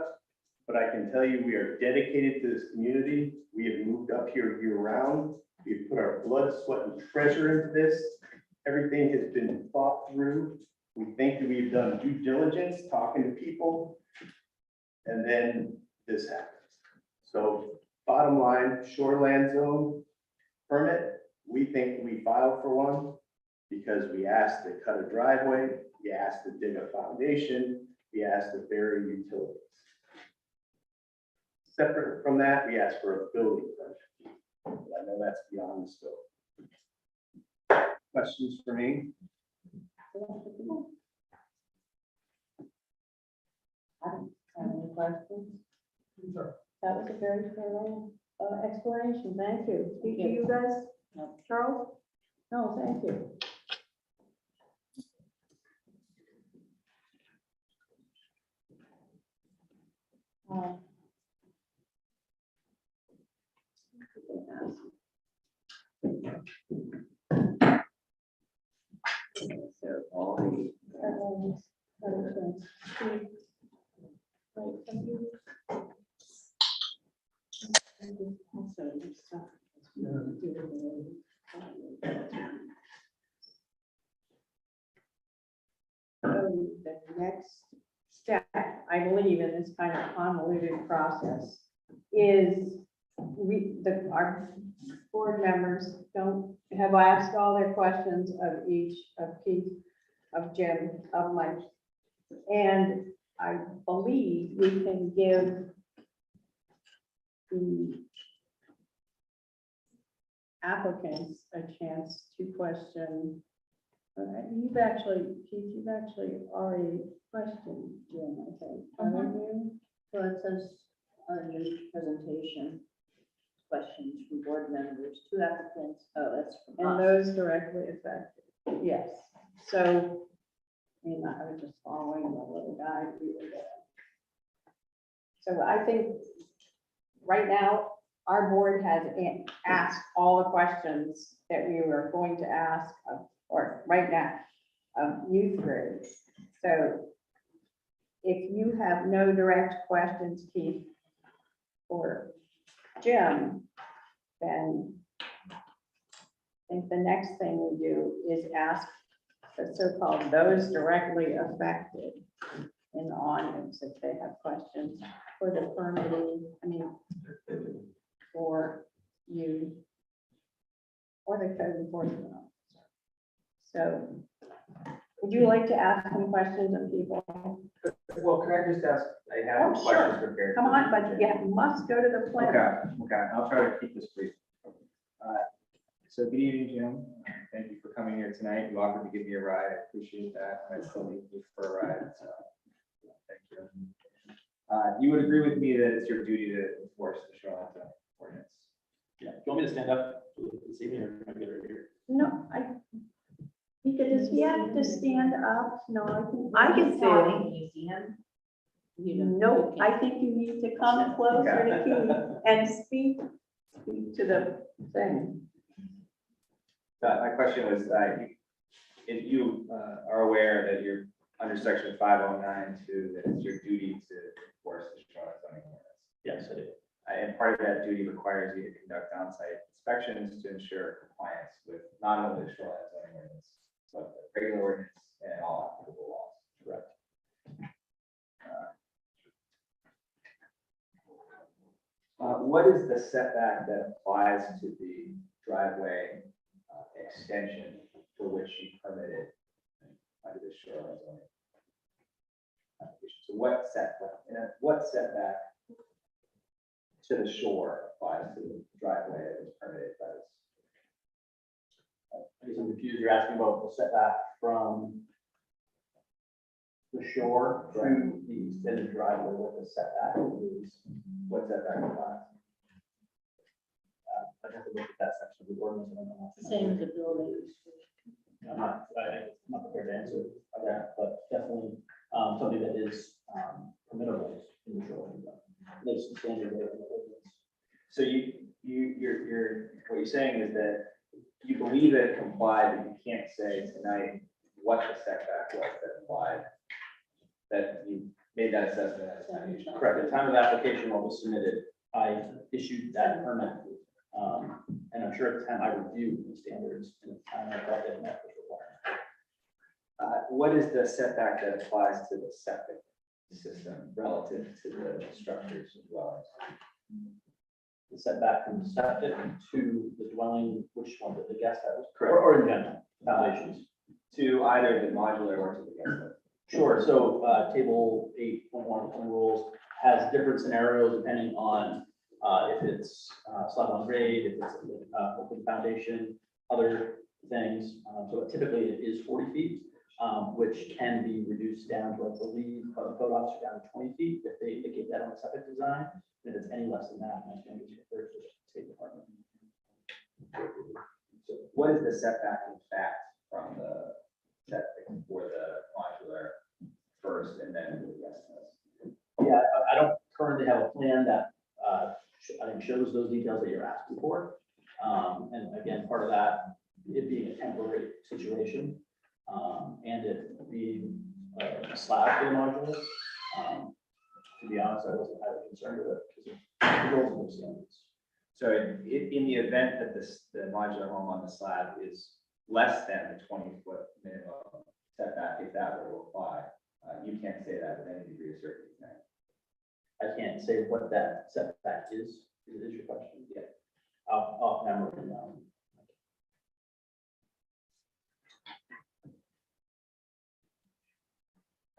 but I can tell you we are dedicated to this community. We have moved up here year round. We've put our blood, sweat, and treasure into this. Everything has been thought through. We think that we've done due diligence, talking to people, and then this happens. So bottom line, shoreland zone permit, we think we filed for one because we asked to cut a driveway, we asked to dig a foundation, we asked to bury utilities. Separate from that, we asked for a building permit. I know that's beyond the scope. Questions for me? I don't have any questions. That was a very thorough explanation. Thank you. Do you guys, Charles? No, thank you. So all the other things. Right, thank you. And also there's stuff that's really good. So the next step, I believe, in this kind of convoluted process is our board members have asked all their questions of each, of Keith, of Jim, of Mike. And I believe we can give the applicants a chance to question. You've actually, Keith, you've actually already questioned Jim, I think, haven't you? So it says on your presentation, questions from board members, 2 applicants. Oh, that's from And us. those directly affected, yes. So, I mean, I was just following the little guide we were given. So I think right now, our board has asked all the questions that we were going to ask, or right now, of you three. So if you have no direct questions, Keith, or Jim, then I think the next thing we do is ask the so-called those directly affected in the audience if they have questions for the permitting, I mean, for you or the code enforcement officer. So would you like to ask some questions of people? Well, can I just ask, I have Oh, questions sure. prepared. Come on, but you must go to the plan. Okay, I'll try to keep this brief. So good evening, Jim. Thank you for coming here tonight. You offered to give me a ride. I appreciate that. I still need you for a ride, so thank you. You would agree with me that it's your duty to enforce the shoreline zone ordinance? Yeah, do you want me to stand up this evening or can I get right here? No, he Mika, does he have to stand up? No, I can say it. Museum. You know. No, you I can- think you need to come closer to Keith and speak to the thing. My question was, if you are aware that you're under section 509(2), that it's your duty to enforce the shoreline zoning ordinance. Yes, I do. And part of that duty requires you to conduct on-site inspections to ensure compliance with not only the shoreline zoning ordinance, but the regular ordinance and all applicable laws. Correct. What is the setback that applies to the driveway extension for which you permitted under the shoreline zoning application? So what setback to the shore applies to the driveway that was permitted by this? I guess I'm confused. You're asking about the setback from the shore to the extended driveway with the setback is. What setback applies? I'd have to look at that section of the ordinance. I don't know. Same as the building. I'm not prepared to answer that, but definitely something that is permissible in the shoreline zone. There's some standard there in the ordinance. So what you're saying is that you believe that it complied, but you can't say tonight what the setback was that applied. That you made that assessment at the time. you- Correct. At the time of application, what was submitted, I issued that permit. And I'm sure at the time I reviewed the standards and at the time I thought that met was required. What is the setback that applies to the septic system relative to the structures as well? The setback from the septic to the dwelling, which one did the guest house? Correct. Or in general, foundations. To either the modular or to the guest house? Sure, so table 8.1 rules has different scenarios depending on if it's slab on grade, if it's open foundation, other things. So typically it is 40 feet, which can be reduced down to, I believe, the code officer down to 20 feet if they indicate that on the septic design. And if it's any less than that, my standards refer to the State Department. So what is the setback in fact from the septic for the modular first and then the guest house? Yeah, I don't currently have a plan that I think shows those details that you're asking for. And again, part of that, it being a temporary situation, and it being a slab for the modular. To be honest, I wasn't highly concerned with it because of the rules and the standards. So in the event that the modular home on the slab is less than the 20-foot minimum setback, if that were to apply, you can't say that with any degree of certainty. Right? I can't say what that setback is your question. Yeah. Off memory.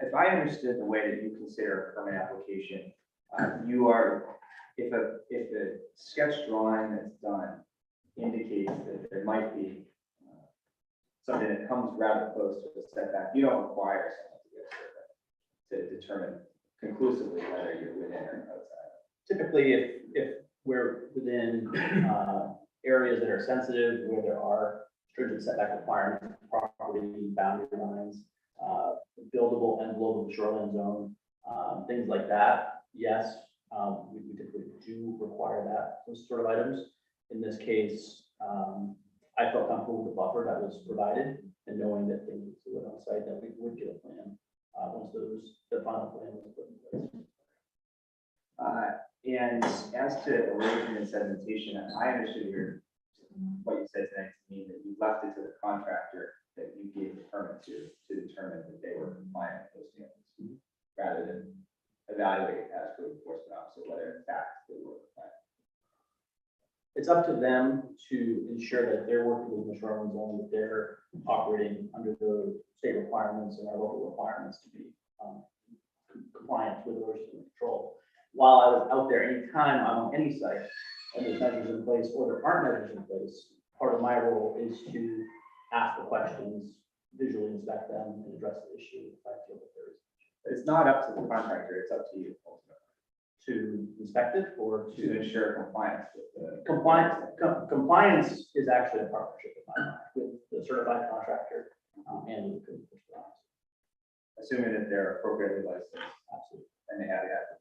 If I understood the way that you consider a permit application, you are, if the sketch drawing that's done indicates that there might be something that comes rather close to the setback, you don't require someone to get a survey to determine conclusively whether you're within or outside. Typically, if we're within areas that are sensitive, where there are stringent setback requirements, property boundary lines, buildable envelope of the shoreline zone, things like that, yes, we typically do require that, those sort of items. In this case, I felt comfortable with the buffer that was provided and knowing that things would on site, that we would get a plan once the final plan was put in place. And as to erosion and sedimentation, I understood what you said tonight to mean that you left it to the contractor that you gave the permit to determine that they were compliant with those standards, rather than evaluate as code enforcement officer whether in fact they were compliant. It's up to them to ensure that they're working within the shoreline zone, that they're operating under the state requirements and our local requirements to be compliant with erosion control. While I was out there, anytime I'm on any site and there's measures in place or there aren't measures in place, part of my role is to ask the questions, visually inspect them, and address the issue if I feel that there is. But it's not up to the contractor, it's up to you ultimately, To inspect it or to ensure compliance with the. compliance is actually a partnership with the certified contractor and with code enforcement officers. Assuming that they're appropriately licensed Absolutely. and they have the adequate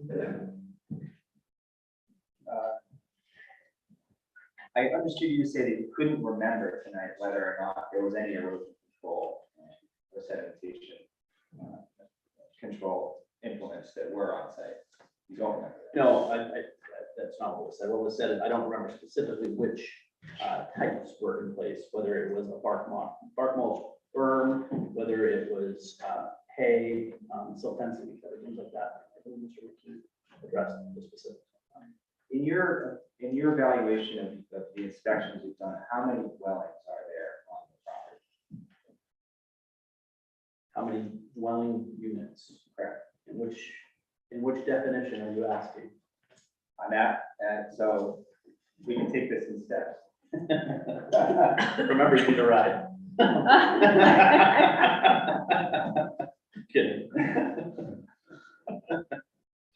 training. I understood you to say that you couldn't remember tonight whether or not there was any erosion control or sedimentation control implements that were on site. You don't remember that? No, that's not what was said. What was said is, I don't remember specifically which types were in place, whether it was a bark mulch berm, whether it was hay, silt fencing, things like that. I think Mr. McKee addressed the specifics. In your evaluation of the inspections you've done, how many dwellings are there on the property? How many dwelling units? Correct. In which definition are you asking? On that, and so we can take this in steps. Remember, you need a ride. Kidding.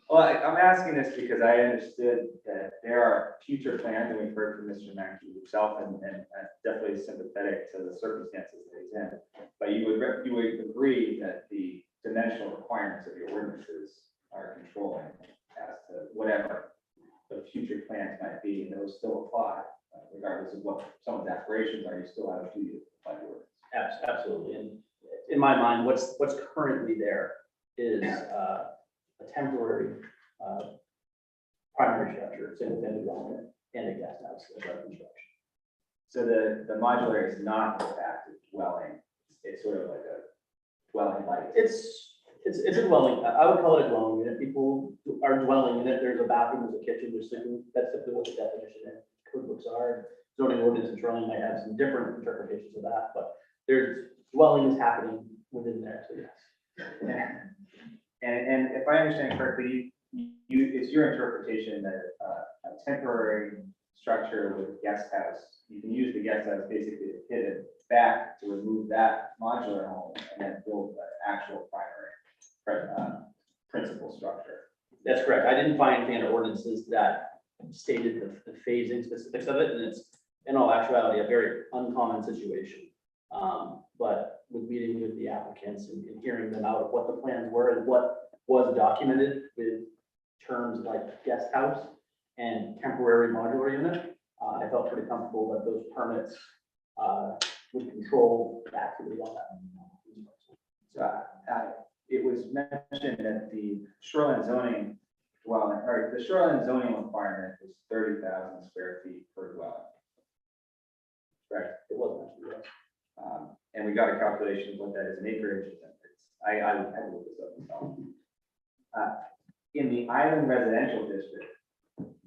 Well, I'm asking this because I understood that there are future plans, and we've heard from Mr. Mackey himself, and definitely sympathetic to the circumstances that he's in. But you would agree that the dimensional requirements of your ordinances are controlling as to whatever the future plans might be, and those still apply, regardless of what someone's aspirations are, you still have a duty to apply the ordinance. Absolutely. And in my mind, what's currently there is a temporary primary structure, single family dwelling, and a guest house as our construction. So the modular is not in fact a dwelling, it's sort of like a dwelling like. It's a dwelling. I would call it a dwelling unit. People are dwelling in it. There's a bathroom, there's a kitchen, there's sleeping. That's simply what the definition in code books are. Zoning ordinance and shoreline might have some different interpretations of that, but there's dwelling is happening within there. So yes. And if I understand correctly, it's your interpretation that a temporary structure with a guest house, you can use the guest house basically to pivot back to remove that modular home and then build an actual primary principal structure. That's correct. I didn't find anything in our ordinances that stated the phasing specifics of it, and it's in all actuality a very uncommon situation. But with meeting with the applicants and hearing them out of what the plans were and what was documented with terms like guest house and temporary modular unit, I felt pretty comfortable that those permits would control the activity on that. So it was mentioned that the shoreline zoning dwelling, or the shoreline zoning requirement is 30,000 square feet per dwelling. Correct? It wasn't actually, yes. And we got a calculation of what that is in acreage. I had to look this up myself. In the island residential district,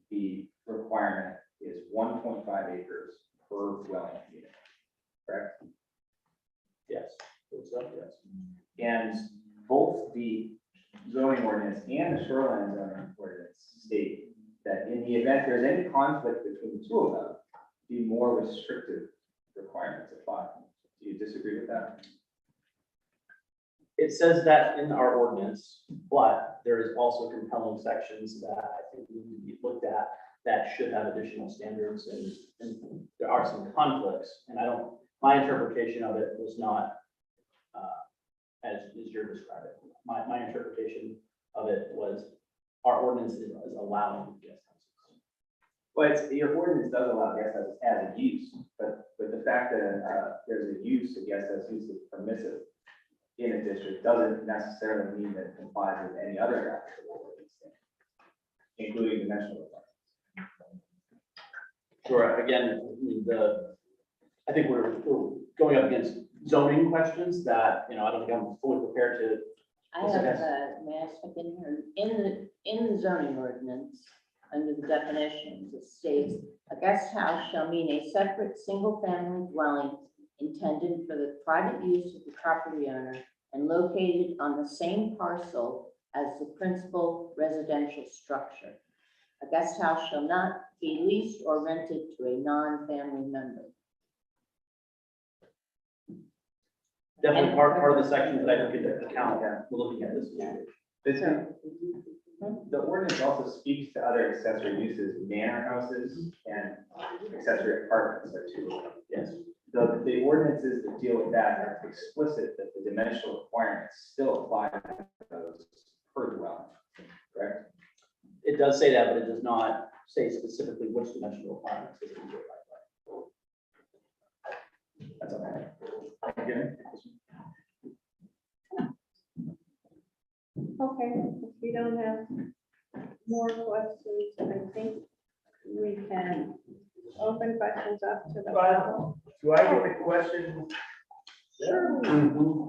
the requirement is 1.5 acres per dwelling unit. Correct? Yes. So, yes. And both the zoning ordinance and the shoreline zoning ordinance state that in the event there's any conflict between the two of them, the more restrictive requirements apply. Do you disagree with that? It says that in our ordinance, but there is also compelling sections that I think need to be looked at that should have additional standards, and there are some conflicts, and my interpretation of it was not as you're describing. My interpretation of it was our ordinance is allowing guest houses. Well, your ordinance does allow guest houses as a use, but the fact that there's a use, a guest house use is permissive in a district doesn't necessarily mean that it complies with any other applicable ordinance, including dimensional requirements. Sure, again, I think we're going up against zoning questions that, I don't think I'm fully prepared to. I have, may I step in here? In the zoning ordinance, under the definitions, it states, a guest house shall mean a separate single-family dwelling intended for the private use of the property owner and located on the same parcel as the principal residential structure. A guest house shall not be leased or rented to a non-family member. Definitely part of the sections that I took into account when looking at this. The ordinance also speaks to other accessory uses, manor houses and accessory apartments are two. Yes. the ordinances that deal with that are explicit that the dimensional requirements still apply to those per dwelling, correct? It does say that, but it does not say specifically which dimensional requirements it is. That's okay. Again, Okay, if we don't have more questions, I think we can open questions up to the panel. Do I get a question? Sure,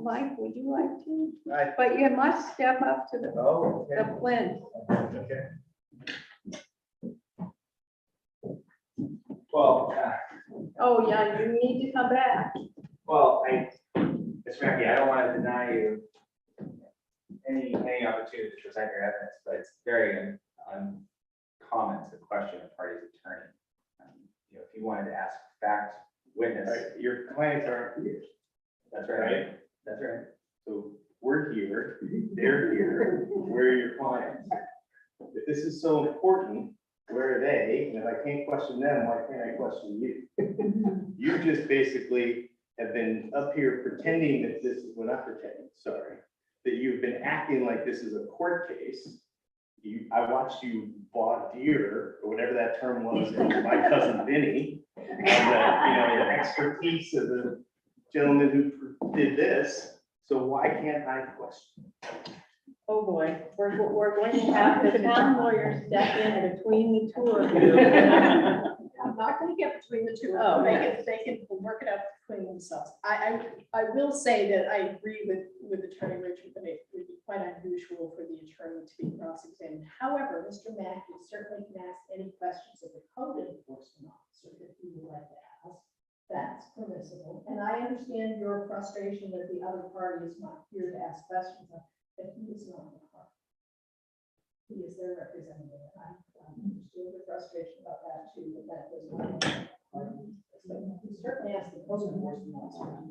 Mike, would you like to? I- But you must step up to the Oh, the plinth. okay. well, Oh, yeah, you need to come back. well, Ms. Mackey, I don't want to deny you any opportunity to present your evidence, but it's very uncommon to question a party's attorney. You know, if you wanted to ask fact witness, Your clients aren't here, that's right. right? That's right. So we're here, they're here, we're your clients. If this is so important, where are they? And if I can't question them, why can't I question you? You just basically have been up here pretending that this is, well, not pretending, sorry, that you've been acting like this is a court case. I watched you bought deer, or whatever that term was, and my cousin Vinny, and the expertise of the gentleman who did this. So why can't I question? Oh, boy, we're going to have the town lawyer step in between the two of you. I'm not gonna get between the two, Oh, they can work it out between themselves. I will say that I agree with Attorney Richard, that it would be quite unusual for the attorney to be cross-examined. However, Mr. Mackey certainly can ask any questions of the code enforcement officer that he would like to ask. That's permissible, and I understand your frustration that the other party is not here to ask questions, but he is not the party. He is their representative, and I understand the frustration about that too, but that was not. He certainly asked the code enforcement officer.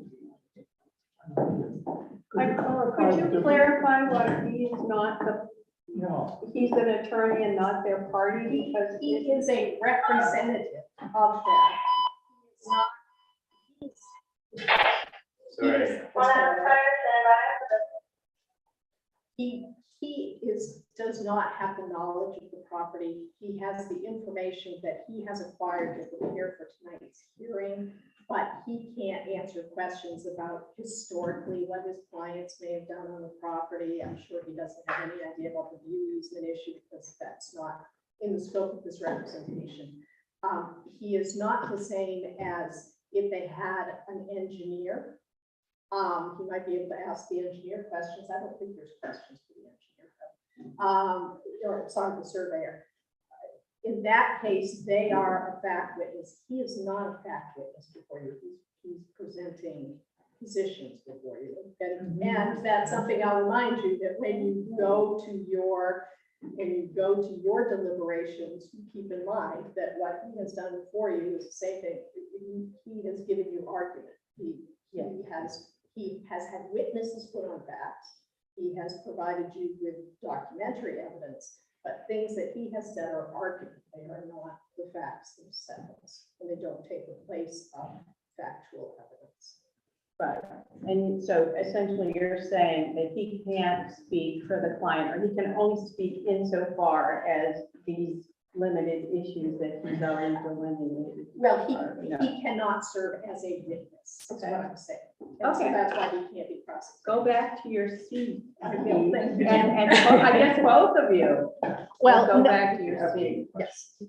Could you clarify what he is not the, No, he's an attorney and not their party? Because He is a representative of them. He's not. Sorry. He does not have the knowledge of the property. He has the information that he has acquired to prepare for tonight's hearing, but he can't answer questions about historically what his clients may have done on the property. I'm sure he doesn't have any idea about the view easement issue because that's not in the scope of this representation. He is not the same as if they had an engineer. He might be able to ask the engineer questions. I don't think there's questions for the engineer. Or sorry, the surveyor. In that case, they are a fact witness. He is not a fact witness before you. He's presenting positions before you. And that's something I'll remind you that when you go to your deliberations, keep in mind that what he has done for you is the same thing. He has given you argument. He has had witnesses put on facts. He has provided you with documentary evidence, but things that he has said are argument. They are not the facts themselves, and they don't take the place of factual evidence. Right, and so essentially you're saying that he can't speak for the client, or he can only speak insofar as these limited issues that he's already delineated. Well, No. he cannot serve as a witness, is what I'm saying. And so Okay. that's why he can't be prosecuted. Go back to your seat. Thank And, you. I guess both of you. Well, Go no- back to your seat. Yes.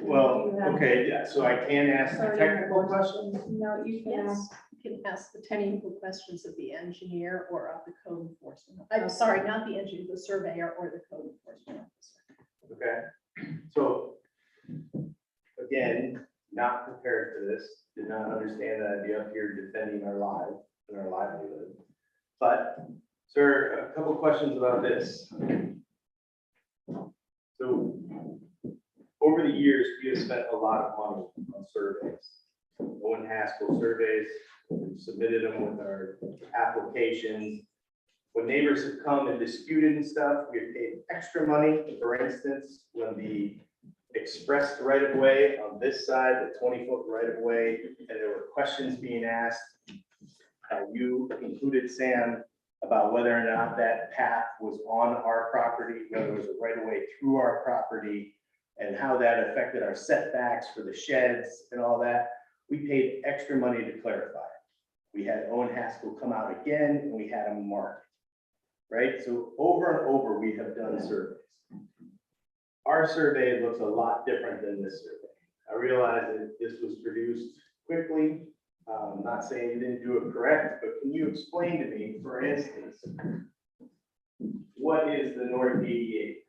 Well, okay, yeah, so I can ask the technical questions? No, you can Yes, ask. you can ask the technical questions of the engineer or of the code enforcement. I'm sorry, not the engineer, the surveyor or the code enforcement officer. Okay, so again, not prepared for this, did not understand that I'd be up here defending our lives and our livelihood. But, sir, a couple questions about this. So, over the years, we have spent a lot of money on surveys. Owen Haskell surveys, we submitted them with our applications. When neighbors have come and disputed and stuff, we have paid extra money. For instance, when the expressed right of way on this side, the 20-foot right of way, and there were questions being asked. You included Sam about whether or not that path was on our property, whether it was a right of way through our property, and how that affected our setbacks for the sheds and all that. We paid extra money to clarify. We had Owen Haskell come out again, and we had him mark it, right? So over and over, we have done surveys. Our survey looks a lot different than this survey. I realize that this was produced quickly. I'm not saying you didn't do it correct, but can you explain to me, for instance, what is the North 88?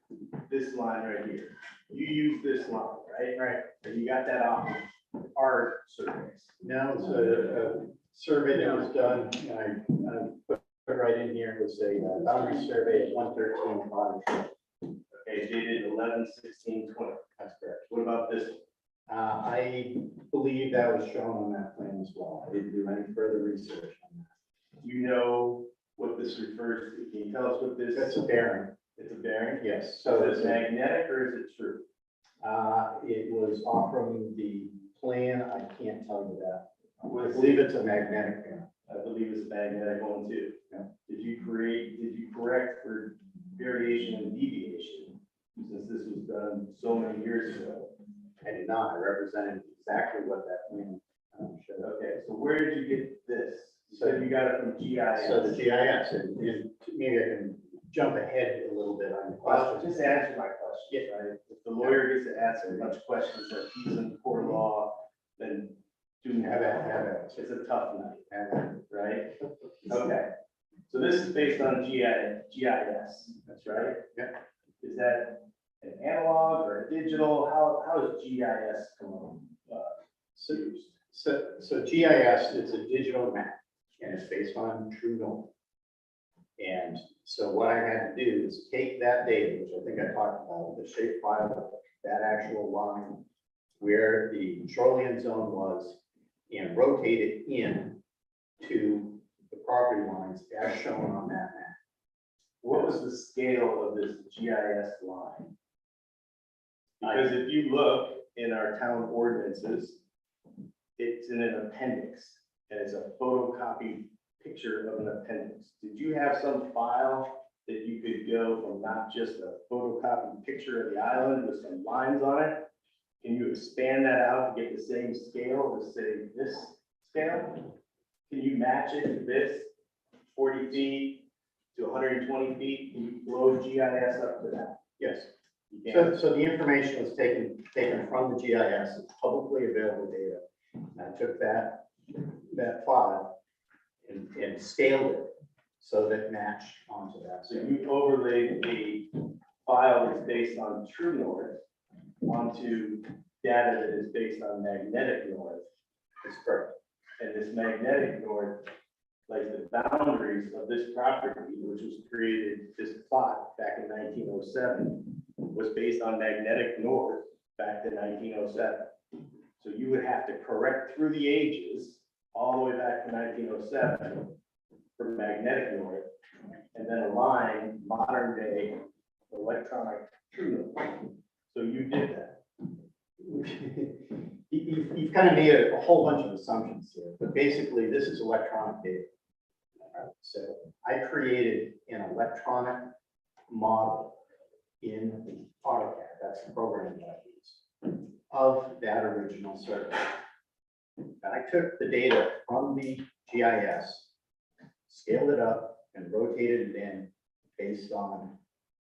This line right here. You use this line, right? Right. And you got that off of our surveys. Now, it's a survey that was done, and I put it right in here, it was a boundary survey at 113. Okay, dated 11/16/20. That's correct. What about this? I believe that was shown on that plan as well. I didn't do any further research on that. Do you know what this refers to? Can you tell us what this? That's a bearing, It's a bearing? yes. So So is it magnetic or is it true? it was off from the plan, I can't tell you that. I Was believe it's a magnetic bearing. I believe it's a magnetic one too. Yeah. Did you correct for variation and deviation? Since this was done so many years ago. I did not, I represented exactly what that plan showed. Okay, so where did you get this? You said you got it from GIS. So the GIS, and maybe I can jump ahead a little bit on the Well, question. just answer my question, right? If the lawyer gets to ask as much questions as he's in court law, then do Have it. It's a tough night, And right? Okay, so this is based on GIS, that's right? Yeah. Is that an analog or a digital? How is GIS come on? So GIS is a digital map, and it's based on true north. And so what I had to do is take that data, which I think I talked about, the shape file, that actual line where the shoreline zone was, and rotate it in to the property lines as shown on that map. What was the scale of this GIS line? Because if you look in our town ordinances, it's in an appendix, and it's a photocopy picture of an appendix. Did you have some file that you could go from not just a photocopied picture of the island with some lines on it? Can you expand that out to get the same scale as say this scale? Can you match it to this 40 feet to 120 feet? Can you blow GIS up to that? Yes. You can. So the information was taken from the GIS, it's publicly available data. And I took that file and scaled it so that it matched onto that. So you overlaid a file that's based on true north onto data that is based on magnetic north. It's correct. And this magnetic north, like the boundaries of this property, which was created, this plot back in 1907, was based on magnetic north back to 1907. So you would have to correct through the ages, all the way back to 1907 for magnetic north, and then align modern day electronic true north. So you did that. You've kind of made a whole bunch of assumptions here, but basically this is electronic data. So I created an electronic model in AutoCAD, that's the program that I use, of that original survey. And I took the data from the GIS, scaled it up and rotated it in based on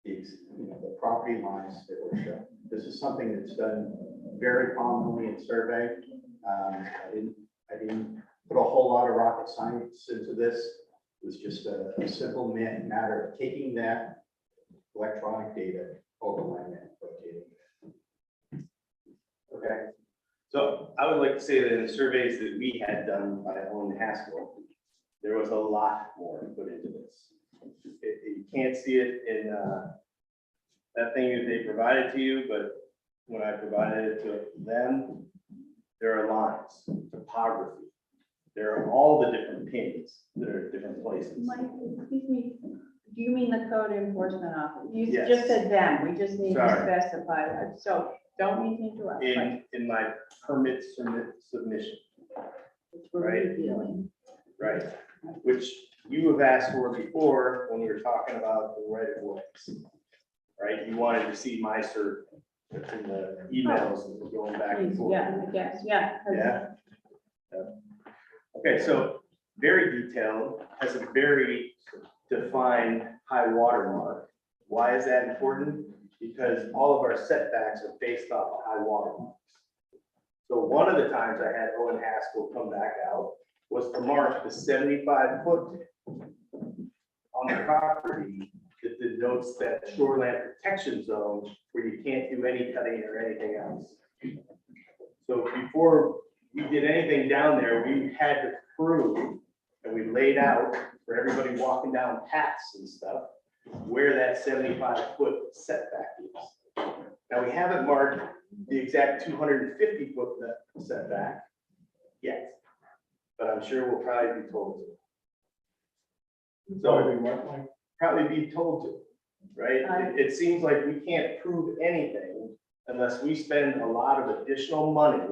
the property lines that were shown. This is something that's done very commonly in survey. I didn't put a whole lot of rocket science into this. It was just a simple matter of taking that electronic data, overlaying it, rotating it. Okay. So I would like to say that in the surveys that we had done by Owen Haskell, there was a lot more put into this. You can't see it in that thing that they provided to you, but when I provided it to them, there are lines, topography. There are all the different pins that are at different places. Mike, excuse me, do you mean the code enforcement officer? You Yes. just said them, we just need to Sorry. specify that. So don't mean to interrupt, but in my permit submission, we're Right. reviewing. right? Which you have asked for before when we were talking about the right of ways. Right, you wanted to see my survey in the emails and going back and please, forth. yeah, I guess, yeah. 'cause Yeah. Okay, so very detailed, has a very defined high water mark. Why is that important? Because all of our setbacks are based off of high water marks. So one of the times I had Owen Haskell come back out was to mark the 75 foot on the property that denotes that shoreline protection zone where you can't do any cutting or anything else. So before we did anything down there, we had to prove, and we laid out for everybody walking down paths and stuff, where that 75 foot setback is. Now, we haven't marked the exact 250 foot setback yet, but I'm sure we'll probably be told to. Probably So what, like, probably be told to, right? It seems like we can't prove anything unless we spend a lot of additional money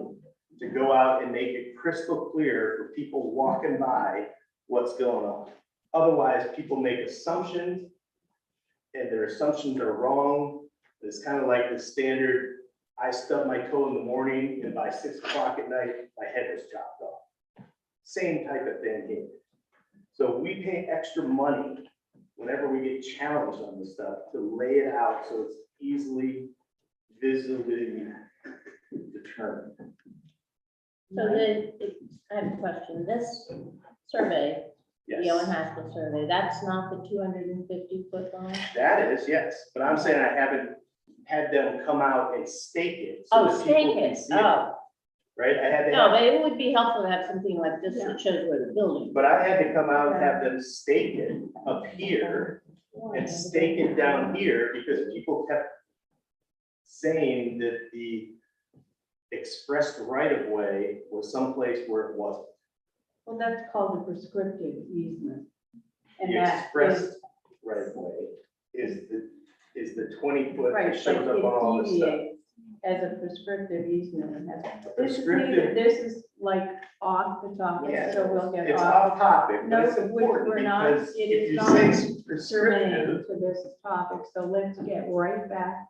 to go out and make it crystal clear for people walking by what's going on. Otherwise, people make assumptions and their assumptions are wrong. It's kind of like the standard, I stub my toe in the morning and by 6 o'clock at night, my head was chopped off. Same type of thing here. So we pay extra money whenever we get challenged on this stuff to lay it out so it's easily, visibly determined. So I have a question. This survey, the Owen Yes, Haskell survey, that's not the 250 foot line? that is, yes, but I'm saying I haven't had them come out and stake it. so Oh, that people stake can it, see oh, Right, I had to no, have, but it would be helpful to have something like this that shows where the building. but I had to come out and have them stake it up here and stake it down here because people kept saying that the expressed right of way was someplace where it wasn't. Well, that's called a prescriptive easement. And The that expressed is, right of way is the 20 foot right, that but shows up on all it this stuff. deviates as a prescriptive easement. And this is Prescriptive- neither, this is like off the topic, Yeah, so we'll get It's off. off topic, but No, it's we're important not, because it if is you not say germane prescriptive, to this topic, so let's get right back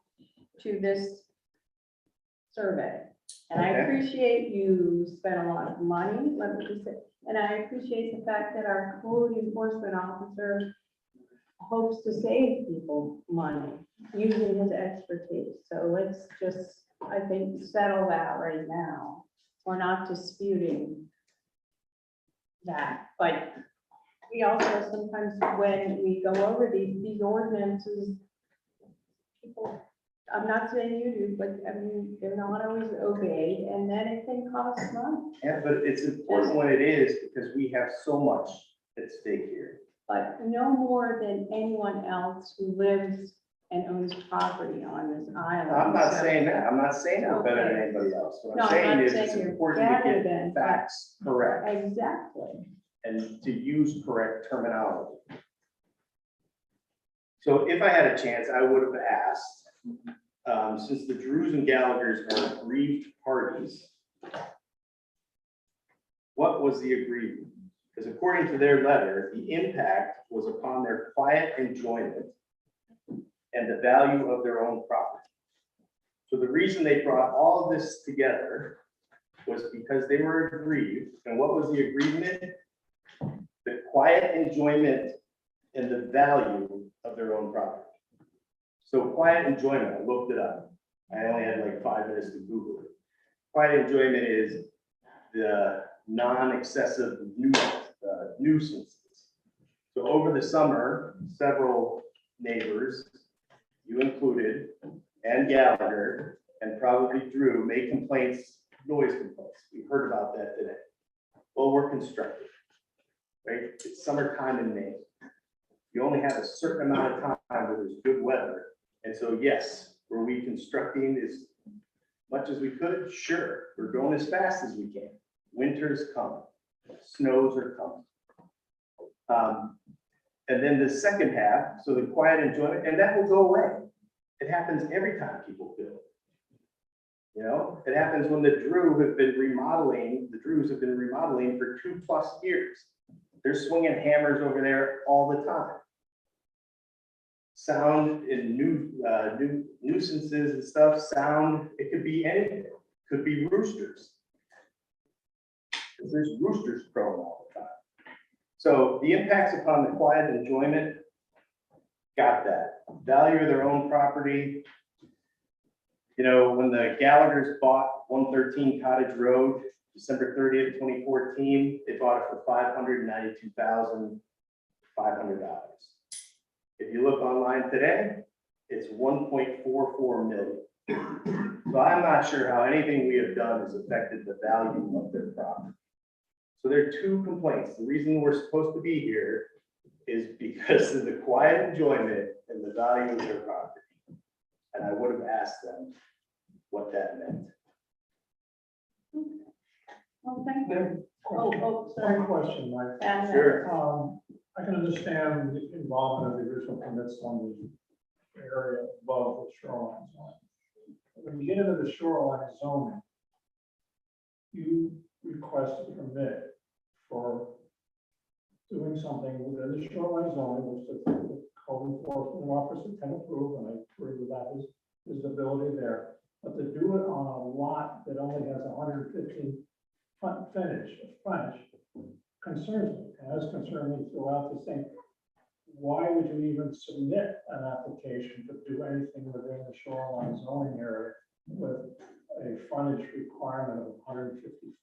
to this survey. And I Okay. appreciate you spent a lot of money, let me just say, and I appreciate the fact that our code enforcement officer hopes to save people money using his expertise. So let's just, I think, settle that right now. We're not disputing that, but we also sometimes, when we go over these ordinances, people, I'm not saying you do, but I mean, they're not always obeyed, and then it can cost money. yeah, but it's important when it is because we have so much at stake here. But no more than anyone else who lives and owns property on this island. I'm not So- saying that, I'm not saying we're better than Okay. anybody else. What No, I'm I'm saying not is saying it's you're important to better get than, but- facts correct Exactly. and to use correct terminology. So if I had a chance, I would have asked, since the Drews and Gallaghers are aggrieved parties, what was the agreement? Because according to their letter, the impact was upon their quiet enjoyment and the value of their own property. So the reason they brought all of this together was because they were aggrieved. And what was the agreement? The quiet enjoyment and the value of their own property. So quiet enjoyment, I looked it up. I only had like 5 minutes to Google it. Quiet enjoyment is the non-excessive nuisances. So over the summer, several neighbors, you included, and Gallagher, and probably Drew, made complaints, noise complaints. We heard about that today. Well, we're constructing, right? It's summertime in Maine. You only have a certain amount of time where there's good weather. And so, yes, were we constructing as much as we could? Sure. We're going as fast as we can. Winter's coming. Snows are coming. And then the second half, so the quiet enjoyment, and that will go away. It happens every time people build. You know, it happens when the Drews have been remodeling for 2+ years. They're swinging hammers over there all the time. Sound and new nuisances and stuff, sound, it could be anything, could be roosters. There's roosters crowing all the time. So the impacts upon the quiet enjoyment, got that. Value of their own property. You know, when the Gallaghers bought 113 Cottage Road, December 30th, 2014, they bought it for $592,500. If you look online today, it's 1.44 million. So I'm not sure how anything we have done has affected the value of their property. So there are two complaints. The reason we're supposed to be here is because of the quiet enjoyment and the value of their property. And I would have asked them what that meant. Well, thank you. Oh, sorry. One question, Mike. And, Sure. I can understand the involvement of the original permits on the area above the shoreline zone. When you get into the shoreline zoning, you request a permit for doing something within the shoreline zone, which the code enforcement officer can approve, and I agree with that, his ability there. But to do it on a lot that only has 115 frontage concerns me, and has concerned me throughout this thing. Why would you even submit an application to do anything within the shoreline zoning area with a frontage requirement of 150 feet?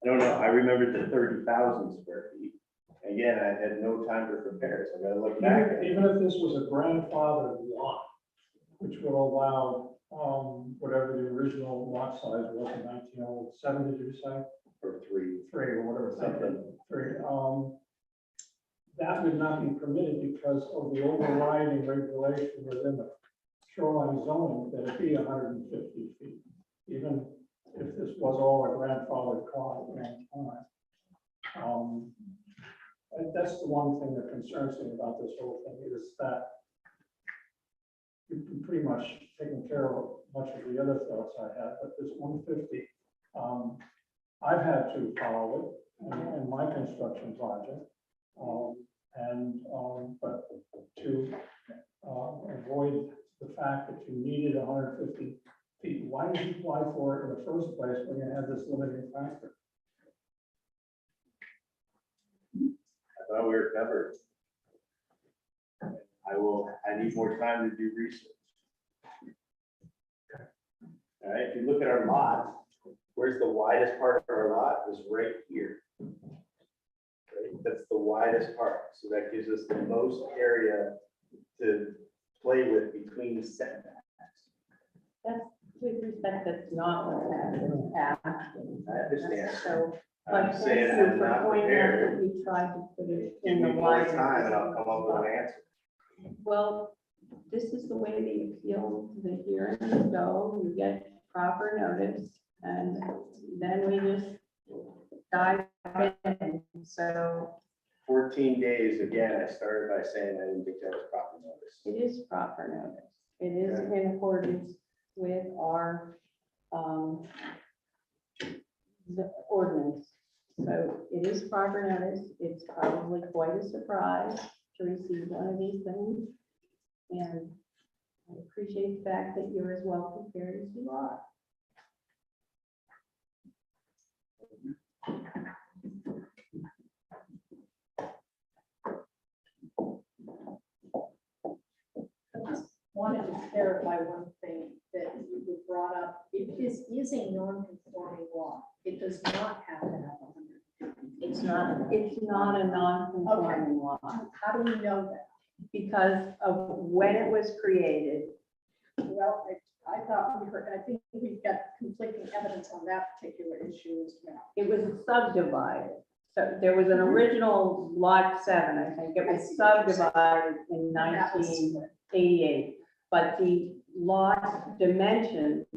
I don't know, I remembered the 30,000 square feet. Again, I had no time to prepare, so I gotta look back. at it. Even if this was a grandfathered lot, which would allow, whatever the original lot size was in 1907, did you say? Or 3. Three or whatever, Something. three, that would not be permitted because of the overriding regulation within the shoreline zoning that it be 150 feet, even if this was all a grandfathered car at one time. And that's the one thing that concerns me about this whole thing is that you've pretty much taken care of much of the other thoughts I had, but this 150, I've had to follow it in my construction project. But to avoid the fact that you needed 150 feet, why did you apply for it in the first place when you had this limiting factor? I thought we were covered. I need more time to do research. All right, if you look at our lot, where's the widest part of our lot is right here. Right, that's the widest part. So that gives us the most area to play with between the setbacks. That's with respect, that's not what's happening. I understand. So, I'm but just thank saying you I'm for not pointing out prepared. that we tried to put it Give in me the more wider. time and I'll come up with an answer. Well, this is the way the appeal, the hearings go. You get proper notice, and then we just dive in. So 14 days, again, I started by saying I didn't think that was proper notice. it is proper notice. It is in accordance with our the ordinance. So it is proper notice. It's probably quite a surprise to receive one of these things. And I appreciate the fact that you're as well prepared as you are. I just wanted to clarify one thing that you brought up. If this is a non-conforming lot, it does not have to have 150. It's not, It's not a non-conforming lot How do we know that? because of when it was created. Well, I thought I think we've got conflicting evidence on that particular issue as well. It was subdivided. So there was an original lot 7, I think. It was subdivided in That was 1988. But the lot dimensions,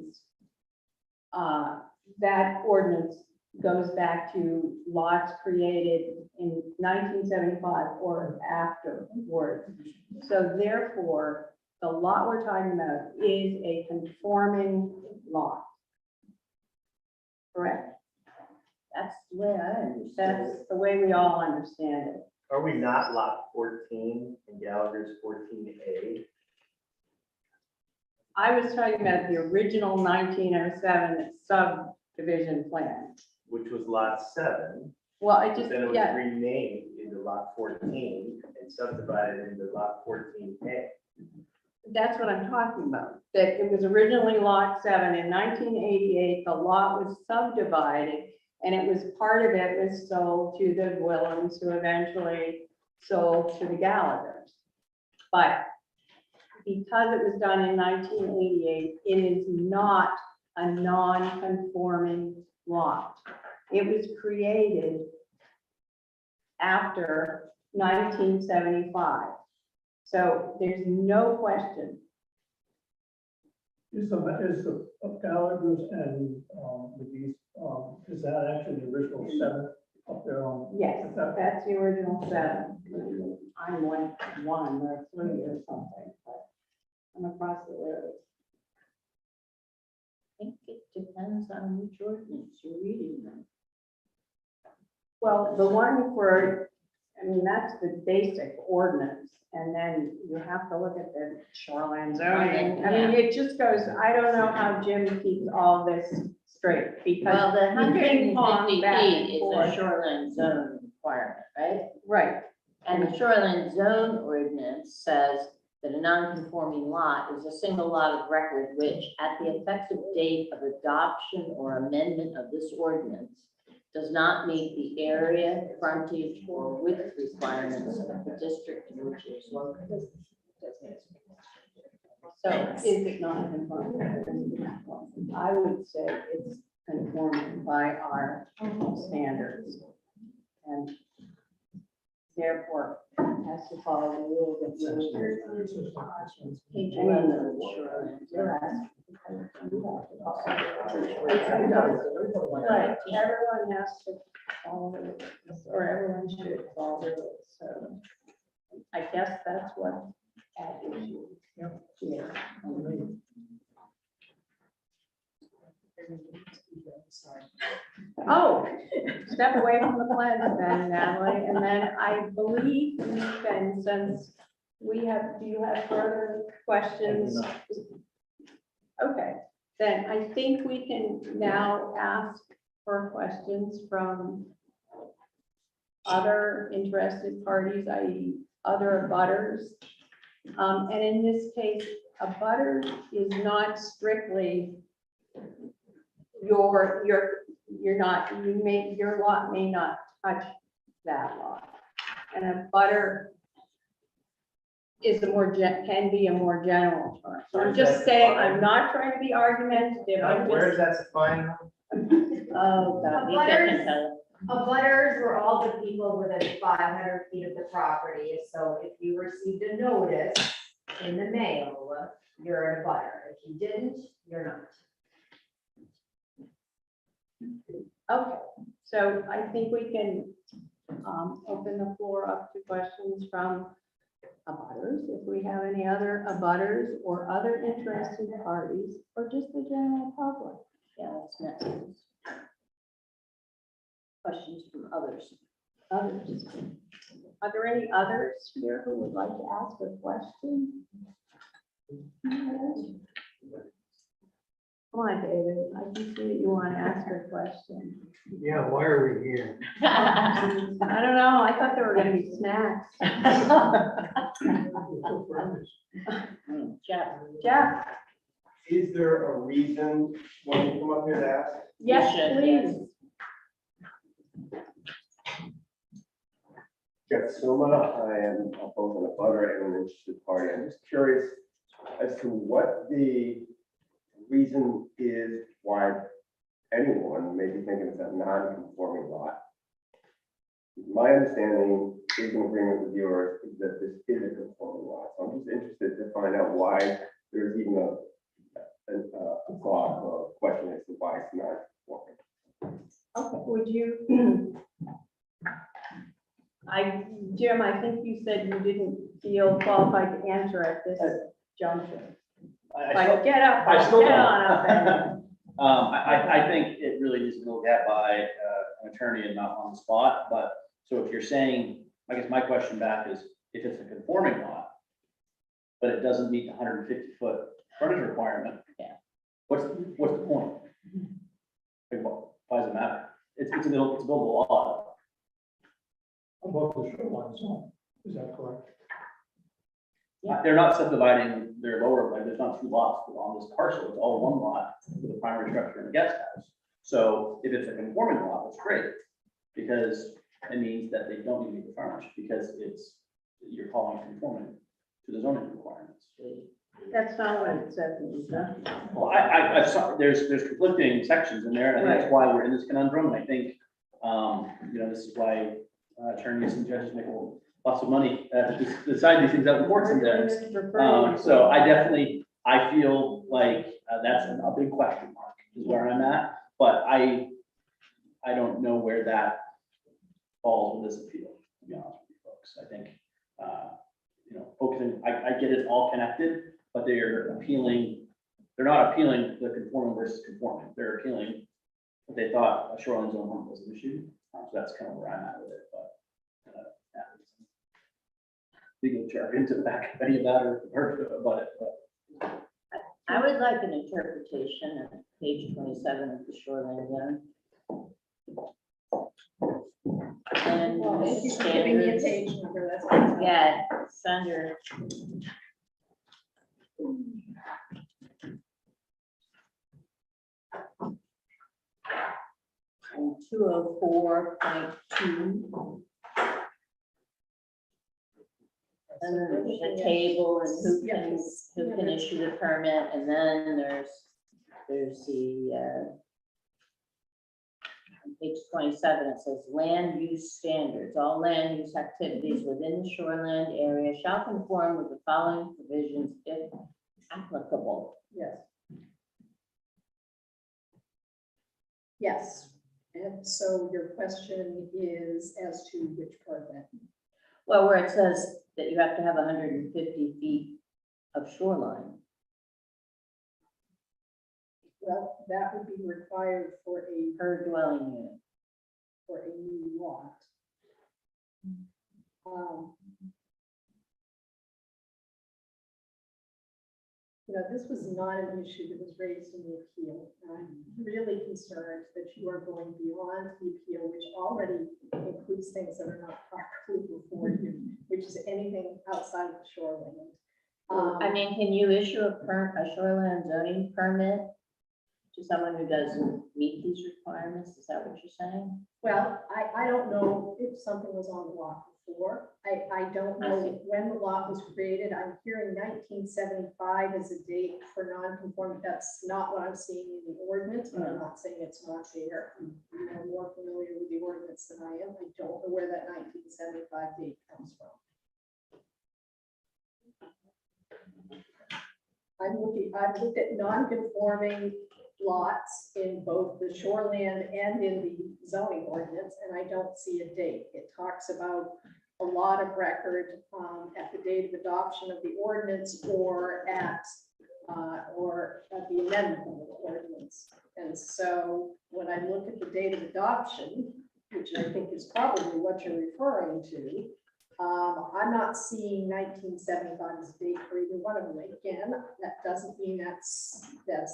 that ordinance goes back to lots created in 1975 or afterwards. So therefore, the lot we're talking about is a conforming lot. Correct? That's the way I understand That's it. the way we all understand it. Are we not lot 14 and Gallagher's 14A? I was talking about the original 1907 subdivision plan. Which was lot 7, Well, I but just, then it was yeah, renamed into lot 14 and subdivided into lot 14A. that's what I'm talking about. That it was originally lot 7. In 1988, the lot was subdivided, and it was, part of it was sold to the Willems, who eventually sold to the Gallaghers. But because it was done in 1988, it is not a non-conforming lot. It was created after 1975. So there's no question. Is the Gallagher's and, McGee's, is that actually the original 7 up there on? Yes, is that- that's the original 7. I'm one or 3 or something, but I'm across the road. I think it depends on which ordinance you're reading them. Well, the one for, I mean, that's the basic ordinance, and then you have to look at the shoreline zoning. I mean, it just goes, I don't know how Jim keeps all this straight, Well, because the you hundred ping and pong fifty back feet and is a forth. shoreline zone requirement, right? Right, And the shoreline zone ordinance says that a non-conforming lot is a single lot of record which, at the effective date of adoption or amendment of this ordinance, does not meet the area, frontage, or width requirements of the district in which it is located. so is it not conforming? I would say it's conforming by our standards. And therefore has to follow the rules of the Page I mean, 11 of the shoreline you're zone. asking. Right, everyone has to follow the rules, or everyone should follow the rules, so I guess that's what at issue. here. Oh, step away from the pledge then, Natalie, and then I believe we can, since we have, do you have further questions? Okay, then I think we can now ask for questions from other interested parties, i.e. other abutters. And in this case, a butter is not strictly you're not, your lot may not touch that lot. And a butter is a more, can be a more general term. So I'm just saying, I'm not trying to be argumentative, I'm Where is just, that defined? Oh, God, we can tell. Abutters were all the people within 500 feet of the property, so if you received a notice in the mail, you're an abutter. If you didn't, you're not. okay, so I think we can open the floor up to questions from abutters, if we have any other abutters or other interested parties, or just the general public. Yeah, that's next. Questions from others. Others. Are there any others here who would like to ask a question? Come on, David, I can see that you want to ask a question. Yeah, why are we here? I don't know, I thought there were gonna be snacks. Jeff, Jeff, Is there a reason why you come up here to ask? yes, should, please. Jeff Suma, I am both an abutter and an interested party. I'm just curious as to what the reason is why anyone may be thinking it's a non-conforming lot. My understanding, is in agreement with yours, is that this is a conforming lot. So I'm just interested to find out why there's even a thought or question as to why it's not conforming. Okay, would you? Jim, I think you said you didn't feel qualified to answer at this junction. I Like, still- get up, I still get don't. on up there. I think it really needs to be looked at by an attorney and not on the spot, but, so if you're saying, I guess my question back is, if it's a conforming lot, but it doesn't meet the 150-foot frontage requirement. Yeah. What's the point? Like, why does it matter? It's a buildable lot. Above the shoreline zone, is that correct? Yeah. They're not subdividing their lower, like, there's not two lots on this parcel, it's all one lot with a primary structure and a guest house. So if it's a conforming lot, that's great, because it means that they don't need to meet the frontage, because you're calling it conforming to the zoning requirements. That's not what it says in the zone. Well, I saw, there's conflicting sections in there, and I think that's why we're in this conundrum, and I think, this is why attorneys and judges make lots of money to decide these things out in courts sometimes. So I feel like that's a big question mark is where I'm at, but I don't know where that falls with this appeal, to be honest with you folks. I think, focusing, I get it's all connected, but they're not appealing the conforming versus conforming. They're appealing what they thought a shoreline zone home was an issue. So that's kind of where I'm at with it, but. Legal jargon to back up any of that or about it, but. I would like an interpretation of page 27 of the shoreline zone. And Well, if you can give me a standards, page number, that's. fine. yeah, it's under. And 204.2. And then there's a table and who can issue the permit, and then there's the, on page 27, it says land use standards. All land use activities within the shoreland area shall conform with the following provisions if applicable. Yes. Yes, and so your question is as to which part then? Well, where it says that you have to have 150 feet of shoreline. Well, that would be required for a Per dwelling unit. new lot. This was not an issue that was raised in the appeal. I'm really concerned that you are going beyond the appeal, which already includes things that are not properly before you, which is anything outside of the shoreline. I mean, can you issue a shoreline zoning permit to someone who doesn't meet these requirements? Is that what you're saying? Well, I don't know if something was on the lot before. I don't know when the lot was created. I'm hearing 1975 as a date for non-conforming. That's not what I'm seeing in the ordinance, but I'm not saying it's not there. You're more familiar with the ordinance than I am. I don't know where that 1975 date comes from. I've looked at non-conforming lots in both the shoreland and in the zoning ordinance, and I don't see a date. It talks about a lot of record at the date of adoption of the ordinance or at the amendment of the ordinance. And so when I look at the date of adoption, which I think is probably what you're referring to, I'm not seeing 1975 as a date for either one of them. Again, that doesn't mean that's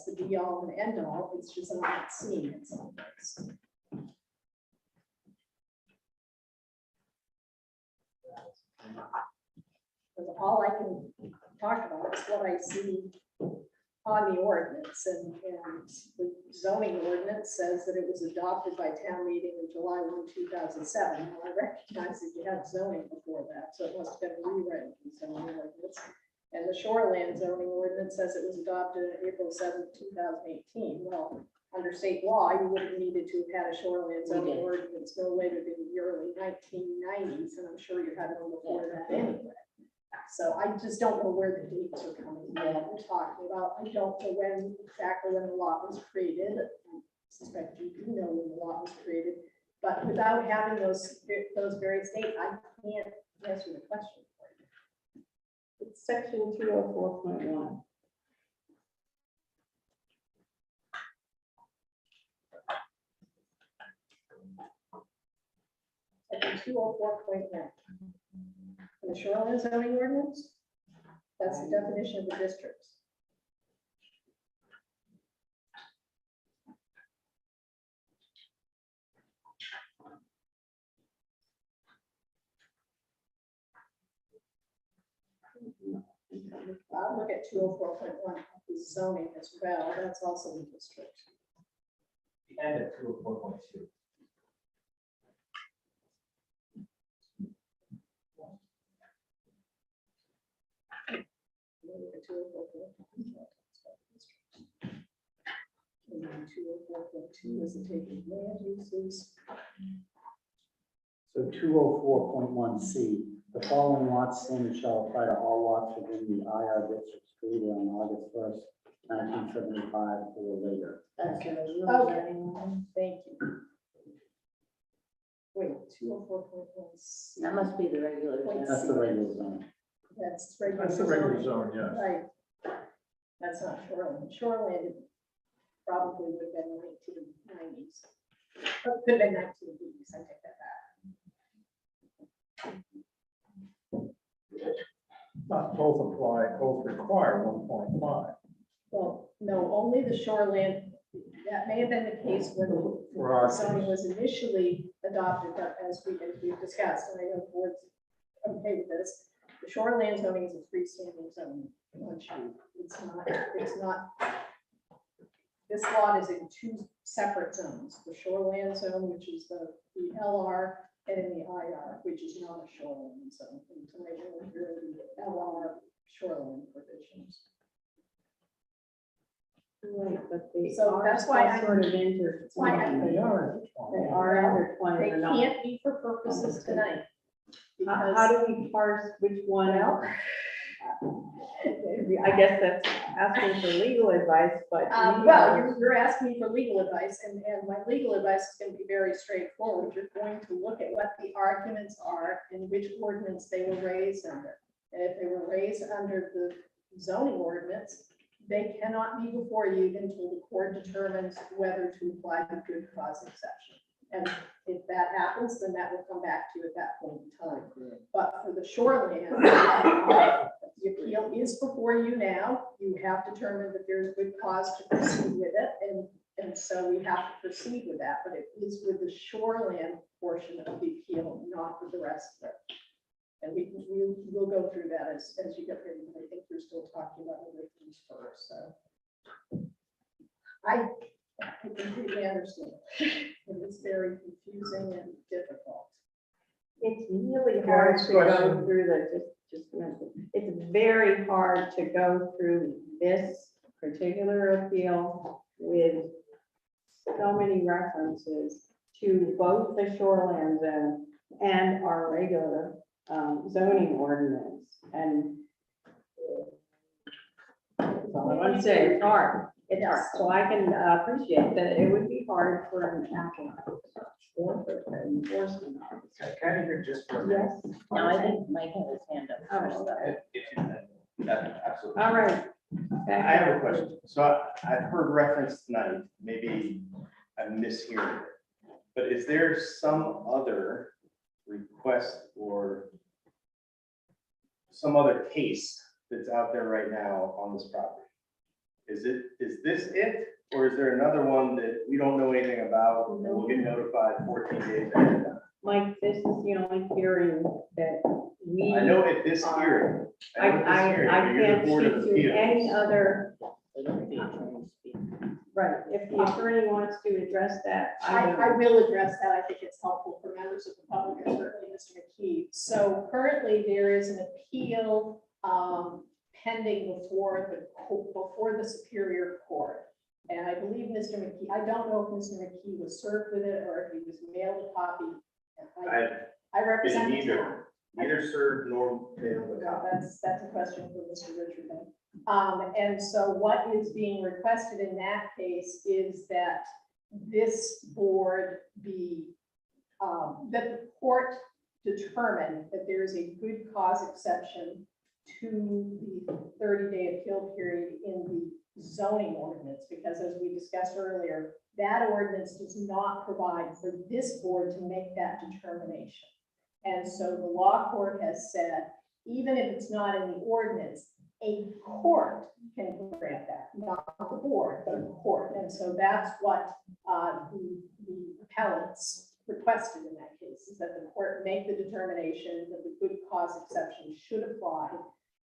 the be all and end all. It's just I'm not seeing it someplace. Because all I can talk about is what I see on the ordinance, and the zoning ordinance says that it was adopted by town meeting in July 1, 2007. Now, I recognize that you had zoning before that, so it must have been rewritten in zoning ordinance. And the shoreland zoning ordinance says it was adopted on April 7, 2018. Well, under state law, you would have needed to have had a shoreland zoning ordinance no later than the early 1990s, and I'm sure you had one before that anyway. So I just don't know where the dates are coming from that we're talking about. I don't know exactly when the lot was created. I suspect you do know when the lot was created, but without having those various dates, I can't answer the question for you. section 204.1. Section 204.9. The shoreline zoning ordinance, that's the definition of the districts. I'll look at 204.1, the zoning as well, that's also the district. The end of 204.2. Look at 204.1. And then 204.2 is the taking land uses. So 204.1C, the following lot standards shall apply to all lots within the IR districts created on August 1st, 1975 or later. That's the rules Okay. anyway. Thank you. Wait, 204.1. That must be the regular. Point That's the regular zone. That's regular. That's the regular zone, yes. Right. That's not shoreline. Shoreline probably would have been 1990s. Oh, could have been 1980s, I take that back. Not both apply, both require 1.5. Well, no, only the shoreline, that may have been the case when For our zoning case. was initially adopted, but as we've discussed, and I know the board's okay with this, the shoreline zoning is a freestanding zone. Once you, it's not, this lot is in two separate zones, the shoreline zone, which is the LR, and in the IR, which is not a shoreline zone, until they will hear the LR shoreline provisions. Right, but they So are that's why all sort of why I- intertwined. They are They intertwined. are intertwined They or not. can't be for purposes tonight. How Because, do we parse which one? well, I guess that's asking for legal advice, but. well, you're asking me for legal advice, and my legal advice is going to be very straightforward. You're going to look at what the arguments are and which ordinance they were raised under. And if they were raised under the zoning ordinance, they cannot be before you until the court determines whether to apply the good cause exception. And if that happens, then that will come back to you at that point in time. But for the shoreline, the appeal is before you now. You have determined that there's good cause to proceed with it, and so we have to proceed with that. But it is with the shoreline portion of the appeal, not with the rest of it. And we'll go through that as you get ready. But I think you're still talking about other things first, so. I completely understand. It's very confusing and difficult. It's really Can I hard ask to a go question? through just a minute. It's very hard to go through this particular appeal with so many references to both the shoreline zone and our regular zoning ordinance. And so I want to say it's hard. It's hard. So I can appreciate that it would be hard for an applicant or for an enforcement officer. Can I hear just for a minute? Yes. No, I think Mike had his hand up first. Oh, though. okay. Absolutely. All right. I have a question. So I've heard reference tonight, maybe I'm mishearing it. But is there some other request or some other case that's out there right now on this property? Is this it? Or is there another one that we don't know anything about and we'll get notified 14 days ahead of time? Mike, this is the only hearing that we. I know at this hearing. I know at this hearing, I you're the can't Board of speak to any Appeals. other, They don't be attorney speak. right, if the attorney wants to address that. I will address that. I think it's helpful for members of the public, and certainly Mr. McKee. So currently, there is an appeal pending before the Superior Court. And I believe Mr. McKee, I don't know if Mr. McKee was served with it or if he was mailed a copy. I represent the town. Neither served nor mailed a Well, copy. that's a question for Mr. Richard then. And so what is being requested in that case is that this board be, that the court determine that there is a good cause exception to the 30-day appeal period in the zoning ordinance, because as we discussed earlier, that ordinance does not provide for this board to make that determination. And so the law court has said, even if it's not in the ordinance, a court can grant that, not the board, but a court. And so that's what the appellants requested in that case, is that the court make the determination that the good cause exception should apply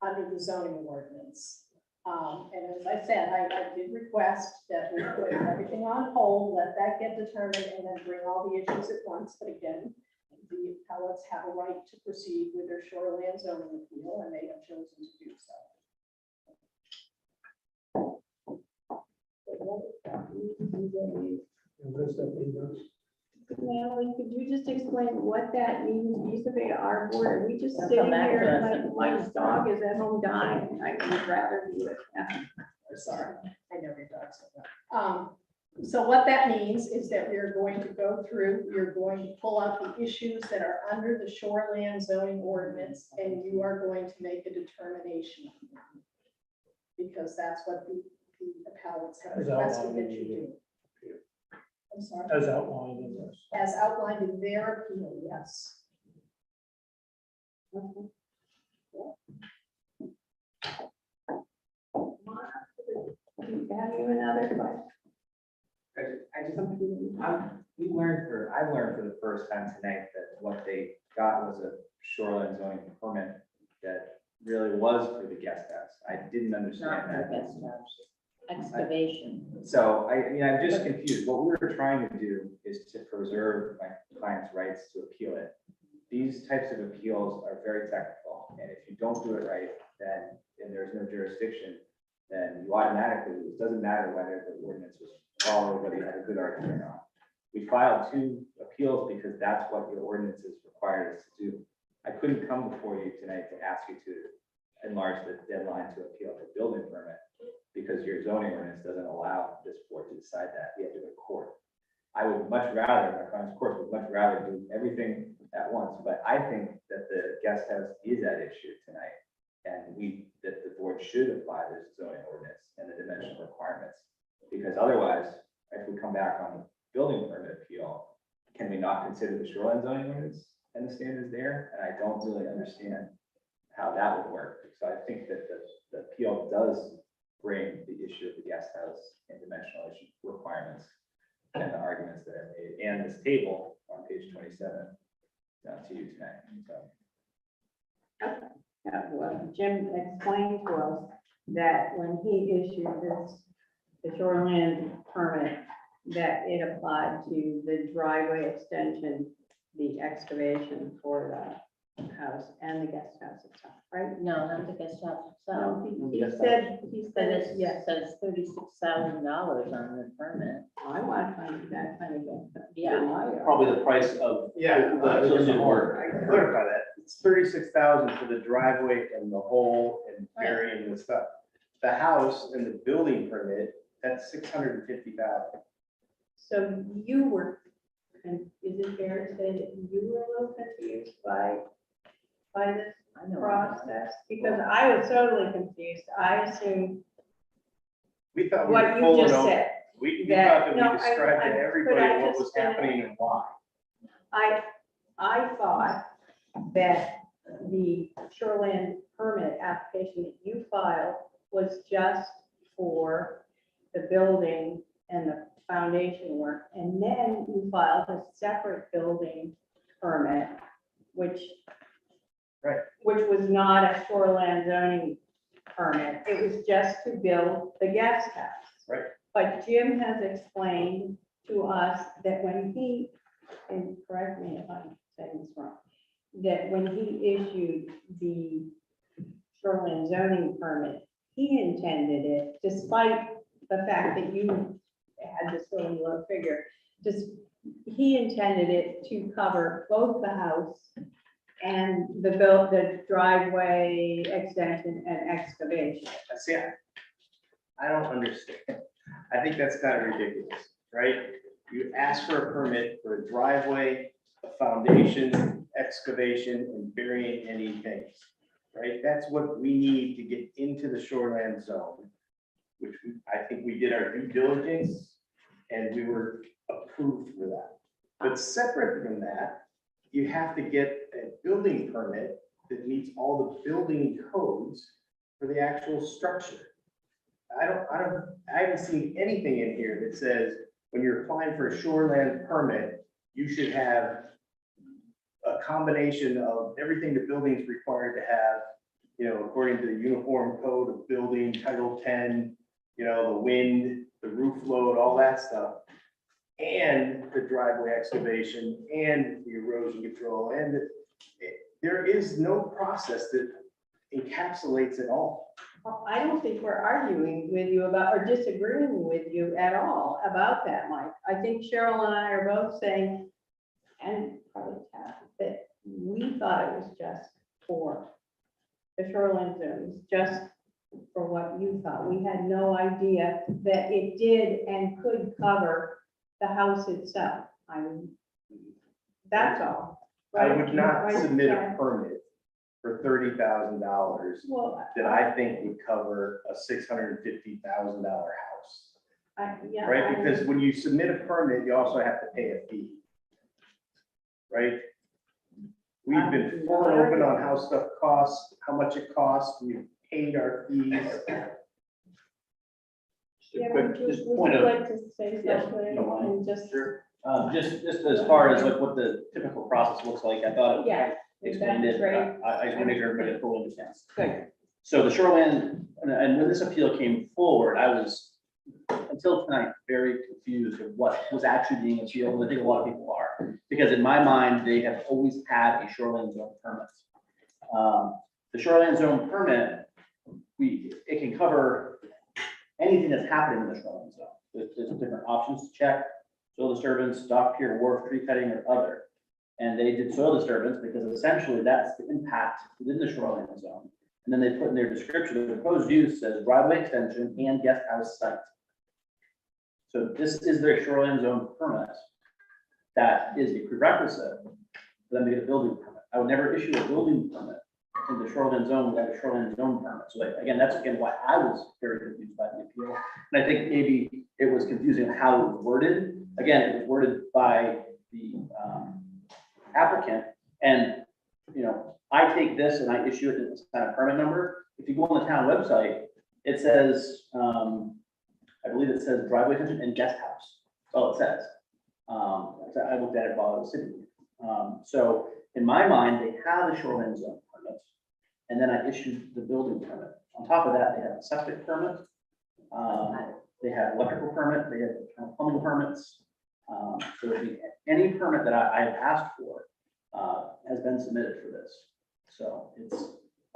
under the zoning ordinance. And as I said, I did request that we put everything on hold, let that get determined, and then bring all the issues at once. But again, the appellants have a right to proceed with their shoreline zoning appeal, and they have chosen to do so. Natalie, could you just explain what that means vis-a-vis our board? Are we just They'll sitting come back to here us like and- my dog is at home dying? I would rather be with him. Sorry, I know your dog's so well. So what that means is that we're going to go through, we're going to pull out the issues that are under the shoreline zoning ordinance, and you are going to make a determination on them. Because that's what the appellants have As requested outlined that in you the- do. I'm sorry, As outlined in this. as outlined in their appeal, yes. Have you another question? I've learned for the first time tonight that what they got was a shoreline zoning permit that really was for the guest house. I didn't Not understand for that. guest house, excavation. So I mean, I'm just confused. What we were trying to do is to preserve my client's rights to appeal it. These types of appeals are very technical, and if you don't do it right, then, and there's no jurisdiction, then you automatically, it doesn't matter whether the ordinance was followed, whether you had a good argument or not. We filed 2 appeals because that's what your ordinances required us to do. I couldn't come before you tonight to ask you to enlarge the deadline to appeal the building permit because your zoning ordinance doesn't allow this board to decide that. We have to go to court. I would much rather, my client's court would much rather do everything at once, but I think that the guest house is at issue tonight. And that the board should apply this zoning ordinance and the dimensional requirements. Because otherwise, if we come back on the building permit appeal, can we not consider the shoreline zoning ordinance and the standards there? And I don't really understand how that would work. So I think that the appeal does bring the issue of the guest house and dimensional issue requirements and the arguments that are made, and this table on page 27 down to you tonight. So. Yeah, well, Jim explained to us that when he issued the shoreline permit, that it applied to the driveway extension, the excavation for the house and the guest house itself, right? No, not the guest house itself. No, he Guest said, But yes, it says $36,000 on the permit. I want to find that kind of guest. Yeah. Probably the price of. Yeah, the associated work. I can clarify that. It's 36,000 for the driveway and the hole and burying the stuff. The house and the building permit, that's 650,000. So you were, and is it fair to say that you were a little confused by this I know. process? Because I was totally confused. I assumed We thought we what were you pulling just over. said. We that- thought that no, we described I- to could everybody I what just was finish? happening and why. I thought that the shoreline permit application that you filed was just for the building and the foundation work. And then you filed a separate building permit, which Right. which was not a shoreline zoning permit. It was just to build the guest house. Right. But Jim has explained to us that when he, and correct me if I'm saying this wrong, that when he issued the shoreline zoning permit, he intended it, despite the fact that you had this really low figure, he intended it to cover both the house and the driveway extension and excavation. See, I don't understand. I think that's kind of ridiculous, right? You ask for a permit for a driveway, a foundation, excavation, and burying any things, right? That's what we need to get into the shoreland zone, which I think we did our due diligence and we were approved for that. But separate from that, you have to get a building permit that meets all the building codes for the actual structure. I haven't seen anything in here that says when you're applying for a shoreland permit, you should have a combination of everything the building is required to have, you know, according to the Uniform Code of Building, Title 10, you know, the wind, the roof load, all that stuff, and the driveway excavation and the erosion control. And there is no process that encapsulates it all. Well, I don't think we're arguing with you about, or disagreeing with you at all about that, Mike. I think Cheryl and I are both saying, and probably Kat, that we thought it was just for the shoreline zones, just for what you thought. We had no idea that it did and could cover the house itself. That's all. I would not Right, submit a Kat? permit for $30,000 Well, that I think would cover a $650,000 house, yeah. right? Because when you submit a permit, you also have to pay a fee, right? We've been full and open on how stuff costs, how much it costs, we've paid our fees. Just a Yeah, quick, would you just point of, like to say Yes, something no, I- and just? just as far as like what the typical process looks like, I thought Yeah, I explained that's it. great. I just want to make sure everybody fully understands. Good. So the shoreline, and when this appeal came forward, I was, until tonight, very confused of what was actually being appealed, and I think a lot of people are. Because in my mind, they have always had a shoreline zone permit. The shoreline zone permit, it can cover anything that's happening in the shoreline zone. There's different options to check: soil disturbance, dock, pier, wharf, tree cutting, or other. And they did soil disturbance because essentially that's the impact within the shoreline zone. And then they put in their description, the proposed use says driveway extension and guest house site. So this is their shoreline zone permit. That is a prerequisite for them to get a building permit. I would never issue a building permit in the shoreline zone without a shoreline zone permit. So again, that's again why I was very confused by the appeal. And I think maybe it was confusing how it was worded. Again, it was worded by the applicant, and you know, I take this and I issue it in this kind of permit number. If you go on the town website, it says, I believe it says driveway extension and guest house. That's all it says. I looked at it while I was sitting here. So in my mind, they have a shoreline zone permit, and then I issued the building permit. On top of that, they have a septic permit. They have electrical permit, they have plumbing permits. So any permit that I have asked for has been submitted for this. So it's,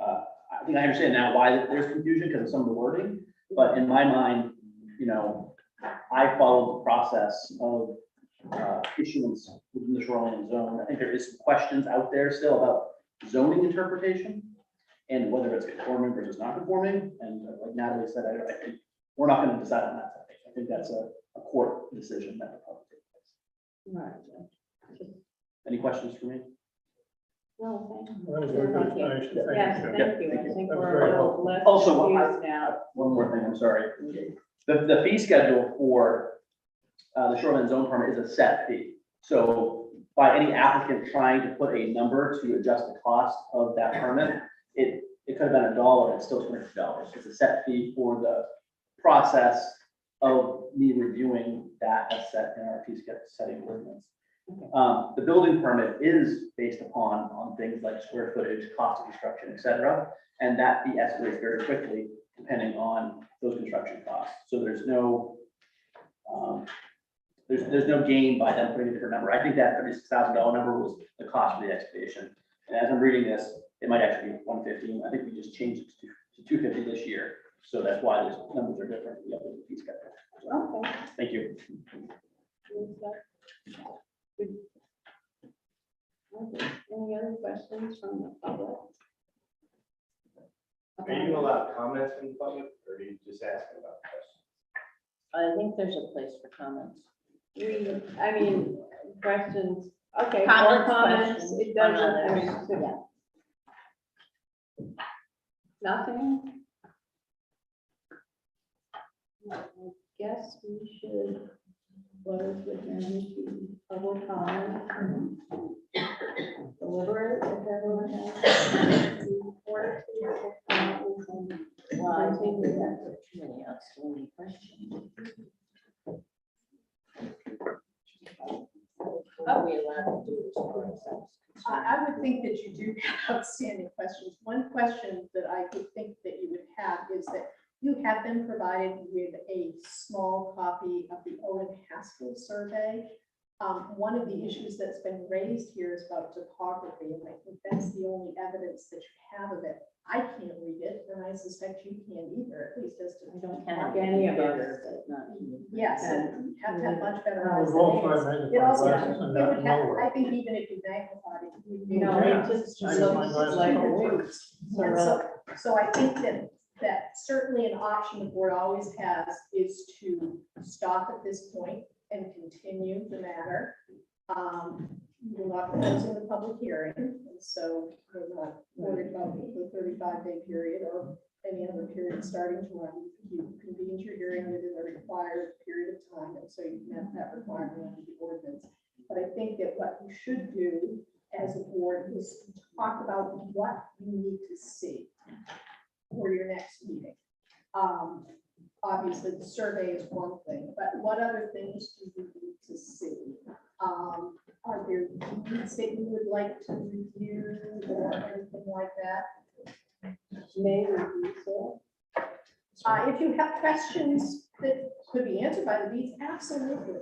I think I understand now why there's confusion because of some of the wording, but in my mind, you know, I followed the process of issuance within the shoreline zone. I think there is some questions out there still about zoning interpretation and whether it's conforming versus not conforming. And like Natalie said, I think we're not going to decide on that. I think that's a court decision that will probably take place. Right. Any questions for me? No, thank you. That was a very good Thank you. explanation. Thank Yes, you. thank you. I think That was we're very a little helpful. less Also, confused now. One more thing, I'm sorry. The fee schedule for the shoreline zone permit is a set fee. So by any applicant trying to put a number to adjust the cost of that permit, it could have been $1, it's still $200. It's a set fee for the process of me reviewing that as set in our fee setting ordinance. The building permit is based on things like square footage, cost of construction, et cetera. And that fee escalates very quickly depending on those construction costs. So there's no gain by them putting a different number. I think that $36,000 number was the cost of the excavation. And as I'm reading this, it might actually be 115. I think we just changed it to 250 this year. So that's why those numbers are different. We have the fee schedule. Okay. Thank you. Okay. Any other questions from the public? Are you allowed comments from the public, or are you just asking about questions? I think there's a place for comments. I mean, questions, okay, or Comments, comments, questions it doesn't, I from mean, others. so- Yeah. Nothing? I guess we should close with them public comment. Deliberate if everyone has. report to Well, I think we have too many outstanding questions. Are we allowed to do this for ourselves? I would think that you do have outstanding questions. One question that I would think that you would have is that you have been provided with a small copy of the Owen Haskell survey. One of the issues that's been raised here is about topography, and I think that's the only evidence that you have of it. I can't read it, and I suspect you can't either, at least as to. I don't have any of us. But not you. Yes, and you have to have much better eyes. We've all than tried me. It magnifying also, glasses and it got would have, nowhere. I think even if you magnified it, you No, Yeah. it just I got my looks glasses like don't a work. juice. And so I think that certainly an option the board always has is to stop at this point and continue the matter. We're not closing the public hearing, and so we're not worried about the 35-day period or any other period starting to run. You convened your hearing within the required period of time, and so you met that requirement under the ordinance. But I think that what you should do as a board is talk about what you need to see for your next meeting. Obviously, the survey is one thing, but what other things do you need to see? Are there deeds that you would like to review or anything like that? Maybe so. If you have questions that could be answered by the deeds, absolutely.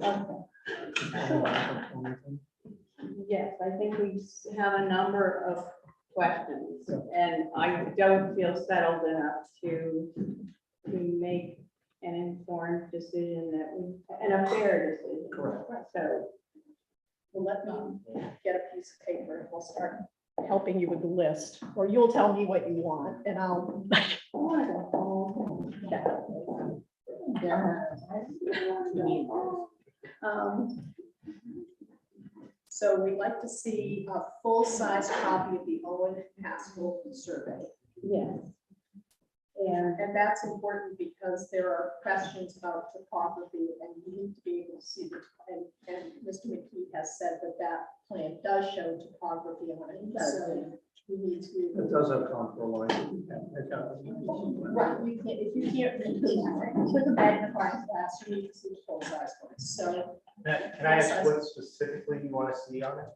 Yes, I think we have a number of questions, and I don't feel settled enough to make an informed decision and a fair decision. Correct. So, Well, let me get a piece of paper and we'll start helping you with the list, or you'll tell me what you want and I'll. So we'd like to see a full-size copy of the Owen Haskell survey. yes. And that's important because there are questions about topography and you need to be able to see the, and Mr. McKee has said that that plan does show topography on it. So we need to. It does have contour lines. You can't make out. Right, you can't, if you can't read this with a magnifying glass, you need to see the full-size one. So Can I ask what specifically you want to see on it?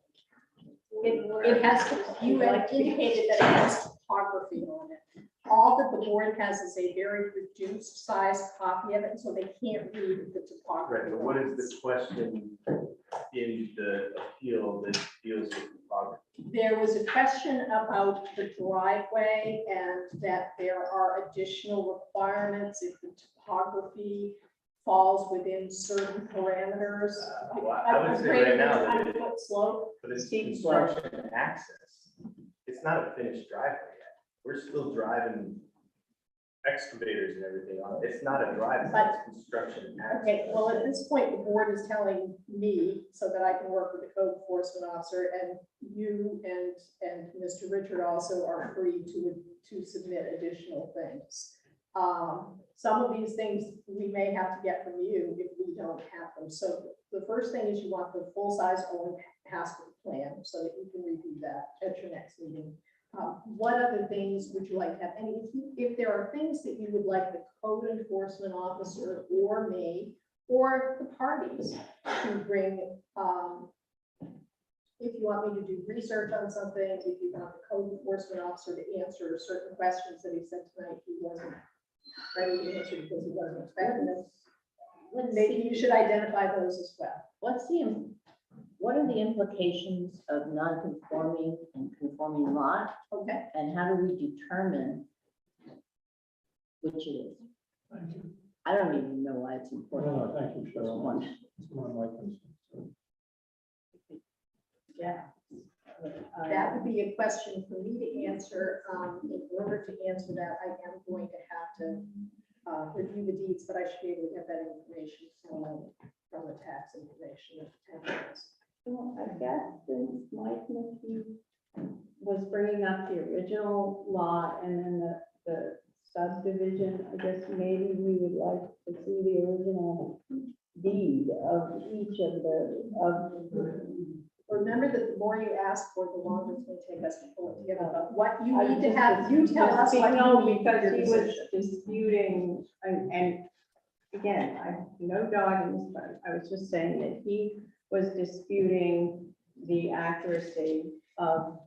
it has, you had indicated that it has topography on it. All that the board has is a very reduced size copy of it, so they can't read the topography. Right, but what is the question in the appeal that deals with topography? There was a question about the driveway and that there are additional requirements if the topography falls within certain parameters. Well, I would say right now that I'm it- foot slope. But it's Steep slope. construction and access. It's not a finished driveway yet. We're still driving excavators and everything on it. It's not a driveway, it's construction and access. Okay, well, at this point, the board is telling me so that I can work with the code enforcement officer, and you and Mr. Richard also are free to submit additional things. Some of these things we may have to get from you if we don't have them. So the first thing is you want the full-size Owen Haskell plan so that you can review that at your next meeting. What other things would you like to have? And if there are things that you would like the code enforcement officer or me or the parties to bring, if you want me to do research on something, if you want the code enforcement officer to answer certain questions that he said tonight he wasn't ready to answer because he wasn't expecting this, maybe you should identify those as well. What are the implications of non-conforming and conforming lot? Okay. And how do we determine which it is? Thank you. I don't even know why it's important. No, thank you, Cheryl. One. It's one of my concerns. Yeah. That would be a question for me to answer. In order to answer that, I am going to have to review the deeds, but I should be able to get that information from the tax information. Well, I guess since Mike McKee was bringing up the original lot and then the subdivision, I guess maybe we would like to see the original deed of each of Remember that the more you ask for, the longer it's gonna take us to pull it together, but what you I need to just- have, you tell us what No, you need for because your he was decision. disputing, and again, I have no dog in this fight. I was just saying that he was disputing the accuracy of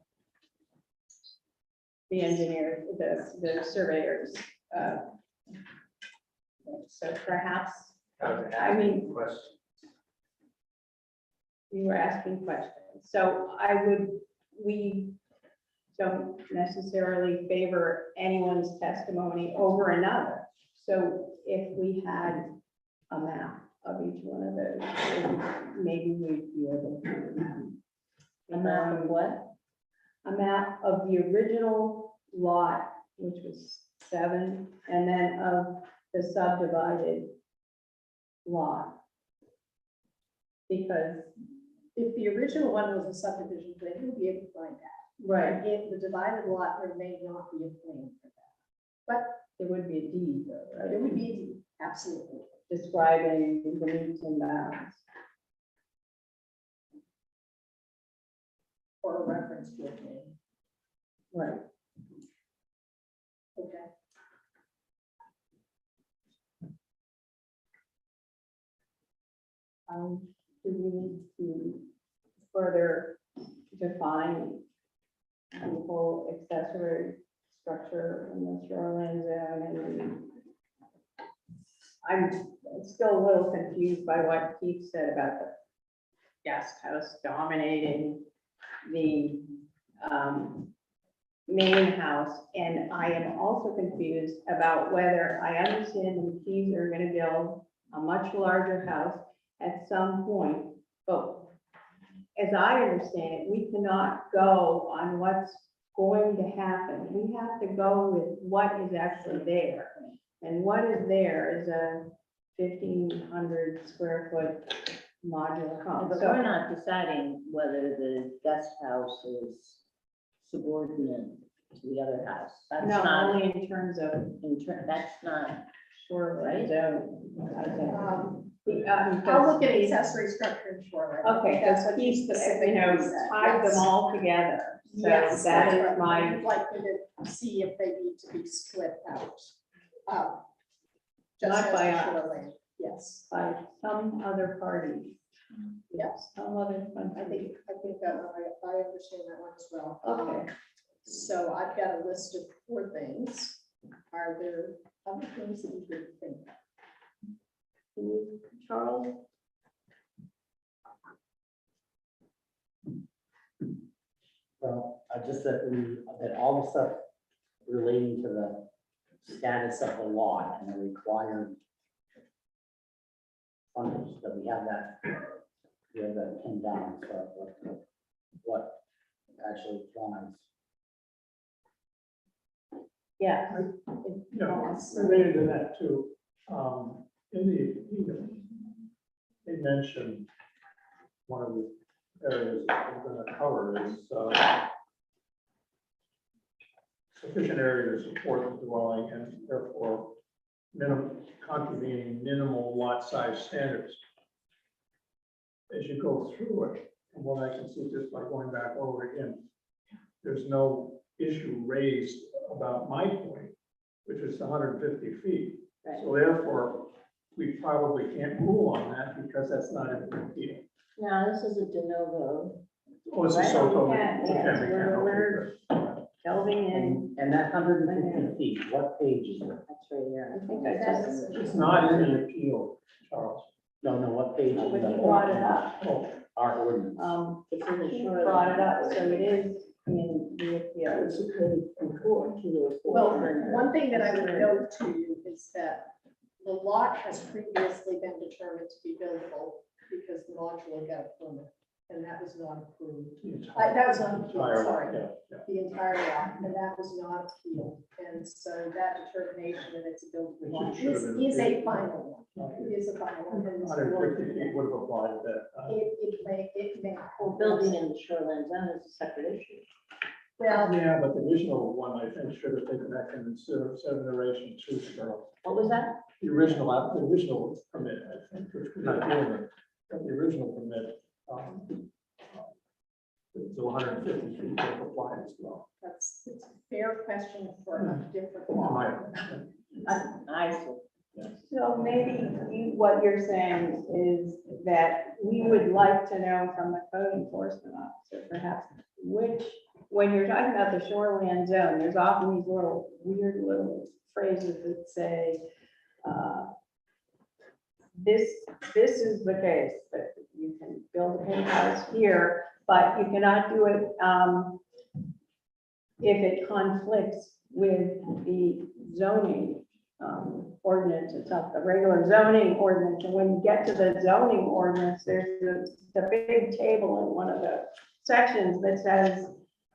the engineer, the surveyors. So perhaps I mean- Question. you were asking questions. So we don't necessarily favor anyone's testimony over another. So if we had a map of each one of those, maybe we'd be able to. A map of what? A map of the original lot, which was 7, and then of the subdivided lot. Because, If the original one was a subdivision plan, you'll be able to find that. right, If the divided lot, there may not be a plan for that. there would be a deed though, But it right? would be absolutely. Describing the meets and bounds. Or a reference to a plan. Right. Okay. Do we need to further define the whole accessory structure in the shoreline zone? And I'm still a little confused by what Keith said about the guest house dominating the main house. And I am also confused about whether, I understand the Keys are gonna build a much larger house at some point, but as I understand it, we cannot go on what's going to happen. We have to go with what is actually there. And what is there is a 1,500 square foot modular home. But So- we're not deciding whether the guest house is subordinate to the other house. That's No, not, only in terms of that's not, shoreline zone. I think. I'll look at accessory structure and shoreline. Okay, That's so what you he's, specifically said. tied them Yes. all together. So Yes, that that's is right. my, I'd like me to see if they need to be split out. Just Not as by the us. shoreline, yes. by some other party. Yes. Some other I country. think that one, I understand that one as well. Okay. So I've got a list of 4 things. Are there other things that you could think of? Charles? Well, just that all the stuff relating to the status of the lot and the required frontage, that we have that pinned down, so what actually applies. Yeah. Yeah, related to that too, in they mentioned one of the areas that we're gonna cover is, sufficient area to support the dwelling and therefore contravening minimal lot size standards. As you go through it, from what I can see just by going back over again, there's no issue raised about my point, which is 150 feet. Right. So therefore, we probably can't rule on that because that's not in the appeal. no, this is a de novo. Oh, this is so Right, totally. we can't, okay, yes, we we're- can't, we're- okay, Delving in. And that 150 feet, what page is it? That's right here. I think I just- good. It's not in the appeal, Charles. No, what page is But he it? brought it up. Oh, Our ordinance. It's in the He shoreline. brought it up, so it is in the appeal. Well, one thing that I would note to you is that the lot has previously been determined to be buildable because the modular got a permit, and that was not approved. the entire- That was on, entire lot, sorry, yeah. the entire lot, and that was not appealed. And so that determination that it's a buildable lot Should have been is a appealed. final one. It is a final one. and it's 150 feet would have applied at that time. It may. Well, building in the shoreline zone is a separate issue. Well, Yeah, but the original one, I think, should have taken that into consideration too, Cheryl. What was that? The original permit, I think, which was not doing it, but the original permit, it's 150 feet of apply as well. it's a fair question for a different In law. my opinion. I see. So maybe what you're saying is that we would like to know from the code enforcement officer, perhaps, when you're talking about the shoreland zone, there's often these little weird little phrases that say, this is the case, that you can build a pink house here, but you cannot do it, if it conflicts with the zoning, ordinance itself, the regular zoning ordinance. And when you get to the zoning ordinance, there's the big table in one of the sections that says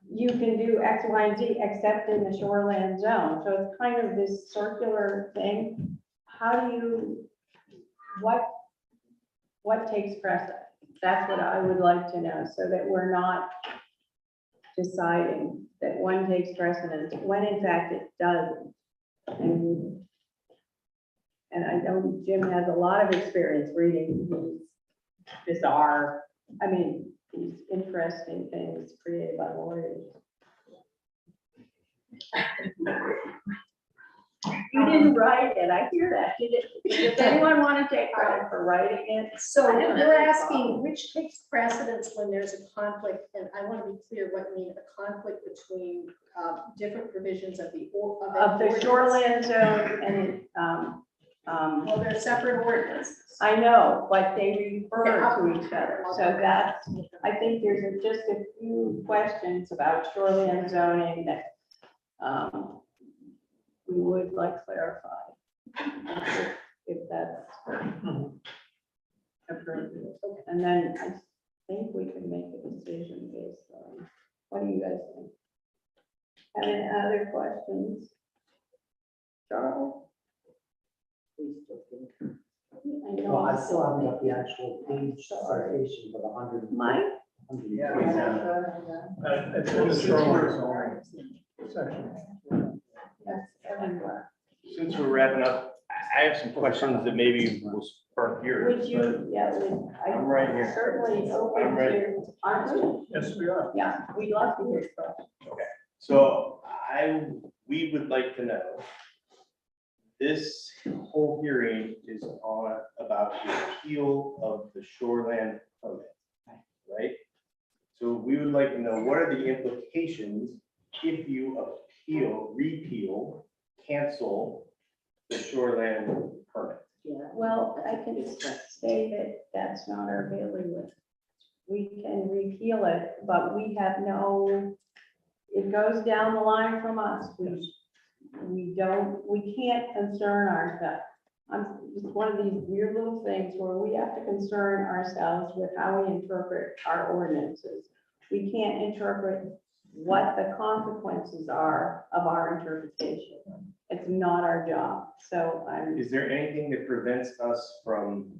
you can do X, Y, and Z except in the shoreland zone. So it's kind of this circular thing. How do you, what takes precedent? That's what I would like to know, so that we're not deciding that one takes precedence when in fact it doesn't. And I know Jim has a lot of experience reading these bizarre, these interesting things created by lawyers. You didn't write it, I hear that. Does anyone want to take credit for writing it? So I don't you're have any asking problem. which takes precedence when there's a conflict, and I want to be clear what you mean, a conflict between different provisions of the. Of the ordinance. shoreland zone and, Well, they're separate ordinances. I know, but they refer to each other, so that's, I think there's just a few questions about shoreline zoning that we would like clarified, if that's appropriate. And then I think we can make a decision based on, what do you guys think? Any other questions? Charles? I know. Well, I still haven't got the actual page citation for the 100. Mike? It's in the shoreline zone section. That's everywhere. Since we're wrapping up, I have some questions that maybe will spark yours. Would you, I'm right here. certainly open I'm ready. to, aren't we? Yes, we are. Yeah, we'd love to hear your questions. So we would like to know, this whole hearing is on about the appeal of the shoreland permit, right? So we would like to know, what are the implications if you repeal, cancel the shoreland permit? Yeah. Well, I can say that that's not our bailiwick. We can repeal it, but we have no, it goes down the line from us. We can't concern ourselves. It's one of these weird little things where we have to concern ourselves with how we interpret our ordinances. We can't interpret what the consequences are of our interpretation. It's not our job. So Is there anything that prevents us from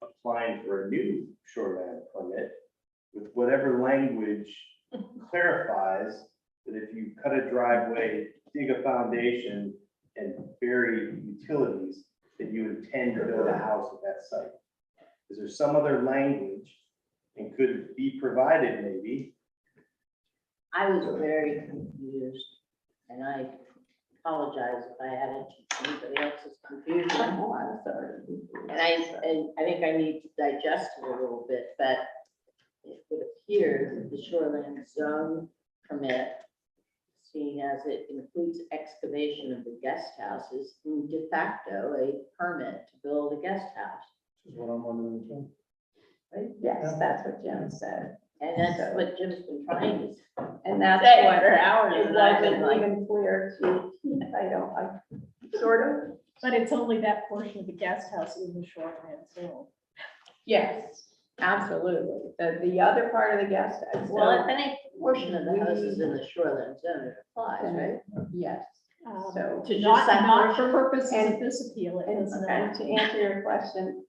applying for a new shoreland permit with whatever language clarifies that if you cut a driveway, dig a foundation, and bury utilities, that you intend to build a house at that site? Is there some other language, and could it be provided maybe? I was very confused, and I apologize if I added to anybody else's confusion. Oh, I'm sorry. And I think I need to digest it a little bit, but it would appear that the shoreline zone permit, seeing as it includes excavation of the guest house, is de facto a permit to build a guest house. This is what I'm wondering too. Right? Yes, that's what Jim said. And that's what Jim's been trying to say. And that's Say what for hours, it and I've been wasn't like, even clear to, I sort of, But it's only that portion of the guest house in the shoreline zone. yes, absolutely. The other part of the guest house. well, if any portion of the house is in the shoreline zone, it applies, right? Yes, so. To just Not that for portion? purposes of And- this appeal, it And is and not. to answer your question,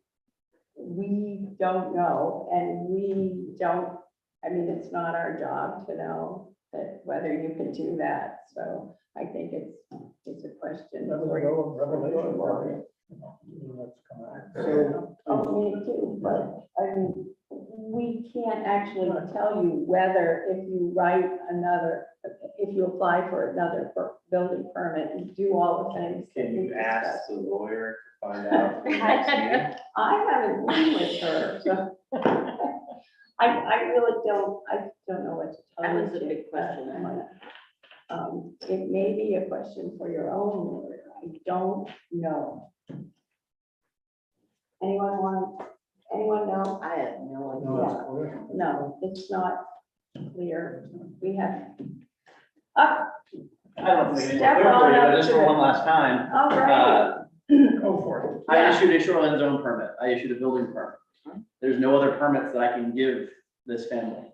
we don't know, and we don't I mean, it's not our job to know that whether you can do that, so I think it's a question. That was for a you. revelation, Mario. That's come out. Oh, me too, but I mean, we can't actually tell you whether if you write another, if you apply for another building permit and do all the things. that Can we you ask discussed. the lawyer to find out? for the next meeting? I haven't been with her, so. I really I don't know what to tell That you. was a big question. I might, it may be a question for your own lawyer, I don't know. Anyone know? I have no No, idea. it's clear. No, it's not clear. We have. Ah, I don't think it's Step clear for on you, up but just to for it. one last time. all right. Go for it. I Yeah. issued a shoreline zone permit. I issued a building permit. There's no other permits that I can give this family.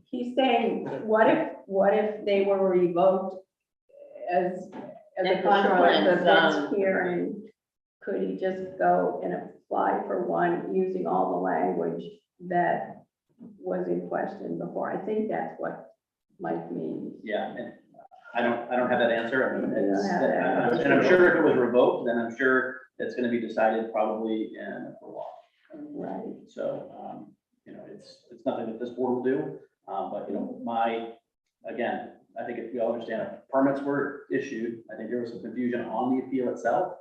He's saying, what if they were revoked as a At the consequence of shoreline this zone. hearing? Could he just go and apply for one using all the language that was in question before? I think that's what Mike means. Yeah, and I don't have that answer. I mean, You don't it's, have that answer. and I'm sure if it was revoked, then I'm sure it's gonna be decided probably in a while. Right. So, it's nothing that this board will do, but, again, I think if we all understand, if permits were issued, I think there was some confusion on the appeal itself,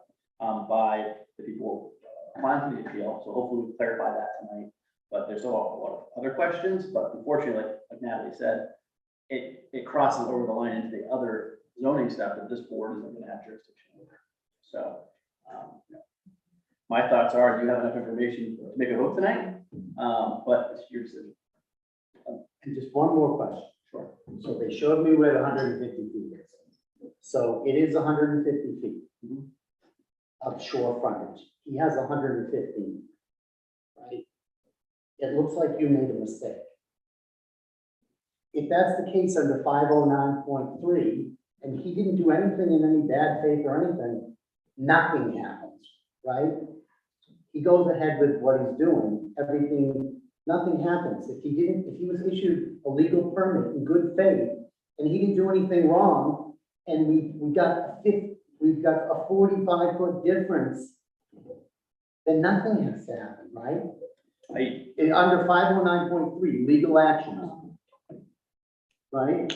by the people applying for the appeal, so hopefully we clarify that tonight. But there's still a lot of other questions, but unfortunately, like Natalie said, it crosses over the line into the other zoning stuff that this board isn't gonna have jurisdiction over. So, my thoughts are, do you have enough information to make a vote tonight? But it's your decision. And just one more question. Sure. So they showed me where the 150 feet is. So it is 150 feet of shore frontage. He has 115, right? It looks like you made a mistake. If that's the case under 509.3, and he didn't do anything in any bad faith or anything, nothing happens, right? He goes ahead with what he's doing, nothing happens. If he was issued a legal permit in good faith, and he didn't do anything wrong, and we've got a 45-foot difference, then nothing has to happen, right? Under 509.3, legal actions, right?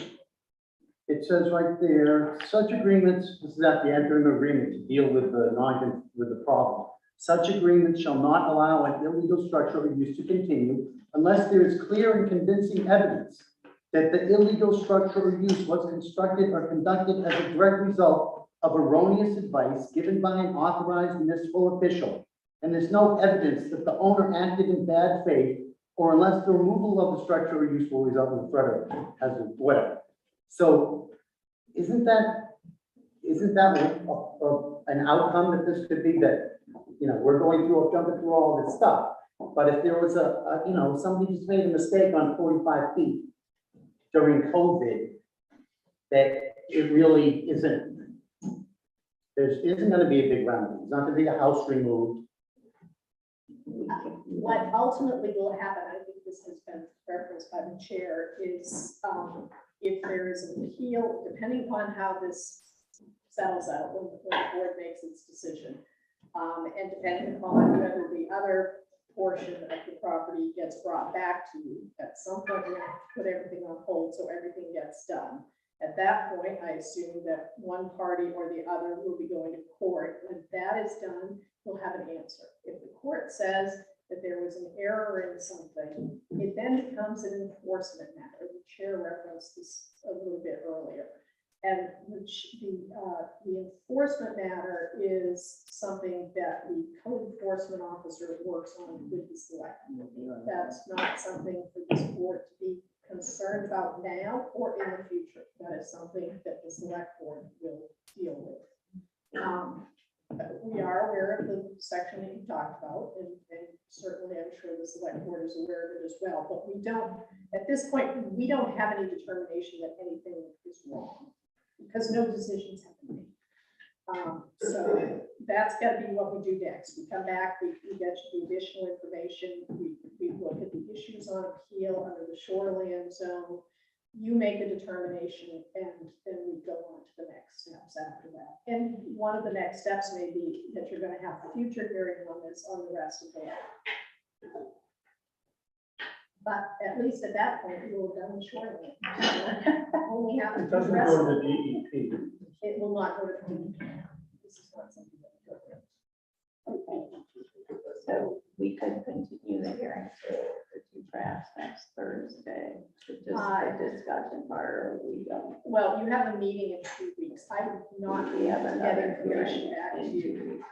It says right there, such agreements, this is at the enter of agreement to deal with the problem. Such agreements shall not allow an illegal structure or use to continue unless there is clear and convincing evidence that the illegal structure or use was constructed or conducted as a direct result of erroneous advice given by an authorized municipal official. And there's no evidence that the owner acted in bad faith or unless the removal of the structure or use will result in threat of hazard, whatever. So isn't that an outcome that this could be, that, we're jumping through all this stuff. But if there was somebody just made a mistake on 45 feet during COVID, that it really isn't, there isn't gonna be a big remedy. There's not gonna be a house removed. What ultimately will happen, I think this has been referenced by the chair, is if there is an appeal, depending upon how this settles out, when the board makes its decision, and depending upon whether the other portion of the property gets brought back to you, at some point, we're going to put everything on hold so everything gets done. At that point, I assume that one party or the other will be going to court. When that is done, we'll have an answer. If the court says that there was an error in something, it then becomes an enforcement matter. The chair referenced this a little bit earlier. And the enforcement matter is something that the code enforcement officer works on with the select. That's not something for this board to be concerned about now or in the future. That is something that the select board will deal with. We are aware of the section that you talked about, and certainly I'm sure the select board is aware of it as well, but we don't, at this point, we don't have any determination that anything is wrong, because no decisions have been made. So that's gotta be what we do next. We come back, we get you the additional information, we look at the issues on appeal under the shoreline zone. You make a determination and then we go on to the next steps after that. And one of the next steps may be that you're gonna have a future hearing on this on the rest of the land. But at least at that point, you'll have done the shoreline. Only have to It do the doesn't rest go of to it. the DEP. It will not go to the DEP. This is not something that will go there. So we could continue the hearing to perhaps next Thursday, to just the discussion part, or we don't. Well, you have a meeting in 2 weeks. I would not We have get another information hearing back to in you. 2 weeks.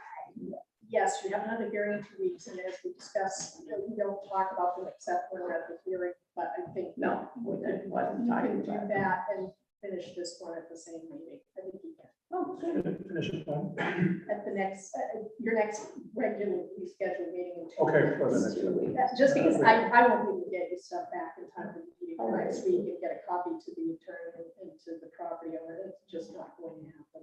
Yes, you have another hearing in 2 weeks, and as we discussed, we don't talk about them except when we're at the hearing, but I think No, we didn't, wasn't you talking can do about that and finish this one at the same meeting. I think you can. Oh, good. Finish it then. At the next, your next regularly scheduled meeting in 2 Okay, for the weeks. next 2 weeks. Just because I won't be able to get your stuff back in time for the meeting for next week and get a copy to the attorney and to the property owner. It's just not going to happen.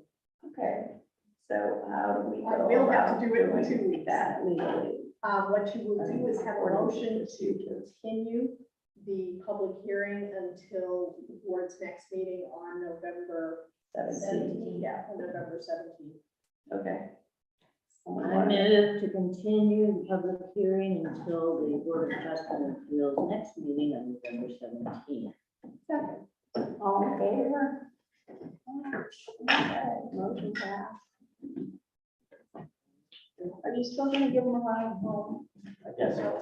Okay, so how do we I go will have about to do it in doing 2 weeks. that legally? What you will do is have a motion to Procedures. continue the public hearing until the board's next meeting on November 17th. Yeah, on November 17th. Okay. I move to continue the public hearing until the Board of Adjustment Appeals next meeting on November 17th. Second. All in favor? Okay, motion passed. Are you still gonna give them a ride home? Yes. Uh,